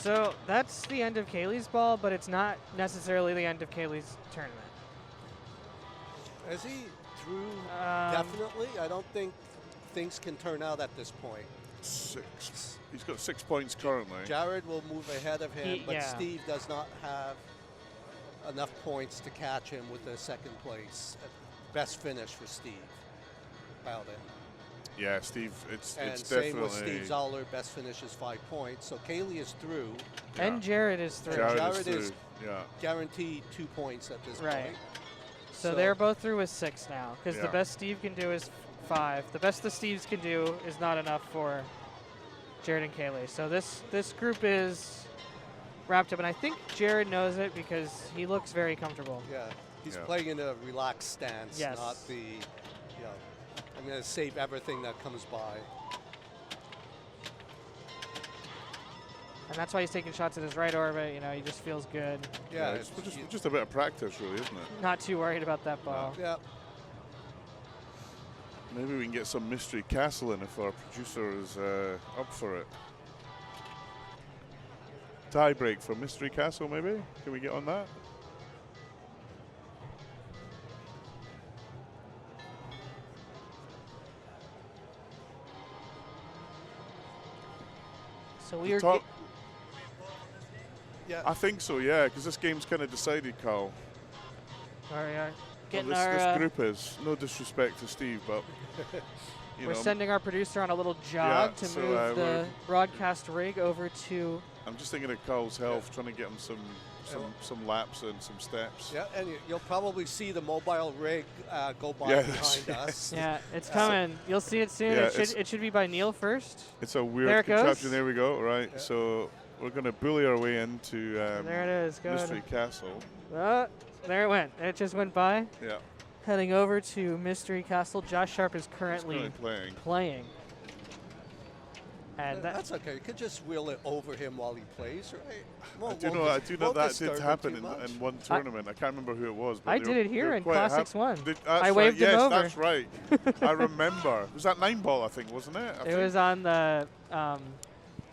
So that's the end of Kaylee's ball, but it's not necessarily the end of Kaylee's tournament. Is he through? Definitely. I don't think things can turn out at this point. 6. He's got 6 points currently. Jared will move ahead of him, but yeah. Steve does not have enough points to catch him with the second place. Best finish for Steve. About it. Yeah, Steve, it's And definitely. same with Steve Zoller, best finish is 5 points. So Kaylee is through. And Jared is through. Jared is through. Yeah. guaranteed 2 points at this Right. point. So they're both through with 6 now, because the Yeah. best Steve can do is 5. The best the Steves can do is not enough for Jared and Kaylee. So this group is wrapped up, and I think Jared knows it because he looks very comfortable. Yeah, he's Yeah. playing in a relaxed stance, Yes. not the, I'm going to save everything that comes by. And that's why he's taking shots at his right orbit. You know, he just feels good. Yeah, it's just a bit of practice, really, isn't it? Not too worried about that ball. yeah. Maybe we can get some Mystery Castle in if our producer is up for it. Tie break for Mystery Castle, maybe? Can we get on that? So we are. Yeah. I think so, yeah, because this game's kind of decided, Carl. Getting this, our. this group is. No disrespect to Steve, but you We're know, sending our producer on a little jog to so, move the broadcast rig over to. I'm just thinking of Carl's health, trying to get him some laps and some steps. Yeah, and you'll probably see the mobile rig go by Yes. behind us. Yeah, it's coming. You'll see it soon. Yeah, It should be by Neil first. It's a weird There it goes. contraption. There we go. Right, Yeah. so we're going to bully our way into There it is. Go Mystery ahead. Castle. There it went. It just went by. Yeah, Heading over to Mystery Castle. Josh Sharp is it's currently playing. playing. And That's okay. You could just wheel it over him while he plays, right? I do know that did happen in one tournament. I can't remember who it was. But I they did were- it here they were in quite Classics 1. That's I right, waved him yes, over. that's right. I remember. Was that 9-ball, I think, wasn't it? it was on the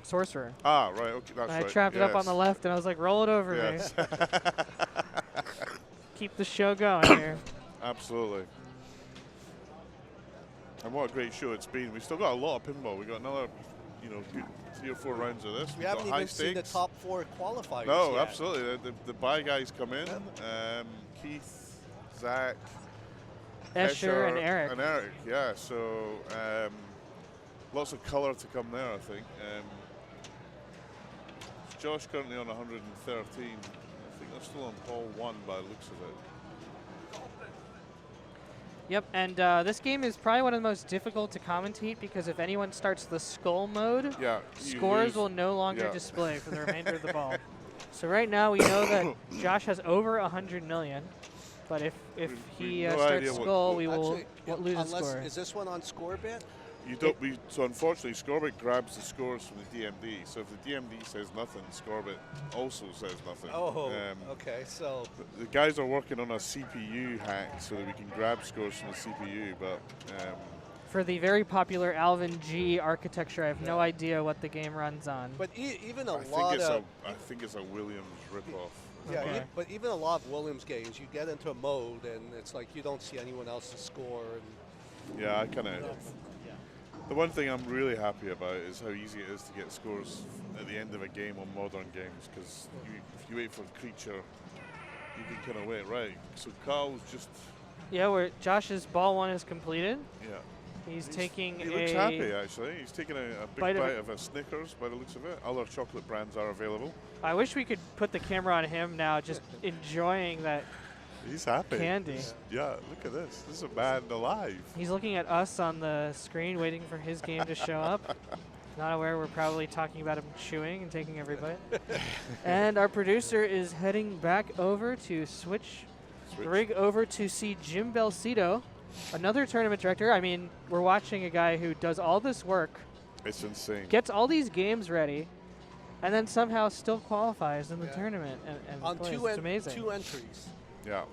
Sorcerer. Ah, right. Okay, that's I right. trapped it up on yes. the left, and I was like, roll it over Yes. me. Keep the show going here. Absolutely. And what a great show it's been. We've still got a lot of pinball. We've got another, good 3 or 4 rounds of this. We We've haven't got high even seen the stakes. top 4 qualifiers No, yet. absolutely. The buy guys come in. Keith, Zach, Escher and Eric. And Eric, yeah. So lots of colour to come there, I think. Josh currently on 113. I think they're still on ball 1 by the looks of it. Yep, and this game is probably one of the most difficult to commentate because if anyone starts the skull mode, Yeah. you scores lose. will no longer Yeah. display for the remainder of the ball. So right now we know that Josh has over 100 million, but if We've he no starts idea what- skull, we will Actually, lose a unless, score. is this one on Scorebit? You don't. So unfortunately, Scorbit grabs the scores from the DMD. So if the DMD says nothing, Scorbit also says nothing. Oh, Um, okay. So The guys are working on a CPU hack so that we can grab scores from the CPU, but For the very popular Alvin G architecture, I have no idea what the game runs on. but even I think it's a Williams ripoff. Yeah, Okay. but even a lot of Williams games, you get into a mode and it's like you don't see anyone else's score. And Yeah, I kind of. The one thing I'm really happy about is how easy it is to get scores at the end of a game on modern games, because if you wait for a creature, you can kind of wait, right? So Carl's just, Yeah, where Josh's ball 1 is completed. yeah. He's taking He looks happy, actually. He's taking a big bite bite of of a Snickers by the looks of it. Other chocolate brands are available. I wish we could put the camera on him now, just enjoying that He's happy. candy. Yeah, look at this. This is a man alive. He's looking at us on the screen, waiting for his game to show up. Not aware we're probably talking about him chewing and taking every bite. And our producer is heading back over to switch the rig over to see Jim Belcito, another tournament director. I mean, we're watching a guy who does all this work, It's insane. gets all these games ready, and then somehow still qualifies in the tournament and on plays. two It's amazing. 2 entries. Yeah.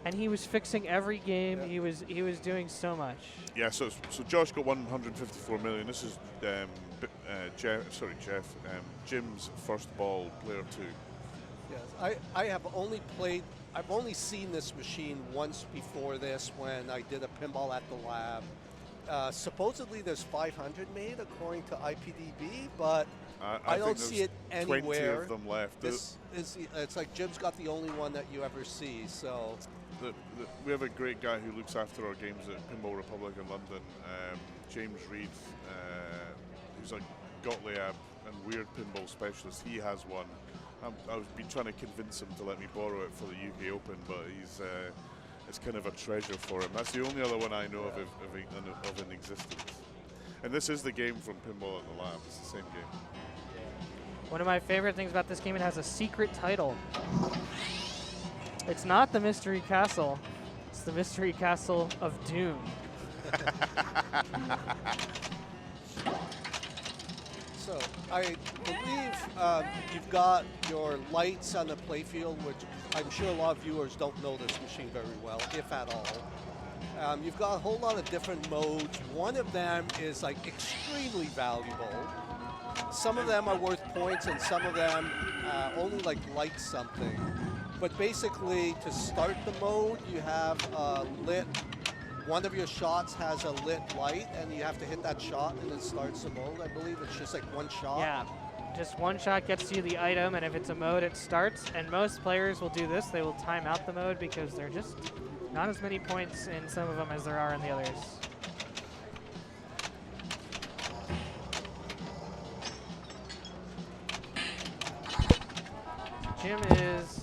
And he was fixing every game. Yeah. He was doing so much. Yeah, so Josh got 154 million. This is Jim's first ball, player 2. Yes, I have only played. I've only seen this machine once before this when I did a pinball at the lab. Supposedly there's 500 made according to IPDB, but I don't see it anywhere. 20 of them left. This is, it's like Jim's got the only one that you ever see. So we have a great guy who looks after our games at Pinball Republic in London, James Reed, who's a Gottlieb and weird pinball specialist. He has one. I've been trying to convince him to let me borrow it for the UK Open, but it's kind of a treasure for him. That's the only other one I know of in existence. And this is the game from Pinball at the Lab. It's the same game. One of my favorite things about this game, it has a secret title. It's not the Mystery Castle. It's the Mystery Castle of Doom. So I believe you've got your lights on the playfield, which I'm sure a lot of viewers don't know this machine very well, if at all. You've got a whole lot of different modes. One of them is like extremely valuable. Some of them are worth points, and some of them only like light something. But basically, to start the mode, you have lit. One of your shots has a lit light, and you have to hit that shot, and it starts the mode. I believe it's just like one shot. Yeah, just one shot gets you the item, and if it's a mode, it starts. And most players will do this. They will time out the mode because there are just not as many points in some of them as there are in the others. Jim is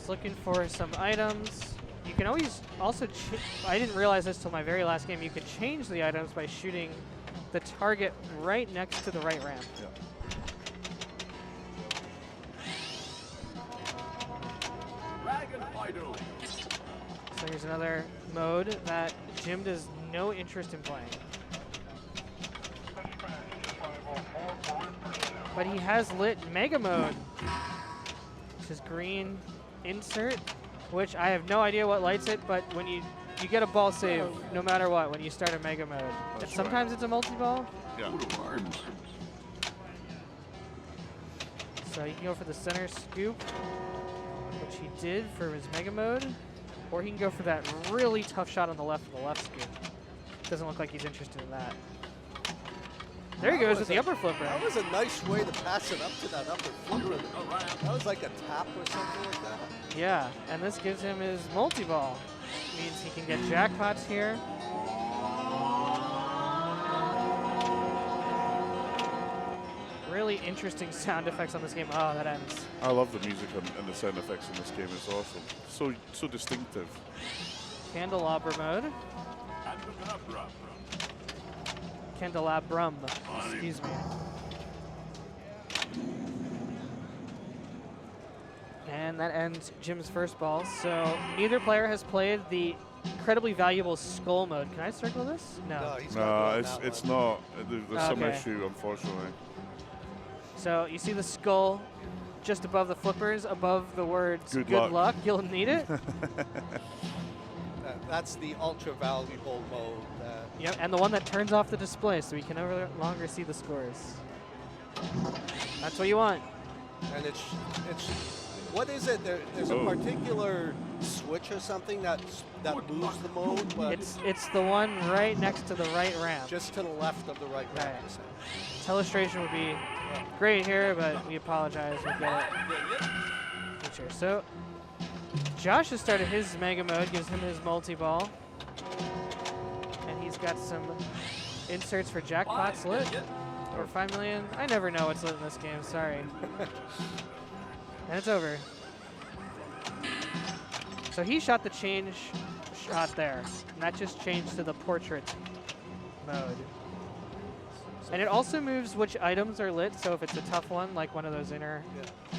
looking for some items. You can always also, I didn't realize this till my very last game, you could change the items by shooting the target right next to the right ramp. Yeah. So here's another mode that Jim does no interest in playing. But he has lit Mega Mode, which is green insert, which I have no idea what lights it, but when you get a ball save no matter what when you start a Mega Mode. And sometimes it's a multi-ball. Yeah. So you can go for the center scoop, which he did for his Mega Mode, or he can go for that really tough shot on the left scoop. Doesn't look like he's interested in that. There he goes with the upper flipper. That was a nice way to pass it up to that upper flipper. That was like a tap or something like that. Yeah, and this gives him his multi-ball. Means he can get jackpots here. Really interesting sound effects on this game. Oh, that ends. I love the music and the sound effects in this game. It's awesome. So distinctive. Candelabra mode. Candelabrum, excuse me. And that ends Jim's first ball. So neither player has played the incredibly valuable skull mode. Can I circle this? No. It's not. There's some issue, unfortunately. So you see the skull just above the flippers, above the words Good luck. You'll need it. That's the ultra valuable mode. Yep, and the one that turns off the display so we can no longer see the scores. That's what you want. And it's what is it? There's a particular switch or something that moves the mode, but it's the one right next to the right ramp. Just to the left of the right ramp. Telestration would be great here, but we apologize. We get it. Sure. So Josh has started his Mega Mode, gives him his multi-ball. And he's got some inserts for jackpots lit. Or 5 million. I never know what's lit in this game, sorry. And it's over. So he shot the change shot there. And that just changed to the portrait mode. And it also moves which items are lit, so if it's a tough one, like one of those inner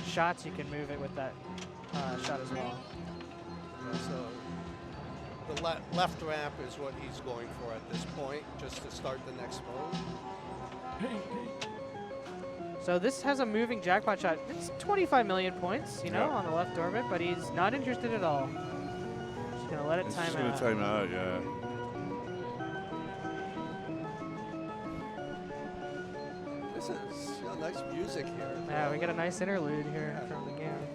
shots, you can move it with that shot as well. So the left ramp is what he's going for at this point, just to start the next mode. So this has a moving jackpot shot. It's 25 million points, you know, Yeah. on the left orbit, but he's not interested at all. Just gonna let it It's time just out. going to time it out, yeah. This is nice music here. Yeah, we get a nice interlude here from the game.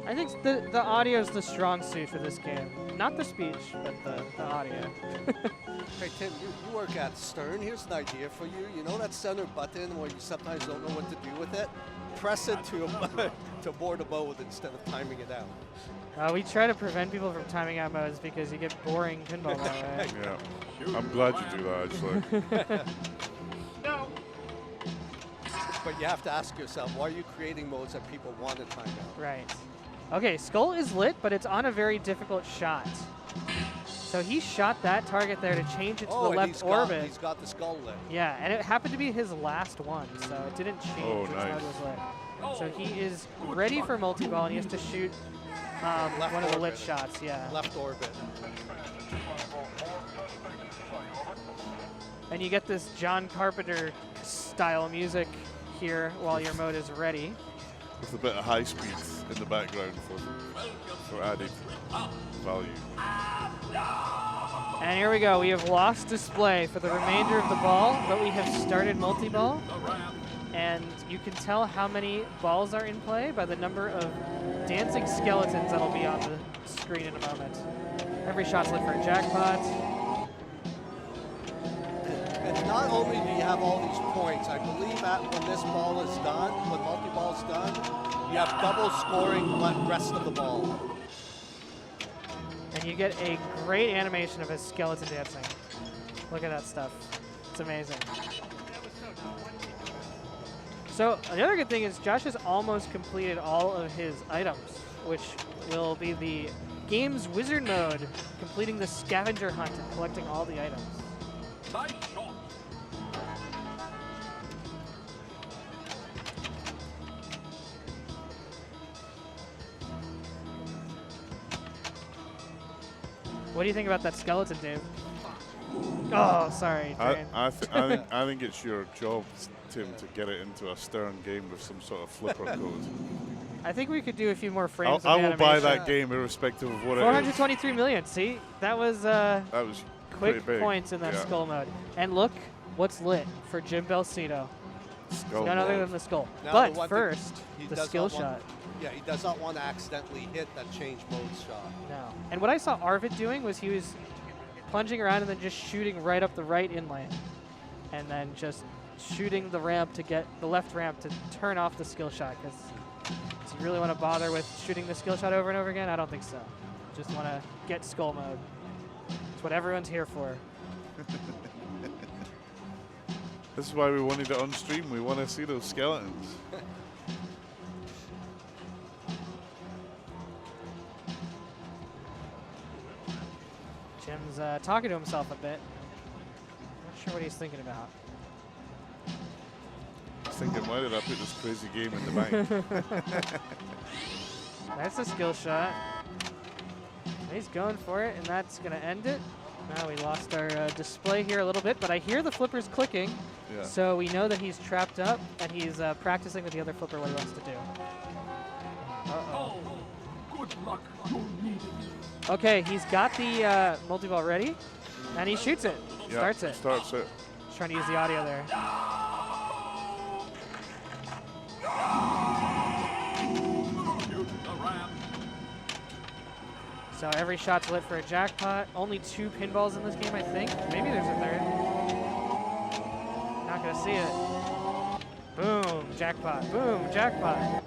I think the audio is the strong suit for this game. Not the speech, but the audio. Hey, Tim, you work at Stern. Here's an idea for you. You know that center button where you sometimes don't know what to do with it? Press it to board a mode instead of timing it out. We try to prevent people from timing out modes because you get boring pinball that way. Yeah. I'm glad you do that, actually. But you have to ask yourself, why are you creating modes that people want to time out? Right. Okay, Skull is lit, but it's on a very difficult shot. So he shot that target there to change it to the and left orbit. He's got the skull lit. Yeah, and it happened to be his last one, so it didn't change which nice. mode was lit. So he is ready for multi-ball, and he has to shoot one of the lit orbit. shots, yeah. Left orbit. And you get this John Carpenter style music here while your mode is ready. With a bit of high speed in the background for added value. And here we go. We have lost display for the remainder of the ball, but we have started multi-ball. And you can tell how many balls are in play by the number of dancing skeletons that'll be on the screen in a moment. Every shot's lit for a jackpot. And not only do you have all these points, I believe that when this ball is done, when multi-ball is done, you have double scoring the rest of the ball. And you get a great animation of his skeleton dancing. Look at that stuff. It's amazing. So the other good thing is Josh has almost completed all of his items, which will be the game's wizard mode, completing the scavenger hunt and collecting all the items. Nice shot. What do you think about that skeleton, Dave? Oh, sorry. Drain. I think it's your job, Tim, to get it into a Stern game with some sort of flipper code. I think we could do a few more frames I of will buy animation. that game irrespective of what it is. 423 million. See, that was That was quick pretty big. points in that Yeah. skull mode. And look what's lit for Jim Belcito. Skull None other mode. than the skull. Now, the But one thing first, he the does skill not want- shot. Yeah, he does not want to accidentally hit that change mode shot. No. And what I saw Arvid doing was he was plunging around and then just shooting right up the right inlane. And then just shooting the ramp to get the left ramp to turn off the skill shot. Because do you really want to bother with shooting the skill shot over and over again? I don't think so. Just want to get skull mode. It's what everyone's here for. This is why we wanted it on stream. We want to see those skeletons. Jim's talking to himself a bit. Not sure what he's thinking about. I was thinking, why did I put this crazy game in the bank? That's a skill shot. He's going for it, and that's going to end it. Now we lost our display here a little bit, but I hear the flippers clicking, Yeah. so we know that he's trapped up, and he's practicing with the other flipper what he wants to do. Uh-oh. Good luck. You'll need it. Okay, he's got the multi-ball ready, and he shoots it. Yeah, Starts it. Starts it. He's trying to use the audio there. Shoot the ramp. So every shot's lit for a jackpot. Only 2 pinballs in this game, I think. Maybe there's a third. Not gonna see it. Boom, jackpot. Boom, jackpot.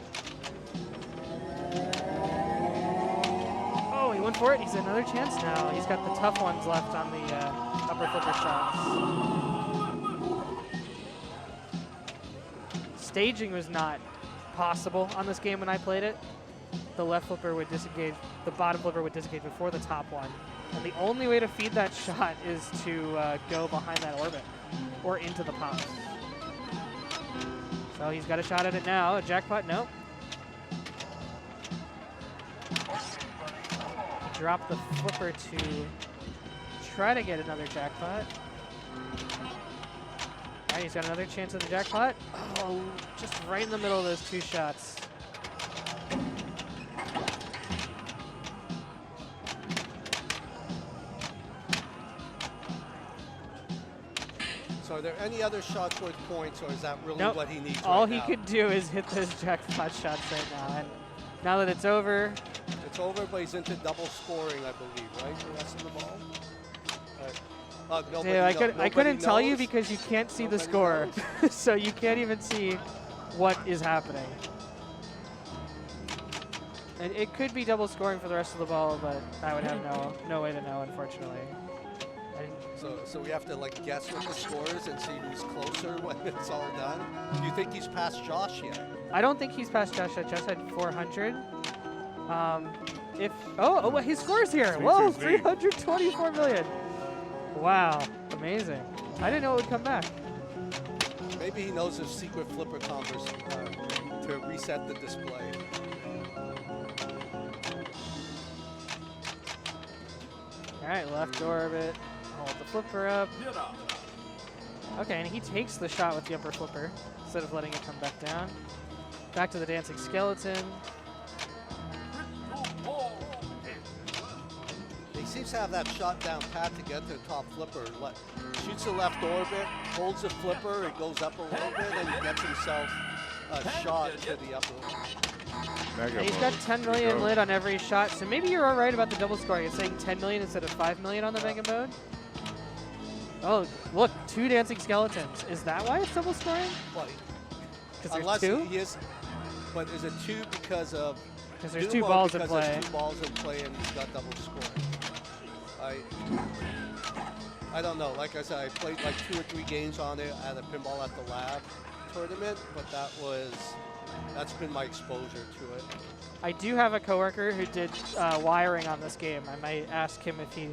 Oh, he went for it. He's another chance now. He's got the tough ones left on the upper flipper shots. Staging was not possible on this game when I played it. The left flipper would disengage, the bottom flipper would disengage before the top one. And the only way to feed that shot is to go behind that orbit or into the pop. So he's got a shot at it now. A jackpot, nope. Drop the flipper to try to get another jackpot. All right, he's got another chance at the jackpot. Oh, just right in the middle of those 2 shots. So are there any other shots worth points, or is that really Nope. what he needs All right he now? could do is hit those jackpot shots right now. And now that it's over, It's over, but he's into double scoring, I believe, right? The rest of the ball. Nobody dude, I nobody couldn't tell you knows? because you can't see the Nobody score. knows? So you can't even see what is happening. And it could be double scoring for the rest of the ball, but I would have no way to know, unfortunately. So we have to like guess what the score is and see who's closer when it's all done. Do you think he's past Josh yet? I don't think he's past Josh yet. Josh had 400. His score's here. Whoa, 324 million. Wow, amazing. I didn't know it would come back. Maybe he knows his secret flipper combos to reset the display. All right, left orbit. Hold the flipper up. Okay, and he takes the shot with the upper flipper instead of letting it come back down. Back to the dancing skeleton. He seems to have that shot down pat to get to the top flipper. Shoots the left orbit, holds the flipper, it goes up a little bit, and he gets himself a shot to the upper. Mega And he's mode. got 10 There we million go. lit on every shot, so maybe you're all right about the double scoring. It's saying 10 million instead of 5 million on the mega mode. Oh, look, 2 dancing skeletons. Is that why it's double scoring? Well, Because there's unless 2? he is, but is it 2 because of Because there's Doom 2 or balls in because play. there's 2 balls in play and he's got double scoring? I don't know. Like I said, I played like 2 or 3 games on it at a Pinball at the Lab tournament, but that's been my exposure to it. I do have a coworker who did wiring on this game. I might ask him if he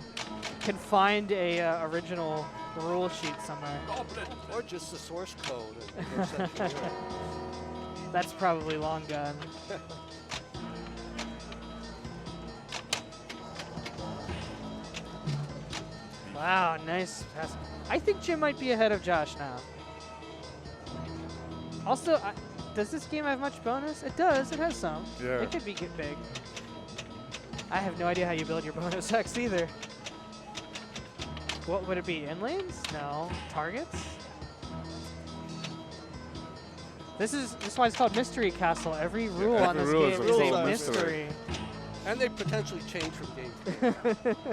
can find a original rule sheet somewhere. Or just the source code. And send it to you. That's probably long gone. Wow, nice pass. I think Jim might be ahead of Josh now. Also, does this game have much bonus? It does. It has some. Yeah. It could be big. I have no idea how you build your bonus X either. What would it be? In lanes? No. Targets? This is why it's called Mystery Castle. Every rule on every this rule game is is a a little mystery. And they potentially change from game to game.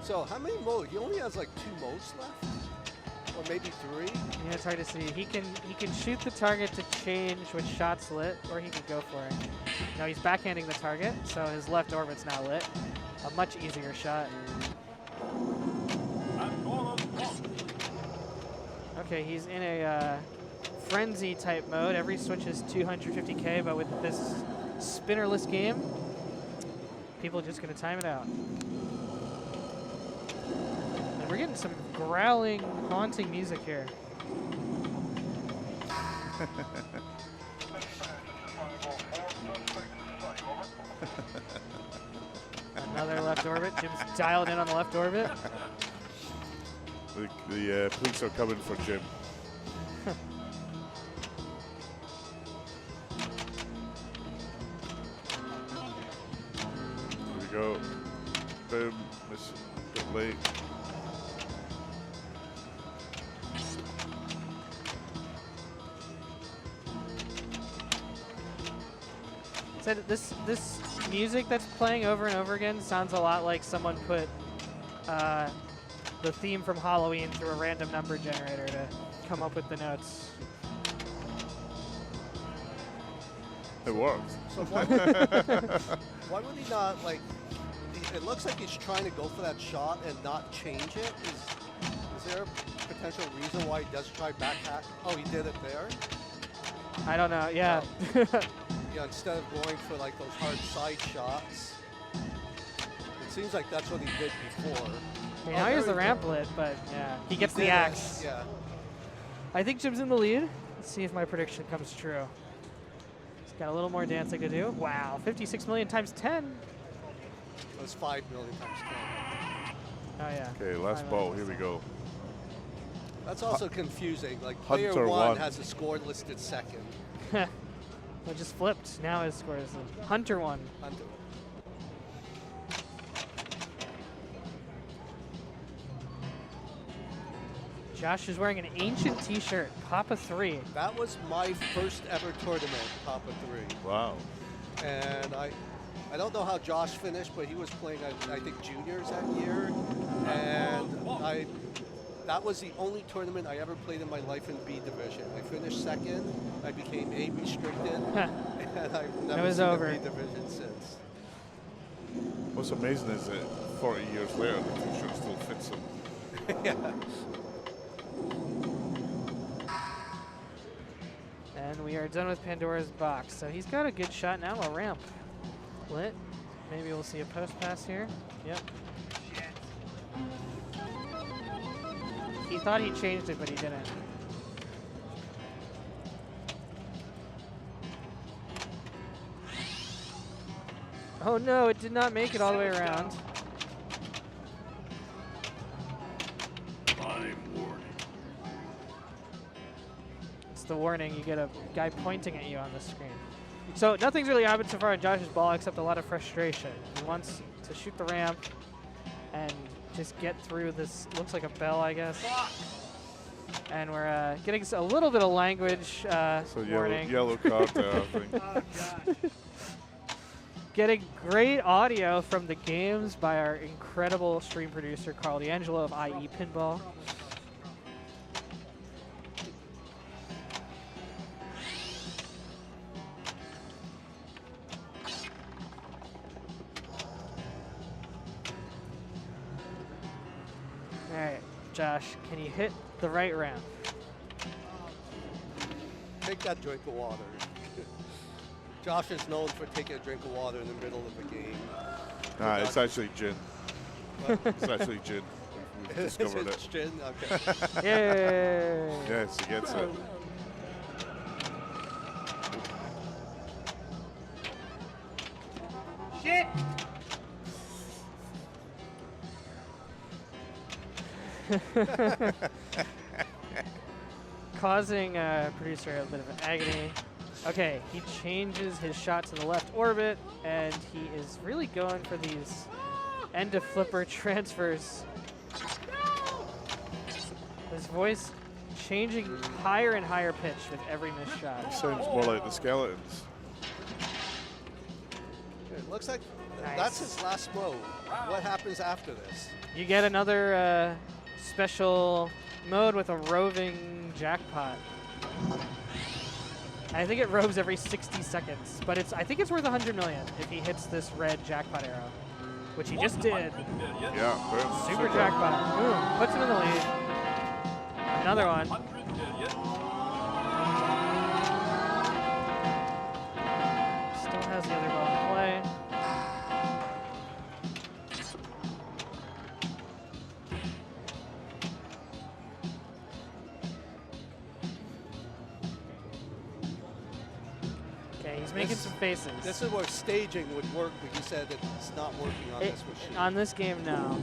So how many modes? He only has like 2 modes left? Or maybe 3? Yeah, it's hard to see. He can shoot the target to change which shot's lit, or he can go for it. No, he's backhanding the target, so his left orbit's now lit. A much easier shot. Okay, he's in a frenzy type mode. Every switch is 250K, but with this spinnerless game, people are just gonna time it out. And we're getting some growling, haunting music here. Another left orbit. Jim's dialed in on the left orbit. The police are coming for Jim. Here we go. Boom. This got late. Said this music that's playing over and over again sounds a lot like someone put the theme from Halloween through a random number generator to come up with the notes. It worked. So why would he not, like, it looks like he's trying to go for that shot and not change it. Is there a potential reason why he does try back hack? Oh, he did it there? I don't know, yeah. Yeah, instead of going for like those hard side shots. It seems like that's what he did before. Okay, now he has the ramp lit, but yeah, he gets the axe. Yeah. I think Jim's in the lead. Let's see if my prediction comes true. He's got a little more dancing to do. Wow, 56 million times 10. That's 5 million times 10. Oh yeah. Okay, last 5 ball. million Here we times go. That's also confusing. Like player Hunter one won. has a score listed second. Well, just flipped. Now his score is Hunter won. Hunter. Josh is wearing an ancient T-shirt, Papa 3. That was my first ever tournament, Papa 3. Wow. And I don't know how Josh finished, but he was playing, I think, juniors that year. And that was the only tournament I ever played in my life in B division. I finished second. I became A restricted, and I've never was seen over. a B division since. What's amazing is that 40 years later, the T-shirt still fits him. Yeah. And we are done with Pandora's box. So he's got a good shot now, a ramp. Lit. Maybe we'll see a post pass here. Yep. He thought he changed it, but he didn't. Oh no, it did not make it all the way around. It's the warning, you get a guy pointing at you on the screen. So nothing's really happened so far on Josh's ball except a lot of frustration. He wants to shoot the ramp and just get through this, looks like a bell, I guess. And we're getting a little bit of language So warning. yellow card there, I think. Oh, gosh. Getting great audio from the games by our incredible stream producer, Carl D'Angelo of IE Pinball. All right, Josh, can you hit the right ramp? Take that drink of water. Josh is known for taking a drink of water in the middle of a game. Nah, it's actually gin. What? It's actually gin. We've discovered It's it. gin? Okay. Yay! Yes, he gets it. Shit! Causing producer a bit of agony. Okay, he changes his shot to the left orbit, and he is really going for these end-to-flipper transfers. His voice changing higher and higher pitch with every missed shot. Sounds more like the Skeletons. It looks like Nice. that's his last mode. What happens after this? You get another special mode with a roving jackpot. I think it roves every 60 seconds, but I think it's worth 100 million if he hits this red jackpot arrow, which he just did. Yeah, boom. Super jackpot. Boom. Puts him in the lead. Another one. Still has the other ball in play. Okay, he's making some faces. This is where staging would work, but you said that it's not working on this machine. On this game, no.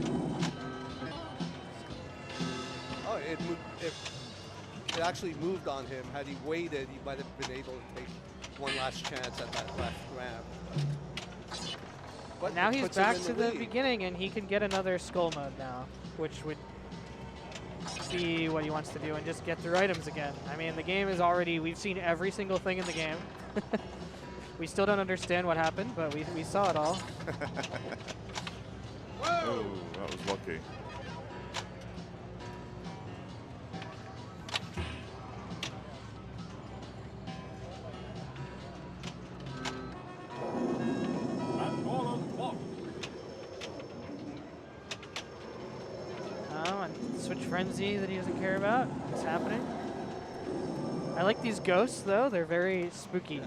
Oh, it actually moved on him. Had he waited, he might have been able to take one last chance at that left ramp. But Now it he's puts him back in to the lead. beginning, and he can get another skull mode now, which would be what he wants to do and just get through items again. I mean, the game is already, we've seen every single thing in the game. We still don't understand what happened, but we saw it all. Oh, that was lucky. Oh, and Switch Frenzy that he doesn't care about. It's happening. I like these ghosts, though. They're very spooky.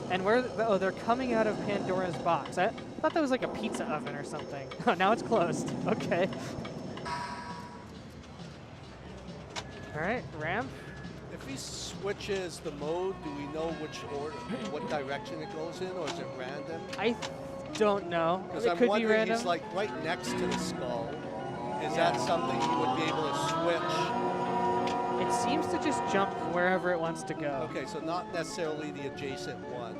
And oh, they're coming out of Pandora's box. I thought that was like a pizza oven or something. Oh, now it's closed. Okay. All right, ramp. If he switches the mode, do we know which order, what direction it goes in, or is it random? I don't know. Because It I'm could be wondering, random. he's like right next to the skull. Is that something you would be able to switch? It seems to just jump wherever it wants to go. Okay, so not necessarily the adjacent one.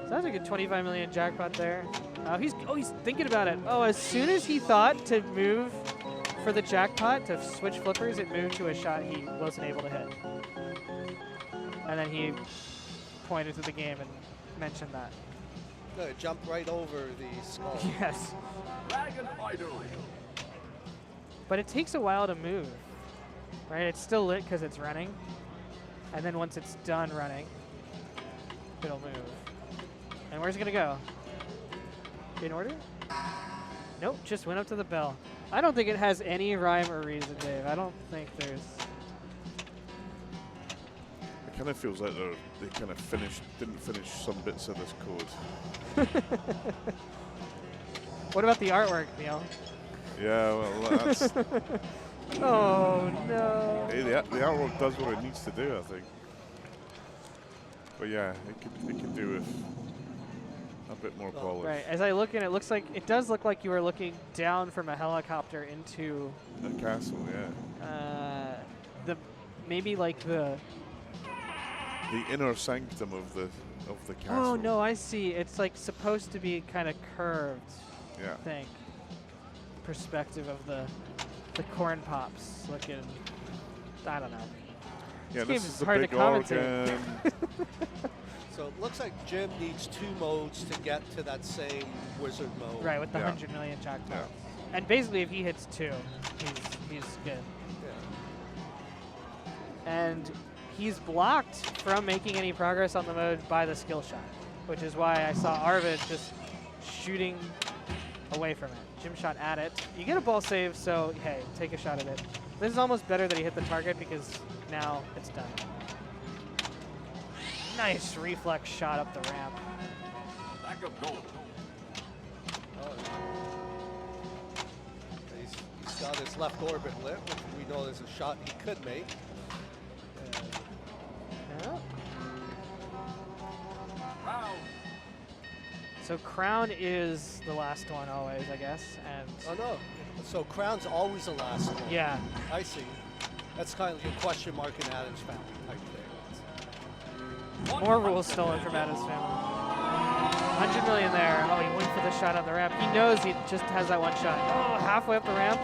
Sounds like a 25 million jackpot there. He's thinking about it. Oh, as soon as he thought to move for the jackpot to switch flippers, it moved to a shot he wasn't able to hit. And then he pointed to the game and mentioned that. No, it jumped right over the skull. Yes. Dragon Fighter. But it takes a while to move, right? It's still lit because it's running. And then once it's done running, it'll move. And where's it going to go? In order? Nope, just went up to the bell. I don't think it has any rhyme or reason, Dave. I don't think there's... It kind of feels like they kind of didn't finish some bits of this code. What about the artwork, Neil? Yeah, well, that's... Oh, no. Hey, the artwork does what it needs to do, I think. But yeah, it could do with a bit more polish. Right, as I look in, it does look like you are looking down from a helicopter into... A castle, yeah. Maybe like the inner sanctum of the castle. Oh no, I see. It's like supposed to be kind of curved. Yeah. I think. Perspective of the corn pops looking. I don't know. Yeah, this game is is the hard big to commentate. organ. So it looks like Jim needs 2 modes to get to that same wizard mode. Right, with the Yeah. 100 million jackpot. Yeah. And basically, if he hits 2, he's good. Yeah. And he's blocked from making any progress on the mode by the skill shot, which is why I saw Arvid just shooting away from it. Jim shot at it. You get a ball save, so hey, take a shot at it. This is almost better that he hit the target because now it's done. Nice reflex shot up the ramp. Back of gold. Oh. He's got his left orbit lit, which we know is a shot he could make. Yeah. Round. So Crown is the last one always, I guess. And Oh no, so Crown's always the last one. yeah, I see. That's kind of like a question mark in Adam's family type thing. more rules stolen from Adam's family. 100 million there. Oh, he went for the shot on the ramp. He knows he just has that one shot. Oh, halfway up the ramp.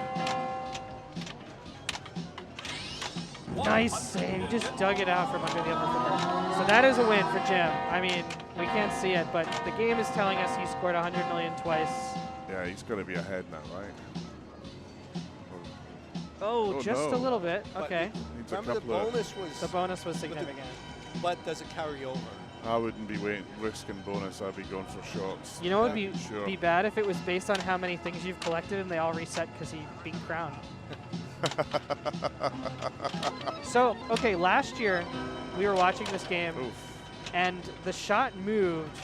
Nice save. Just dug it out from under the upper flipper. So that is a win for Jim. I mean, we can't see it, but the game is telling us he scored 100 million twice. Yeah, he's going to be ahead now, right? Oh, just no. a little bit. But Okay. Needs a Remember the couple of- bonus was, The bonus was significant. but does it carry over? I wouldn't be risking bonus. I'd be going for shots. You know what would be, Sure. be bad if it was based on how many things you've collected and they all reset because he beat Crown. So, okay, last year we were watching this game Oof. and the shot moved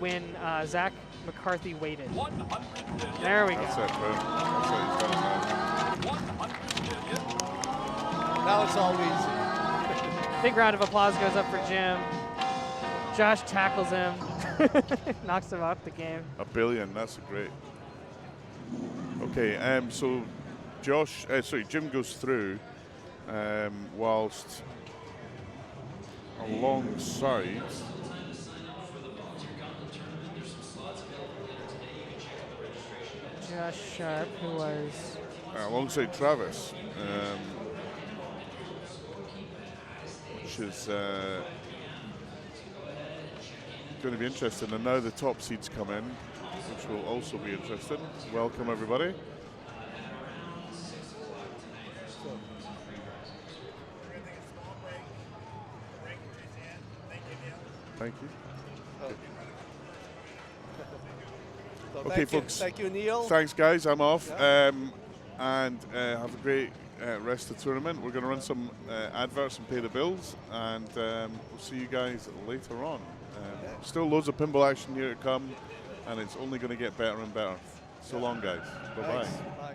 when Zach McCarthy waited. 100 million. There we That's go. it, boom. That's what he's done now. 100 million. Now it's all easy. Big round of applause goes up for Jim. Josh tackles him, knocks him off the game. $1 billion, that's great. Okay, so Jim goes through whilst alongside Josh Sharp, who was alongside Travis, which is going to be interesting. And now the top seeds come in, which will also be interesting. Welcome, everybody. Thank you. So Okay, thank you. folks. Thank you, Neil. Thanks, guys. I'm off. Yeah. And have a great rest of the tournament. We're going to run some adverts and pay the bills, and we'll see you guys later on. Still loads of pinball action here to come, and it's only going to get better and better. So long, guys. Bye-bye. Thanks. Bye.